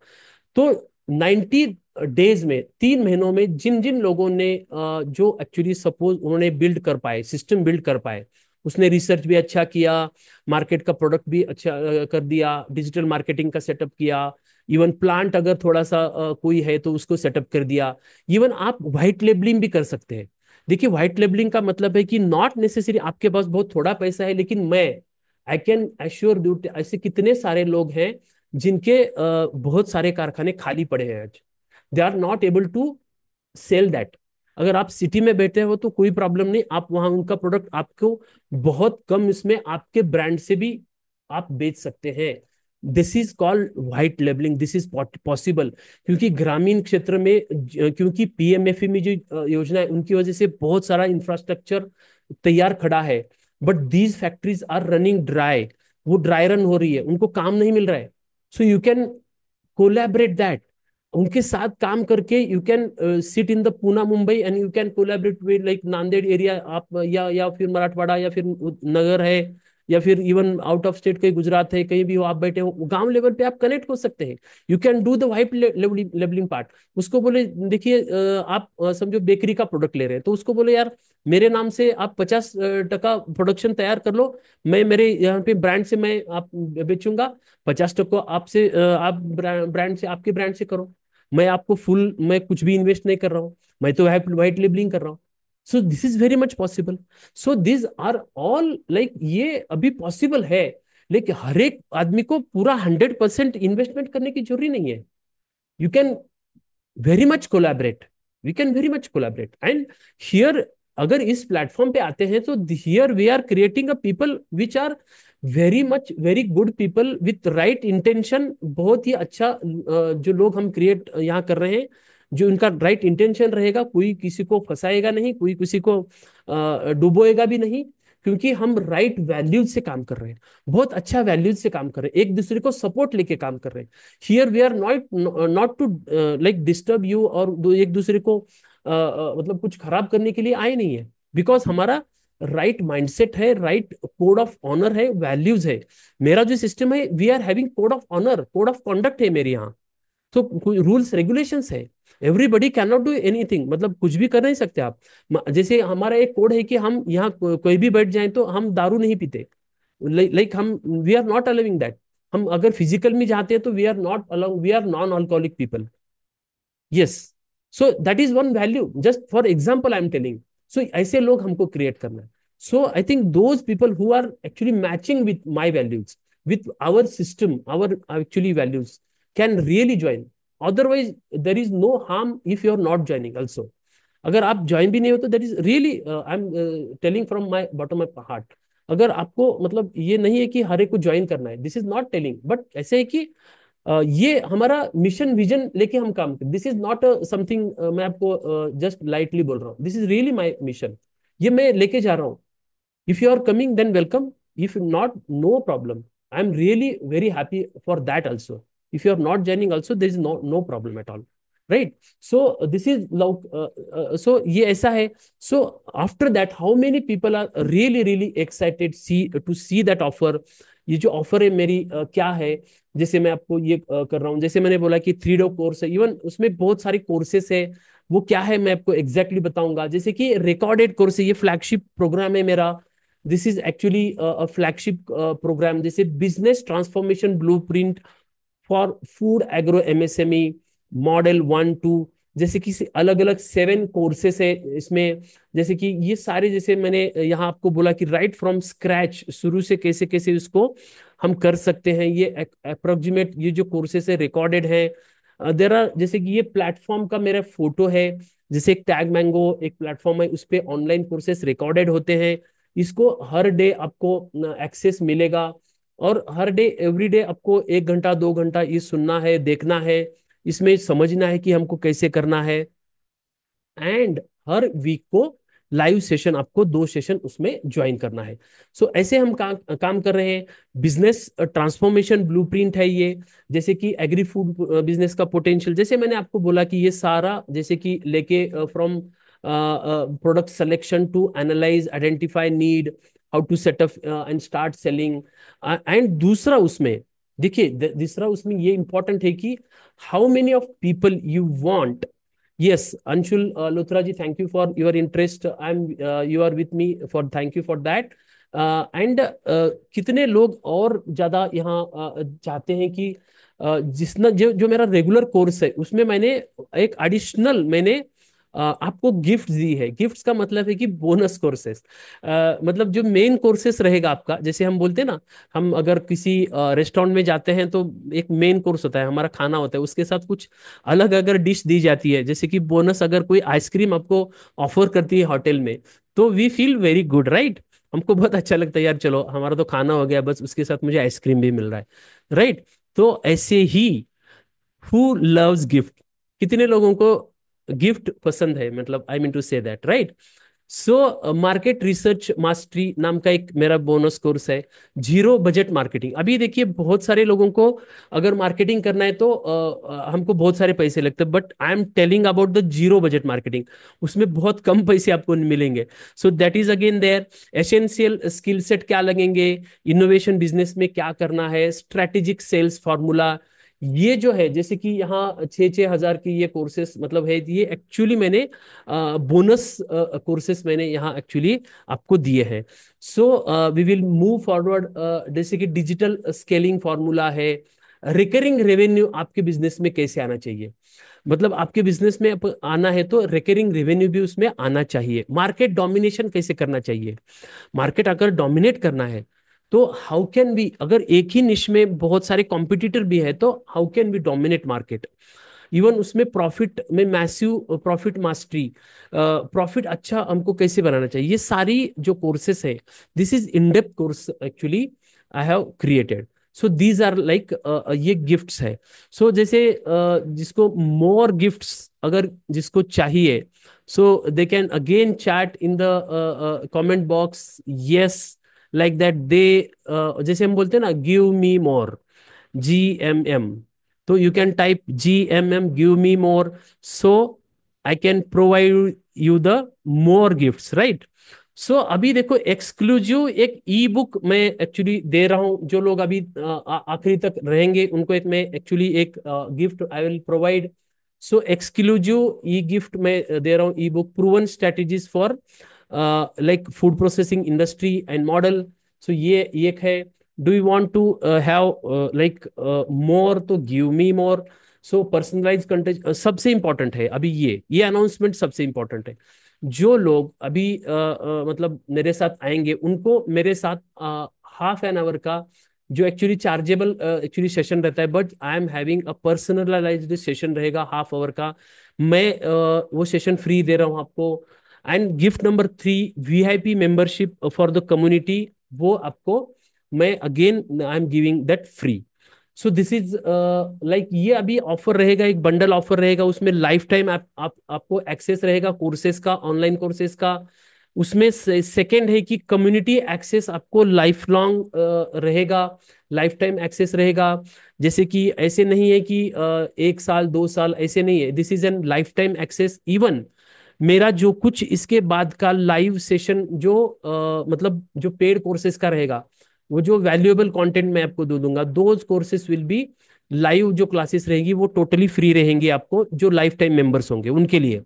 तो 90 डेज में, 3 महीनों में, जिन जिन लोगों ने जो एक्चुअली सपोज उन्होंने बिल्ड कर पाए, सिस्टम बिल्ड कर पाए, उसने रिसर्च भी अच्छा किया, मार्केट का प्रोडक्ट भी अच्छा कर दिया, डिजिटल मार्केटिंग का सेटअप किया, इवन प्लांट अगर थोड़ा सा कोई है तो उसको सेटअप कर दिया। इवन आप व्हाइट लेबलिंग भी कर सकते हैं। देखिए, व्हाइट लेबलिंग का मतलब है कि नॉट नेसेसरी आपके पास बहुत थोड़ा पैसा है, लेकिन मैं आई कैन एश्योर यू ऐसे कितने सारे लोग हैं जिनके बहुत सारे कारखाने खाली पड़े हैं आज। They are not able to sell that. अगर आप सिटी में बैठे हो तो कोई प्रॉब्लम नहीं, आप वहां उनका प्रोडक्ट आपको बहुत कम इसमें आपके ब्रांड से भी आप बेच सकते हैं। This is called white labelling, this is possible. क्योंकि ग्रामीण क्षेत्र में क्योंकि पीएमएफएमई जो योजना है उनकी वजह से बहुत सारा इंफ्रास्ट्रक्चर तैयार खड़ा है, but these factories are running dry. वो ड्राई रन हो रही है, उनको काम नहीं मिल रहा है। So you can collaborate that, उनके साथ काम करके you can sit in the Poona Mumbai and you can collaborate with like Nanded area, आप या फिर मराठवाड़ा या फिर नगर है, या फिर इवन आउट ऑफ स्टेट, कहीं गुजरात है, कहीं भी हो आप बैठे हो, गांव लेवल पे आप कनेक्ट हो सकते हैं। You can do the white labelling part. उसको बोले देखिए आप समझो बेकरी का प्रोडक्ट ले रहे हैं, तो उसको बोले यार मेरे नाम से आप 50% प्रोडक्शन तैयार कर लो, मैं मेरे यहाँ पे ब्रांड से मैं आप बेचूंगा, 50% आपसे आप ब्रांड से, आपके ब्रांड से करो। मैं आपको फुल, मैं कुछ भी इन्वेस्ट नहीं कर रहा हूँ, मैं तो व्हाइट लेबलिंग कर रहा हूँ। So this is very much possible. So this are all like ये अभी पॉसिबल है, लेकिन हर एक आदमी को पूरा 100% इन्वेस्टमेंट करने की जरूरी नहीं है। You can very much collaborate, we can very much collaborate and here अगर इस प्लेटफॉर्म पे आते हैं तो here we are creating a people which are very much very good people with right intention. बहुत ही अच्छा जो लोग हम क्रिएट यहाँ कर रहे हैं, जो उनका राइट इंटेंशन रहेगा, कोई किसी को फंसाएगा नहीं, कोई किसी को डुबोएगा भी नहीं, क्योंकि हम राइट वैल्यूज से काम कर रहे हैं, बहुत अच्छा वैल्यूज से काम कर रहे हैं, एक दूसरे को सपोर्ट लेके काम कर रहे हैं। Here we are not to like disturb you, और एक दूसरे को मतलब कुछ खराब करने के लिए आए नहीं है, बिकॉज हमारा राइट माइंडसेट है, राइट कोड ऑफ ऑनर है, वैल्यूज है। मेरा जो सिस्टम है, we are having code of honour, code of conduct है मेरे यहाँ। तो रूल्स रेगुलेशंस है, everybody can not do anything, मतलब कुछ भी कर नहीं सकते आप। जैसे हमारा एक कोड है कि हम यहाँ कोई भी बैठ जाए तो हम दारू नहीं पीते, लाइक हम we are not allowing that. हम अगर फिजिकल में जाते हैं तो we are not allow, we are non alcoholic people. Yes. So that is one value, just for example I am telling. So ऐसे लोग हमको क्रिएट करना है। So I think those people who are actually matching with my values, with our system, our actually values, can really join. Otherwise there is no harm if you are not joining also. अगर आप join भी नहीं हो तो that is really I am telling from my bottom of heart. अगर आपको मतलब ये नहीं है कि हर एक को ज्वाइन करना है, this is not telling, but ऐसे है कि ये हमारा मिशन विजन लेके हम काम करते, दिस इज नॉट समथिंग मैं आपको जस्ट लाइटली बोल रहा हूँ, this is really my mission. ये मैं लेके जा रहा हूँ। If you are coming then welcome, if not no problem, I am really very happy for that also. If you are not joining also there is no problem at all, right? So this is like so ये ऐसा है। So after that how many people are really really excited see to see that offer. ये जो offer है मेरी क्या है, जैसे मैं आपको ये कर रहा हूँ, जैसे मैंने बोला कि 3 डे कोर्स है, इवन उसमें बहुत सारे कोर्सेस है। वो क्या है मैं आपको एग्जैक्टली exactly बताऊंगा। जैसे कि रिकॉर्डेड कोर्स है, ये फ्लैगशिप प्रोग्राम है मेरा। This is actually flagship program, जैसे business transformation blueprint for food agro MSME model 1 2, जैसे कि अलग अलग 7 कोर्सेस है इसमें। जैसे कि ये सारे, जैसे मैंने यहाँ आपको बोला कि राइट फ्रॉम स्क्रैच, शुरू से कैसे कैसे इसको हम कर सकते हैं, ये अप्रोक्सीमेट ये जो कोर्सेस है रिकॉर्डेड है। देर आर, जैसे कि ये प्लेटफॉर्म का मेरा फोटो है, जैसे एक टैग मैंगो एक प्लेटफॉर्म है, उस पर ऑनलाइन कोर्सेस रिकॉर्डेड होते हैं। इसको हर डे आपको एक्सेस मिलेगा, और हर डे एवरी डे आपको 1 घंटा 2 घंटा ये सुनना है, देखना है, इसमें समझना है कि हमको कैसे करना है। एंड हर वीक को लाइव सेशन, आपको 2 सेशन उसमें ज्वाइन करना है। सो ऐसे हम काम कर रहे हैं। बिजनेस ट्रांसफॉर्मेशन ब्लूप्रिंट है ये, जैसे कि एग्री फूड बिजनेस का पोटेंशियल, जैसे मैंने आपको बोला कि ये सारा जैसे कि लेके from product selection to analyse identify need, how to set up and start selling. And दूसरा उसमें देखिए, दूसरा उसमें ये इंपॉर्टेंट है कि how many of people you want. Yes, Anshul Luthra ji, thank you for your interest. You are with me for, thank you for that. And कितने लोग और ज्यादा यहाँ चाहते हैं कि जिसना जो मेरा रेगुलर कोर्स है उसमें मैंने एक एडिशनल मैंने आपको गिफ्ट दी है। गिफ्ट्स का मतलब है कि बोनस कोर्सेस, मतलब जो मेन कोर्सेस रहेगा आपका, जैसे हम बोलते हैं ना, हम अगर किसी रेस्टोरेंट में जाते हैं तो एक मेन कोर्स होता है, हमारा खाना होता है, उसके साथ कुछ अलग अगर डिश दी जाती है, जैसे कि बोनस अगर कोई आइसक्रीम आपको ऑफर करती है होटल में, तो we feel very good, right. हमको बहुत अच्छा लगता है यार, चलो हमारा तो खाना हो गया, बस उसके साथ मुझे आइसक्रीम भी मिल रहा है, राइट। तो ऐसे ही हु लव्स गिफ्ट, कितने लोगों को गिफ्ट पसंद है, मतलब I mean to say that, right. So market research mastery नाम का एक मेरा बोनस कोर्स है। जीरो बजट मार्केटिंग, अभी देखिए बहुत सारे लोगों को अगर मार्केटिंग करना है तो हमको बहुत सारे पैसे लगते हैं, but I am telling about the zero budget marketing, उसमें बहुत कम पैसे आपको मिलेंगे। So that is again there. Essential skill set क्या लगेंगे, इनोवेशन बिजनेस में क्या करना है, स्ट्रेटेजिक सेल्स फॉर्मूला, ये जो है जैसे कि यहाँ 6-6 हजार की ये कोर्सेस मतलब है, ये एक्चुअली मैंने बोनस कोर्सेस मैंने यहाँ एक्चुअली आपको दिए हैं। So we will move forward, जैसे कि डिजिटल स्केलिंग फॉर्मूला है। रिकरिंग रेवेन्यू आपके बिजनेस में कैसे आना चाहिए, मतलब आपके बिजनेस में आना है तो रिकरिंग रेवेन्यू भी उसमें आना चाहिए। मार्केट डोमिनेशन कैसे करना चाहिए, मार्केट अगर डोमिनेट करना है तो हाउ कैन बी, अगर एक ही निश में बहुत सारे कॉम्पिटिटर भी है तो how can be dominate market. Even उसमें प्रॉफिट में मैसिव प्रॉफिट मास्टरी, प्रॉफिट अच्छा हमको कैसे बनाना चाहिए, ये सारी जो कोर्सेस है, this is in depth course actually I have created. So these are like, ये गिफ्ट्स है। सो जैसे जिसको मोर गिफ्ट्स अगर जिसको चाहिए, so they can again chat in the comment box, yes, like that they, जैसे हम बोलते हैं ना, गिव मी मोर, GMM, तो you can type GMM, give me more, so I can provide you the more gifts, right. So अभी देखो exclusive एक ई book मैं एक्चुअली दे रहा हूं, जो लोग अभी आखिरी तक रहेंगे उनको एक मैं एक्चुअली एक gift I will provide. So exclusive e gift मैं दे रहा हूँ, e book proven strategies for like food processing industry and model. So ये एक है। Do you want to have like more, तो give me more. So personalize content सबसे important है अभी, ये अनाउंसमेंट सबसे इंपॉर्टेंट है। जो लोग अभी मतलब मेरे साथ आएंगे उनको मेरे साथ हाफ एन आवर का जो एक्चुअली चार्जेबल एक्चुअली सेशन रहता है, but I am having a personalised session रहेगा हाफ आवर का, मैं वो सेशन फ्री दे रहा हूँ आपको। And gift number 3, VIP membership for the community, वो आपको मैं again I am giving that free. So this is like, ये अभी ऑफर रहेगा, एक बंडल ऑफर रहेगा, उसमें लाइफ टाइम आपको एक्सेस रहेगा कोर्सेज का, ऑनलाइन कोर्सेज का। उसमें सेकंड है कि कम्युनिटी एक्सेस आपको लाइफ लॉन्ग रहेगा, लाइफ टाइम एक्सेस रहेगा। जैसे कि ऐसे नहीं है कि 1 साल 2 साल, ऐसे नहीं है, this is an lifetime access. Even मेरा जो कुछ इसके बाद का लाइव सेशन जो मतलब जो पेड कोर्सेज का रहेगा, वो जो वैल्यूएबल कंटेंट मैं आपको दे दूंगा, those courses will be live, जो क्लासेस रहेंगी वो टोटली फ्री रहेंगी आपको, जो लाइफ टाइम मेंबर्स होंगे उनके लिए।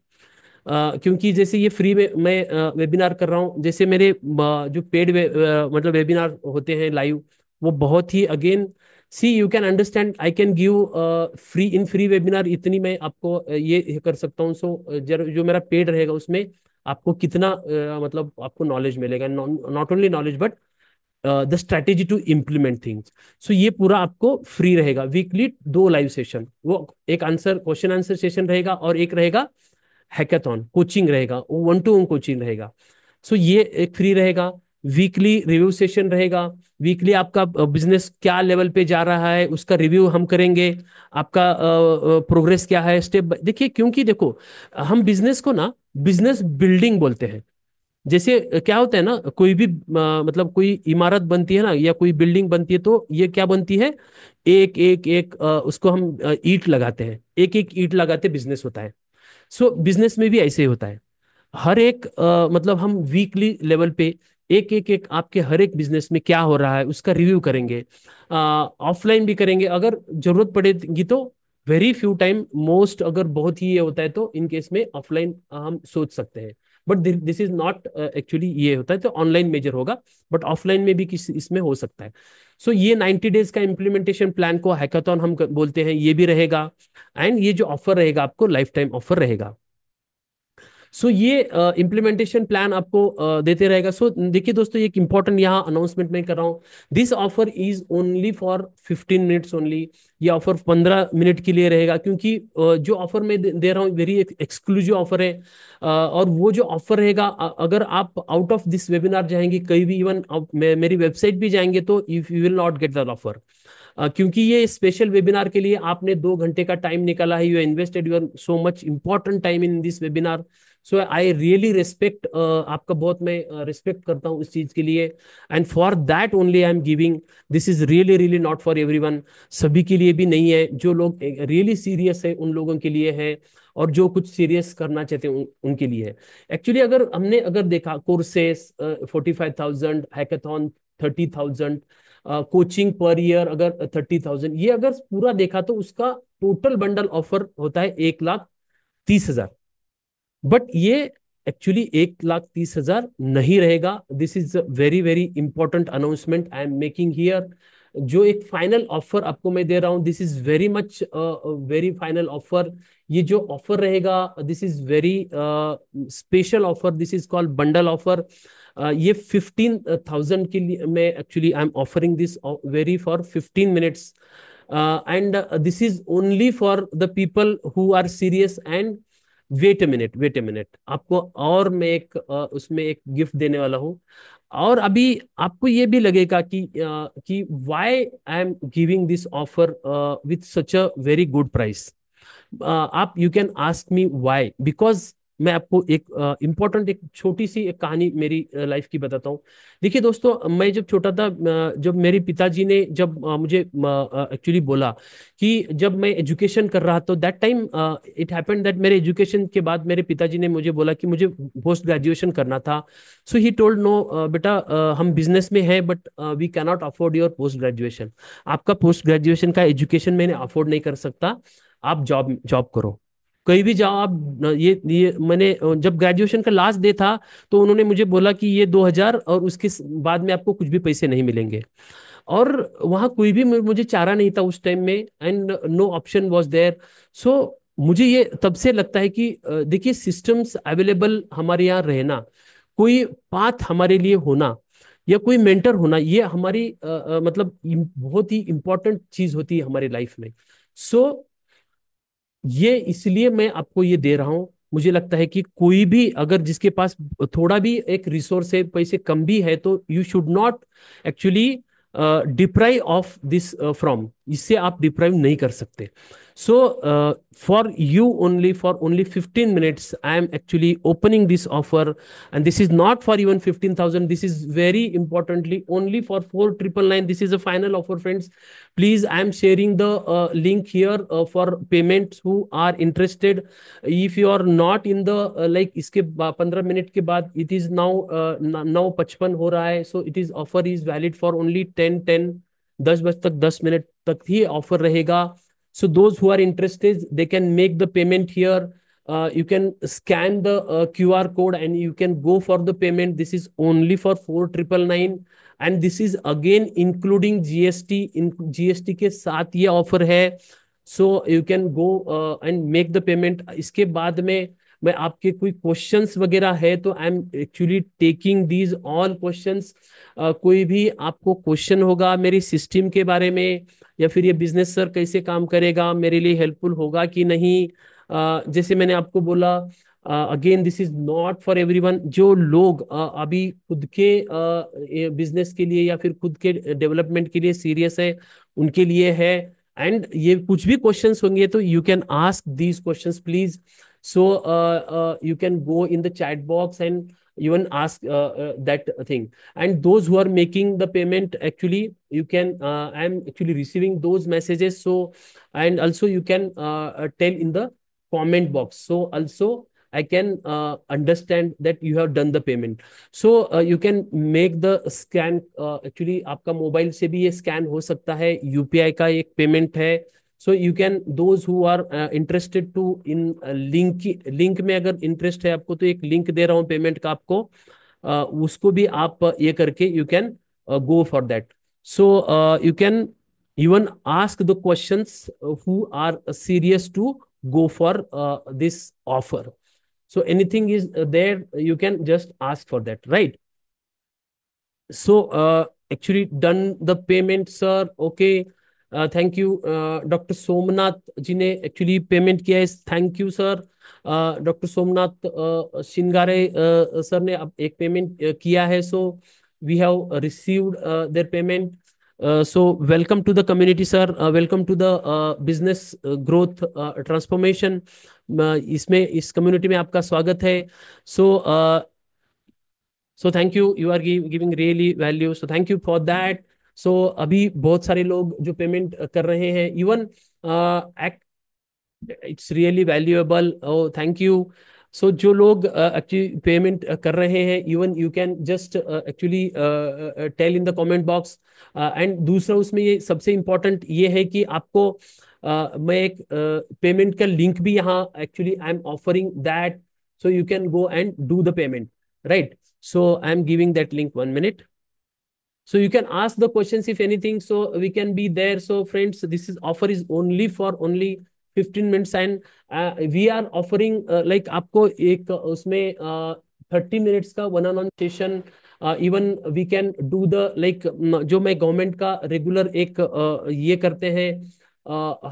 क्योंकि जैसे ये फ्री में मैं वेबिनार कर रहा हूँ, जैसे मेरे जो पेड मतलब वेबिनार होते हैं लाइव, वो बहुत ही again, see you can understand, I can give free in free webinar, इतनी मैं आपको ये कर सकता हूँ। सो जो मेरा पेड रहेगा उसमें आपको कितना मतलब आपको नॉलेज मिलेगा, not only knowledge but the strategy to implement things. So ये पूरा आपको फ्री रहेगा। वीकली 2 लाइव सेशन, वो एक आंसर क्वेश्चन आंसर सेशन रहेगा और एक रहेगा हैकाथॉन कोचिंग रहेगा, वो 1-to-1 कोचिंग रहेगा। सो ये एक फ्री रहेगा। वीकली रिव्यू सेशन रहेगा। वीकली आपका बिजनेस क्या लेवल पे जा रहा है उसका रिव्यू हम करेंगे। आपका प्रोग्रेस क्या है स्टेप, देखिए क्योंकि देखो हम बिजनेस को ना बिजनेस बिल्डिंग बोलते हैं। जैसे क्या होता है ना, कोई भी मतलब कोई इमारत बनती है ना या कोई बिल्डिंग बनती है तो ये क्या बनती है, एक एक एक उसको हम ईंट लगाते हैं, एक एक ईंट लगाते बिजनेस होता है। सो बिजनेस में भी ऐसे ही होता है। हर एक मतलब हम वीकली लेवल पे एक एक एक आपके हर एक बिजनेस में क्या हो रहा है उसका रिव्यू करेंगे। ऑफलाइन भी करेंगे अगर जरूरत पड़ेगी तो। वेरी फ्यू टाइम मोस्ट अगर बहुत ही ये होता है तो इन केस में ऑफलाइन हम सोच सकते हैं। But this is not actually, ये होता है तो ऑनलाइन मेजर होगा। बट ऑफलाइन में भी किसी इसमें हो सकता है। सो ये 90 डेज का इम्प्लीमेंटेशन प्लान को हैकाथॉन हम बोलते हैं, ये भी रहेगा। एंड ये जो ऑफर रहेगा आपको लाइफ टाइम ऑफर रहेगा। सो ये इम्प्लीमेंटेशन प्लान आपको देते रहेगा। सो देखिए दोस्तों, एक इंपॉर्टेंट यहाँ अनाउंसमेंट मैं कर रहा हूँ। This offer is only for 15 minutes only. ये ऑफर 15 मिनट के लिए रहेगा, क्योंकि जो ऑफर मैं दे रहा हूँ वेरी एक्सक्लूसिव ऑफर है। और वो जो ऑफर रहेगा, अगर आप आउट ऑफ दिस वेबिनार जाएंगे कहीं भी, इवन मेरी वेबसाइट भी जाएंगे तो you will not get that offer. क्योंकि ये स्पेशल वेबिनार के लिए आपने 2 घंटे का टाइम निकाला है, you invested your so much important time in this webinar. So I really respect, आपका बहुत मैं रिस्पेक्ट करता हूँ इस चीज के लिए। And for that only I am giving. This is really really not for everyone. सभी के लिए भी नहीं है, जो लोग रियली सीरियस है उन लोगों के लिए है, और जो कुछ सीरियस करना चाहते हैं उनके लिए है। एक्चुअली अगर हमने अगर देखा courses 45,000, hackathon 30,000, coaching per year अगर 30,000, ये अगर पूरा देखा तो उसका टोटल बंडल ऑफर होता है 1,30,000। बट ये एक्चुअली 1,30,000 नहीं रहेगा। This is very very important announcement I am making here. जो एक फाइनल ऑफर आपको मैं दे रहा हूं, this is very much very final offer. ये जो ऑफर रहेगा this is very special offer, this is called bundle offer. ये 15,000 के लिए मैं actually I am offering this very for 15 minutes. And this is only for the people who are serious. And wait a minute, wait a minute, आपको और मैं एक उसमें एक गिफ्ट देने वाला हूँ। और अभी आपको ये भी लगेगा कि why I am giving this offer with such a very good price. आप you can ask me why, because मैं आपको एक इम्पोर्टेंट एक छोटी सी एक कहानी मेरी लाइफ की बताता हूँ। देखिए दोस्तों, मैं जब छोटा था, जब मेरे पिताजी ने जब मुझे एक्चुअली बोला कि जब मैं एजुकेशन कर रहा था, that time it happened that मेरे एजुकेशन के बाद मेरे पिताजी ने मुझे बोला कि मुझे पोस्ट ग्रेजुएशन करना था। सो ही टोल्ड, नो बेटा, हम बिजनेस में हैं but we cannot afford your post graduation. आपका पोस्ट ग्रेजुएशन का एजुकेशन मैंने अफोर्ड नहीं कर सकता, आप जॉब जॉब करो, कहीं भी जाओ आप। ये मैंने जब ग्रेजुएशन का लास्ट डे था तो उन्होंने मुझे बोला कि ये 2,000 और उसके बाद में आपको कुछ भी पैसे नहीं मिलेंगे। और वहां कोई भी मुझे चारा नहीं था उस टाइम में, and no option was there. So मुझे ये तब से लगता है कि देखिए सिस्टम्स अवेलेबल हमारे यहाँ रहना, कोई पाथ हमारे लिए होना या कोई मेंटर होना, ये हमारी मतलब बहुत ही इंपॉर्टेंट चीज होती है हमारी लाइफ में। सो ये इसलिए मैं आपको ये दे रहा हूं। मुझे लगता है कि कोई भी अगर जिसके पास थोड़ा भी एक रिसोर्स है, पैसे कम भी है, तो you should not actually deprive of this from, इससे आप डिप्राइव नहीं कर सकते। So for you only, for only 15 minutes I am actually opening this offer. And this is not for even 15,000, this is very importantly only for 4,999। This is a final offer friends. Please, I am sharing the link here for payments who are interested. If you are not in the like इसके 15 minute के बाद it is now 9:55 हो रहा है, so it is offer is valid for only 10:10, 10 बजे तक, 10 minute तक ही offer रहेगा। So those who are interested, they can make the payment here. You can scan the QR code and you can go for the payment. This is only for 4,999 and this is again including GST. In GST के साथ ये offer है। So you can go and make the payment. इसके बाद में मैं आपके कोई क्वेश्चंस वगैरह है तो I am actually taking these all questions. कोई भी आपको क्वेश्चन होगा मेरी सिस्टम के बारे में, या फिर ये बिजनेस सर कैसे काम करेगा, मेरे लिए हेल्पफुल होगा कि नहीं, जैसे मैंने आपको बोला again this is not for everyone. जो लोग अभी खुद के बिजनेस के लिए या फिर खुद के डेवलपमेंट के लिए सीरियस है, उनके लिए है। एंड ये कुछ भी क्वेश्चंस होंगे तो you can ask these questions please. So you can go in the chat box and even ask that thing. And those who are making the payment, actually you can I am actually receiving those messages. So and also you can tell in the comment box, so also I can understand that you have done the payment. So you can make the scan, actually आपका mobile से भी ये scan हो सकता है, UPI का एक payment है। So you can, those who are interested to in link में अगर इंटरेस्ट है आपको, तो एक लिंक दे रहा हूँ पेमेंट का आपको, उसको भी आप ये करके you can go for that. So you can even ask the questions who are serious to go for this offer. So anything is there, you can just ask for that, right? So actually done the payment, sir. Okay. Thank you. Dr. Somnath जी ने actually payment किया है, thank you sir. Doctor Somnath Shingare sir ने अब एक payment किया है। So we have received their payment. So welcome to the community sir, welcome to the business growth transformation. इसमें इस कम्युनिटी में आपका स्वागत है। So so thank you, you are giving really value, so thank you for that. So अभी बहुत सारे लोग जो पेमेंट कर रहे हैं, even it's really valuable, oh thank you. So जो लोग एक्चुअली पेमेंट कर रहे हैं, even you can just actually tell in the comment box. And दूसरा उसमें ये सबसे इम्पोर्टेंट ये है कि आपको मैं एक पेमेंट का लिंक भी यहाँ actually I am offering that, so you can go and do the payment, right? So I'm giving that link, 1 minute. So you can ask the questions if anything. So we can be there. So friends, this is offer is only for only 15 minutes, and we are offering like आपको एक उसमें 30 minutes का one on one session. Even we can do the like, जो मैं government का regular एक ये करते हैं,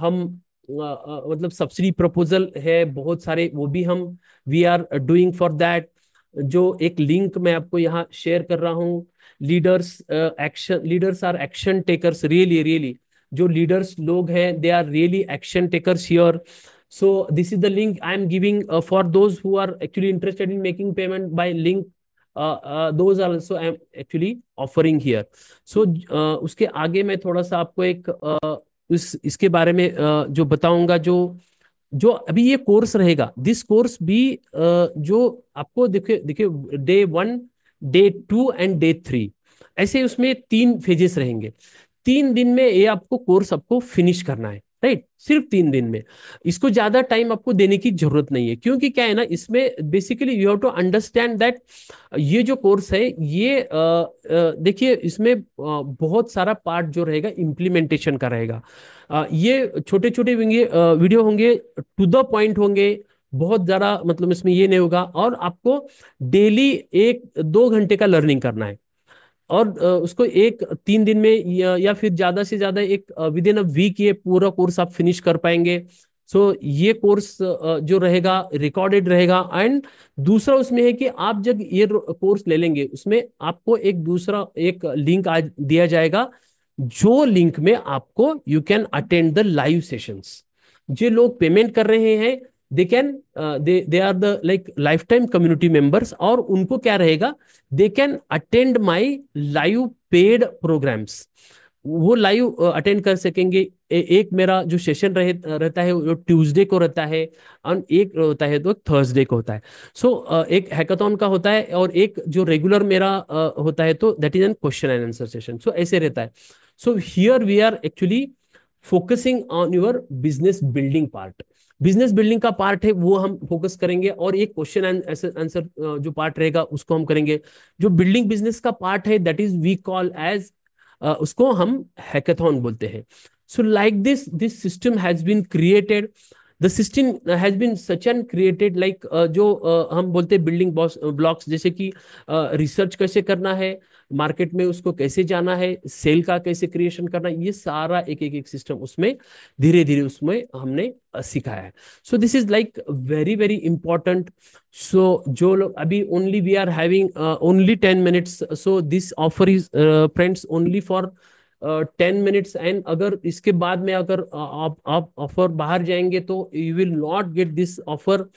हम मतलब सब्सिडी प्रपोजल है बहुत सारे, वो भी हम we are doing for that. जो एक लिंक मैं आपको यहाँ शेयर कर रहा हूँ, leaders action, leaders are action takers, really really जो लीडर्स लोग हैं, they are really action takers here. So this is the link I am giving for those who are actually interested in making payment by link, those are also I am actually offering here. So उसके आगे मैं थोड़ा सा आपको एक इसके बारे में जो बताऊंगा, जो जो अभी ये कोर्स रहेगा, दिस कोर्स भी जो आपको देखिए देखिए डे 1, डे 2 एंड डे 3, ऐसे उसमें 3 फेजेस रहेंगे। 3 दिन में ये आपको कोर्स आपको फिनिश करना है, राइट? सिर्फ 3 दिन में। इसको ज्यादा टाइम आपको देने की जरूरत नहीं है, क्योंकि क्या है ना, इसमें basically you have to understand that ये जो कोर्स है ये देखिए इसमें बहुत सारा पार्ट जो रहेगा इम्प्लीमेंटेशन का रहेगा। ये छोटे छोटे वीडियो होंगे, टू द पॉइंट होंगे, बहुत ज्यादा मतलब इसमें ये नहीं होगा। और आपको डेली 1-2 घंटे का लर्निंग करना है, और उसको 3 दिन में या फिर ज्यादा से ज्यादा एक विद इन अ वीक ये पूरा कोर्स आप फिनिश कर पाएंगे। सो ये कोर्स जो रहेगा रिकॉर्डेड रहेगा। एंड दूसरा उसमें है कि आप जब ये कोर्स ले लेंगे, उसमें आपको एक दूसरा एक लिंक आज दिया जाएगा, जो लिंक में आपको you can attend the live sessions. जो लोग पेमेंट कर रहे हैं, they can they are the like lifetime community members, और उनको क्या रहेगा, they can attend my live paid programmes. वो लाइव अटेंड कर सकेंगे। एक मेरा जो सेशन रहता है वो ट्यूसडे को रहता है, और एक होता है तो थर्सडे को होता है। सो एक हैकाथॉन का होता है, और एक जो रेगुलर मेरा होता है तो that is an question and answer session. So ऐसे रहता है। So here we are actually focusing on your business building part. Business building का पार्ट है वो हम फोकस करेंगे, और एक क्वेश्चन एंड आंसर जो पार्ट रहेगा उसको हम करेंगे। जो बिल्डिंग बिजनेस का पार्ट है, that is we call as, उसको हम हैकाथॉन बोलते हैं। So like this system has been created, the system has been such and created like, जो हम बोलते हैं बिल्डिंग ब्लॉक्स, जैसे कि रिसर्च कैसे करना है, मार्केट में उसको कैसे जाना है, सेल का कैसे क्रिएशन करना, ये सारा एक एक एक सिस्टम उसमें धीरे धीरे उसमें हमने सिखाया है। So this is like very very important. So जो लोग अभी only we are having only 10 minutes, so this offer is friends only for 10 minutes, and अगर इसके बाद में अगर आप ऑफर बाहर जाएंगे तो you will not get this offer.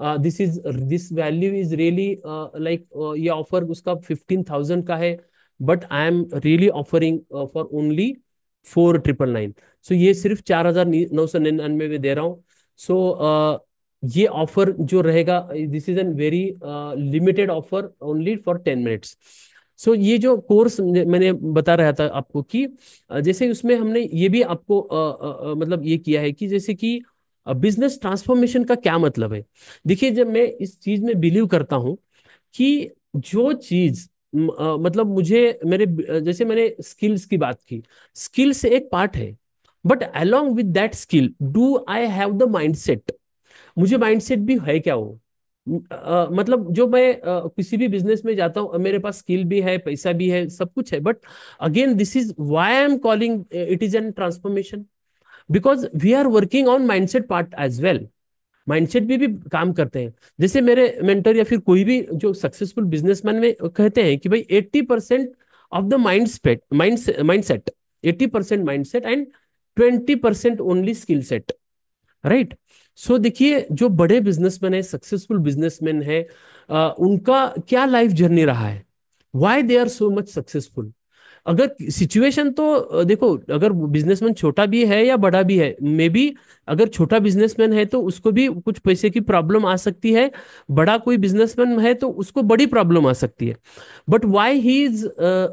This value is really like, ये ऑफर उसका 15,000 का है, but I am really offering for only 4,999। सो ये सिर्फ 4,999 में दे रहा हूँ। सो ये ऑफर जो रहेगा, this is an very limited offer only for 10 minutes. So ये जो कोर्स मैंने बता रहा था आपको कि जैसे उसमें हमने ये भी आपको मतलब ये किया है कि जैसे कि बिजनेस ट्रांसफॉर्मेशन का क्या मतलब है। देखिए, जब मैं इस चीज में बिलीव करता हूं कि जो चीज मतलब मुझे मेरे जैसे मैंने स्किल्स की बात की, स्किल्स एक पार्ट है, but along with that skill do I have the mindset. मुझे माइंडसेट भी है क्या वो, मतलब जो मैं किसी भी बिजनेस में जाता हूँ, मेरे पास स्किल भी है, पैसा भी है, सब कुछ है, but again this is why I am calling it is an transformation, because we are working on mindset part as well. Mindset भी काम करते हैं। जैसे मेरे मेंटर या फिर कोई भी जो सक्सेसफुल बिजनेसमैन में कहते हैं कि भाई 80% of the mindset, 80% mindset and 20% only skill set, right. So देखिए, जो बड़े बिजनेसमैन है, सक्सेसफुल बिजनेसमैन है, उनका क्या लाइफ जर्नी रहा है, why they are so much successful. अगर सिचुएशन तो देखो, अगर बिजनेसमैन छोटा भी है या बड़ा भी है, मे बी अगर छोटा बिजनेसमैन है तो उसको भी कुछ पैसे की प्रॉब्लम आ सकती है, बड़ा कोई बिजनेसमैन है तो उसको बड़ी प्रॉब्लम आ सकती है। But why he is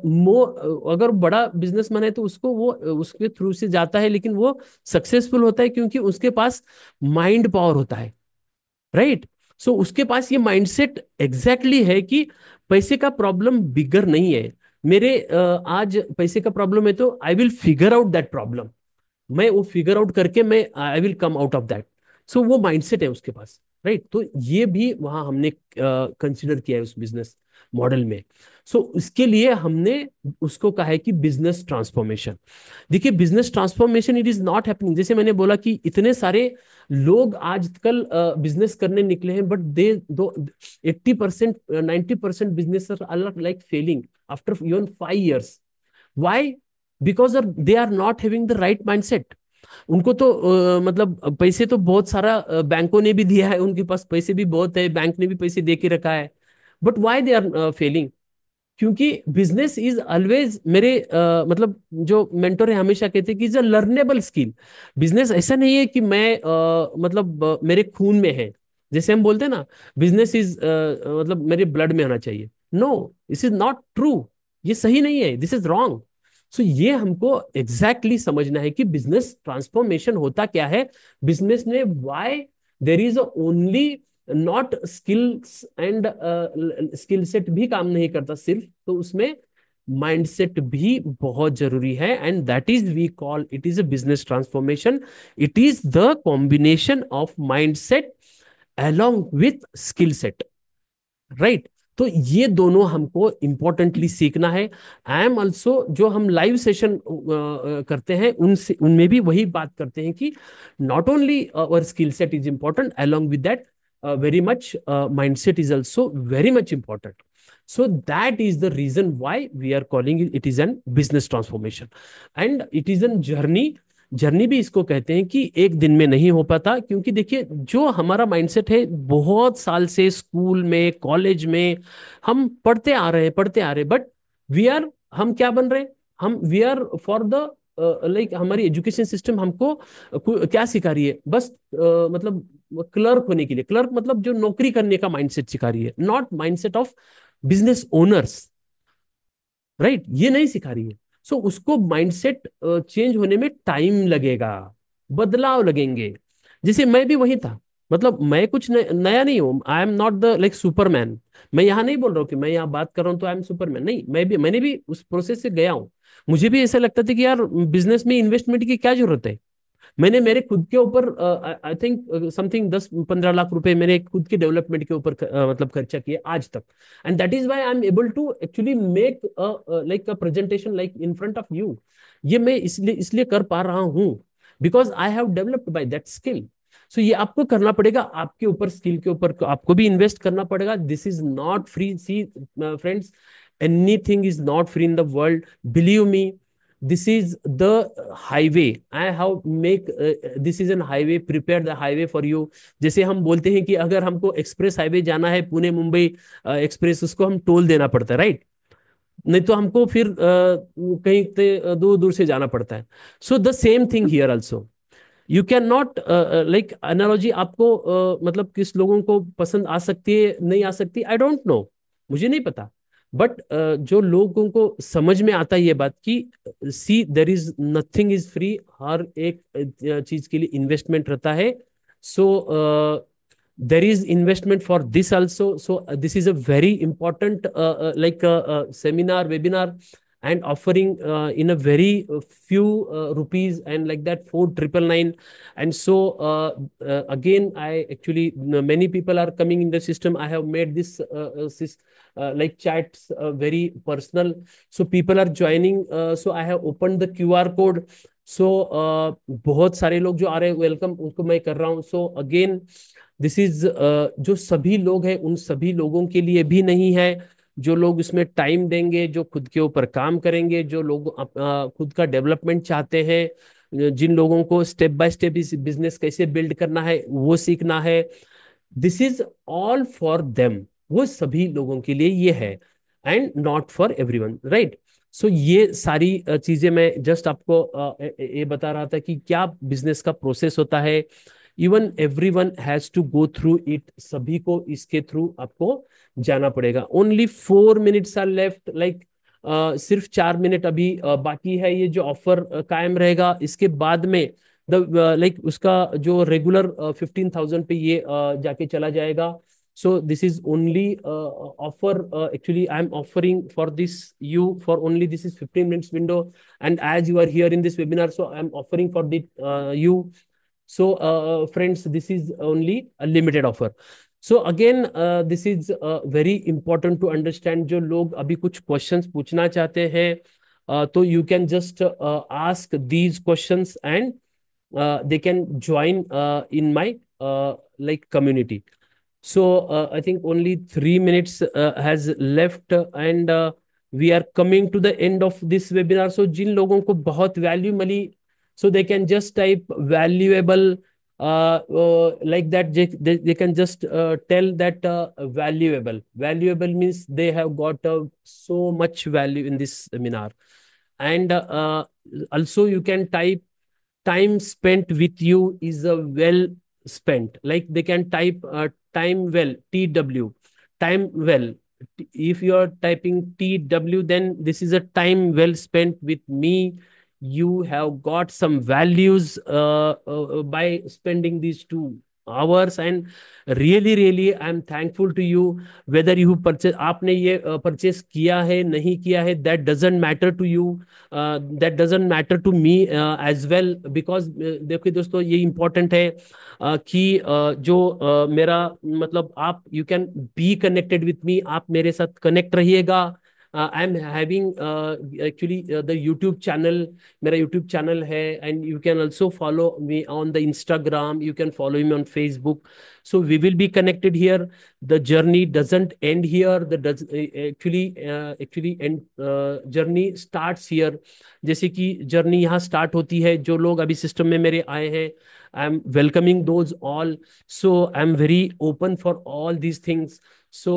more, अगर बड़ा बिजनेसमैन है तो उसको वो उसके थ्रू से जाता है, लेकिन वो सक्सेसफुल होता है क्योंकि उसके पास माइंड पावर होता है, राइट। सो उसके पास ये माइंडसेट एग्जैक्टली है कि पैसे का प्रॉब्लम बिगर नहीं है मेरे, आज पैसे का प्रॉब्लम है तो I will figure out that problem, मैं वो फिगर आउट करके मैं I will come out of that. So वो माइंडसेट है उसके पास, राइट। तो ये भी वहां हमने कंसिडर किया है उस बिजनेस मॉडल में। सो इसके लिए हमने उसको कहा है कि बिजनेस ट्रांसफॉर्मेशन। देखिए, business transformation it is not happening, जैसे मैंने बोला कि इतने सारे लोग आजकल बिजनेस करने निकले हैं, बट दे दो 80% 90% business are like failing after even 5 years। Why? Because they are not having the right mindset. उनको तो मतलब पैसे तो बहुत सारा बैंकों ने भी दिया है, उनके पास पैसे भी बहुत है, बैंक ने भी पैसे दे के रखा है, but why they are failing? क्योंकि बिजनेस इज ऑलवेज, मेरे मतलब जो मेंटर है हमेशा कहते हैं कि is a learnable skill. Business ऐसा नहीं है कि मैं मतलब मेरे खून में है, जैसे हम बोलते हैं ना, बिजनेस इज मतलब मेरे ब्लड में होना चाहिए। No, this is not true. ये सही नहीं है, दिस इज रॉन्ग। सो ये हमको एग्जैक्टली समझना है कि बिजनेस ट्रांसफॉर्मेशन होता क्या है, बिजनेस में why there is only not skills and skill set भी काम नहीं करता सिर्फ, तो उसमें माइंडसेट भी बहुत जरूरी है, and that is we call it is a business transformation. It is the combination of mindset along with skill set, right. तो ये दोनों हमको इंपॉर्टेंटली सीखना है। आई एम ऑल्सो, जो हम लाइव सेशन करते हैं उनसे, उनमें भी वही बात करते हैं कि not only our skill set is important, along with that very much mindset is also very much important. So that is the reason why we are calling it is an business transformation, and it is a journey। Journey भी इसको कहते हैं कि एक दिन में नहीं हो पाता, क्योंकि देखिए, जो हमारा माइंडसेट है बहुत साल से स्कूल में, कॉलेज में हम पढ़ते आ रहे हैं, बट वी आर, हम क्या बन रहे हैं, हम we are for the like, हमारी एजुकेशन सिस्टम हमको क्या सिखा रही है, बस मतलब क्लर्क होने के लिए, क्लर्क मतलब जो नौकरी करने का माइंडसेट सिखा रही है, not mindset of business owners, right. ये नहीं सिखा रही है। सो उसको माइंडसेट चेंज होने में टाइम लगेगा, बदलाव लगेंगे। जैसे मैं भी वही था, मतलब मैं कुछ नया नहीं हूं, आई am not the like Superman. मैं यहाँ नहीं बोल रहा हूँ कि मैं यहाँ बात कर रहा हूँ तो आई एम सुपरमैन, नहीं, मैंने भी उस प्रोसेस से गया हूँ। मुझे भी ऐसा लगता था कि यार बिजनेस में इन्वेस्टमेंट की क्या जरूरत है, मैंने मेरे खुद के ऊपर आई थिंक समथिंग 10-15 लाख रुपए मेरे खुद के डेवलपमेंट के ऊपर मतलब खर्चा किए आज तक। And that is why I am able to actually make like a presentation like in front of you. ये मैं इसलिए इसलिए कर पा रहा हूँ because I have developed by that skill. So ये आपको करना पड़ेगा, आपके ऊपर स्किल के ऊपर आपको भी इन्वेस्ट करना पड़ेगा। This is not free, see friends, anything is not free in the world, believe me. this is the highway I have make this is an highway, prepare the highway for you। जैसे हम बोलते हैं कि अगर हमको express highway जाना है, Pune Mumbai express, उसको हम टोल देना पड़ता है, राइट? नहीं तो हमको फिर कहीं दूर दूर से जाना पड़ता है। So the same thing here also. You can not like analogy आपको मतलब किस लोगों को पसंद आ सकती है नहीं आ सकती, आई डोंट नो, मुझे नहीं पता। बट जो लोगों को समझ में आता है ये बात कि see there is nothing is free, हर एक चीज के लिए इन्वेस्टमेंट रहता है। सो there is investment for this also. So this is a very important like seminar webinar and offering in a very few rupees and like that 4,999. And so again I actually many people are coming in the system. I have made this like chats very personal, so people are joining. So I have opened the QR code. So बहुत सारे लोग जो आ रहे हैं welcome उनको मैं कर रहा हूँ। सो अगेन दिस इज जो सभी लोग हैं उन सभी लोगों के लिए भी नहीं है, जो लोग इसमें टाइम देंगे, जो खुद के ऊपर काम करेंगे, जो लोग खुद का डेवलपमेंट चाहते हैं, जिन लोगों को स्टेप बाय स्टेप इस बिजनेस कैसे बिल्ड करना है वो सीखना है, this is all for them. वो सभी लोगों के लिए ये है, and not for everyone, right? So ये सारी चीजें मैं जस्ट आपको ये बता रहा था कि क्या बिजनेस का प्रोसेस होता है। Even every one has to go through it, सभी को इसके थ्रू आपको जाना पड़ेगा। Only 4 minutes are left, like सिर्फ 4 मिनट अभी बाकी है। ये जो ऑफर कायम रहेगा, इसके बाद में द लाइक उसका जो रेगुलर 15,000 पे ये जाके चला जाएगा। So this is only offer, actually I am offering for this you for only this is 15 minutes window, and as you are here in this webinar, so I am offering for the you. So friends, this is only a limited offer. So again this is very important to understand। जो लोग अभी कुछ questions पूछना चाहते हैं तो you can just ask these questions, and they can join in my like community। So I think only 3 minutes has left, and we are coming to the end of this webinar। So जिन लोगों को बहुत value मिली, so they can just type valuable like that, they can just tell that valuable means they have got so much value in this seminar। And also you can type time spent with you is a well spent, like they can type time well, tw, time well. If you are typing tw, then this is a time well spent with me. You have got some values by spending these 2 hours, and really I am thankful to you। whether you purchase, आपने ये purchase किया है नहीं किया है, that doesn't matter to you, that doesn't matter to me as well, because देखिए दोस्तों ये important है कि जो मेरा मतलब आप you can be connected with me, आप मेरे साथ कनेक्ट रहिएगा। I am having actually the YouTube channel, मेरा यूट्यूब चैनल है, and you can also follow me on the Instagram, you can follow me on Facebook. So we will be connected here. The journey doesn't end here, the actually end journey starts here. जैसे कि journey यहाँ start होती है, जो लोग अभी system में मेरे आए हैं, I am welcoming those all. So I am very open for all these things. So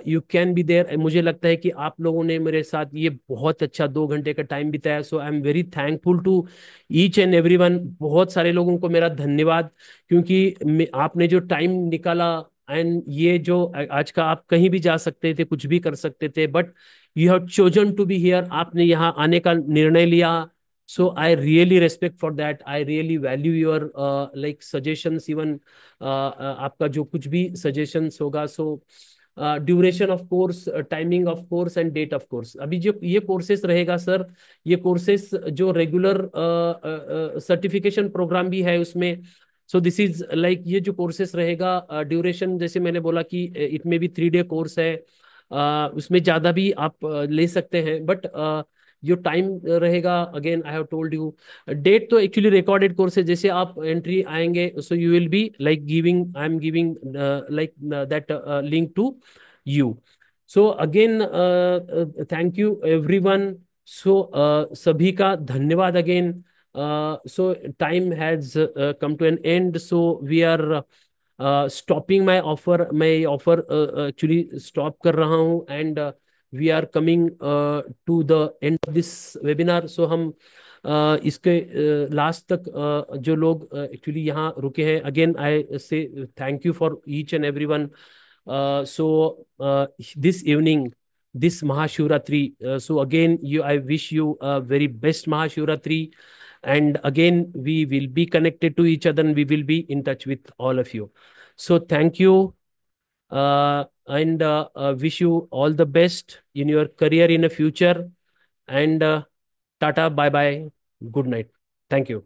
you can be there. मुझे लगता है कि आप लोगों ने मेरे साथ ये बहुत अच्छा 2 घंटे का टाइम बिताया। So I am very thankful to each and every one. बहुत सारे लोगों को मेरा धन्यवाद, क्योंकि आपने जो टाइम निकाला, एंड ये जो आज का आप कहीं भी जा सकते थे, कुछ भी कर सकते थे, but you have chosen to be here, आपने यहाँ आने का निर्णय लिया। So I really respect for that, I really value your like suggestions, even आपका जो कुछ भी सजेशंस होगा। So duration of course, timing of course and date of course. अभी जो ये कोर्सेस रहेगा सर, ये कोर्सेस जो रेगुलर सर्टिफिकेशन प्रोग्राम भी है उसमें। सो दिस इज लाइक ये जो कोर्सेस रहेगा, ड्यूरेशन जैसे मैंने बोला कि इट में भी 3 डे कोर्स है, उसमें ज़्यादा भी आप ले सकते हैं, बट जो टाइम रहेगा, again I have told you, date तो एक्चुअली रिकॉर्डेड कोर्स है। जैसे आप एंट्री आएंगे, so you will be like giving, I am giving like that link to you. So again thank you everyone. So सभी का धन्यवाद again. So time has come to an end, so we are stopping my offer. मैं offer actually stop कर रहा हूँ, and we are coming to the end of this webinar. So हम इसके last तक जो लोग एक्चुअली यहाँ रुके हैं, अगेन आई से thank you for each and every one. So this evening, this Mahashivratri, so again, I wish you a very best Mahashivratri, and again we will be connected to each other, and we will be in touch with all of you. So thank you, and wish you all the best in your career in the future. And Tata, bye bye, good night. Thank you.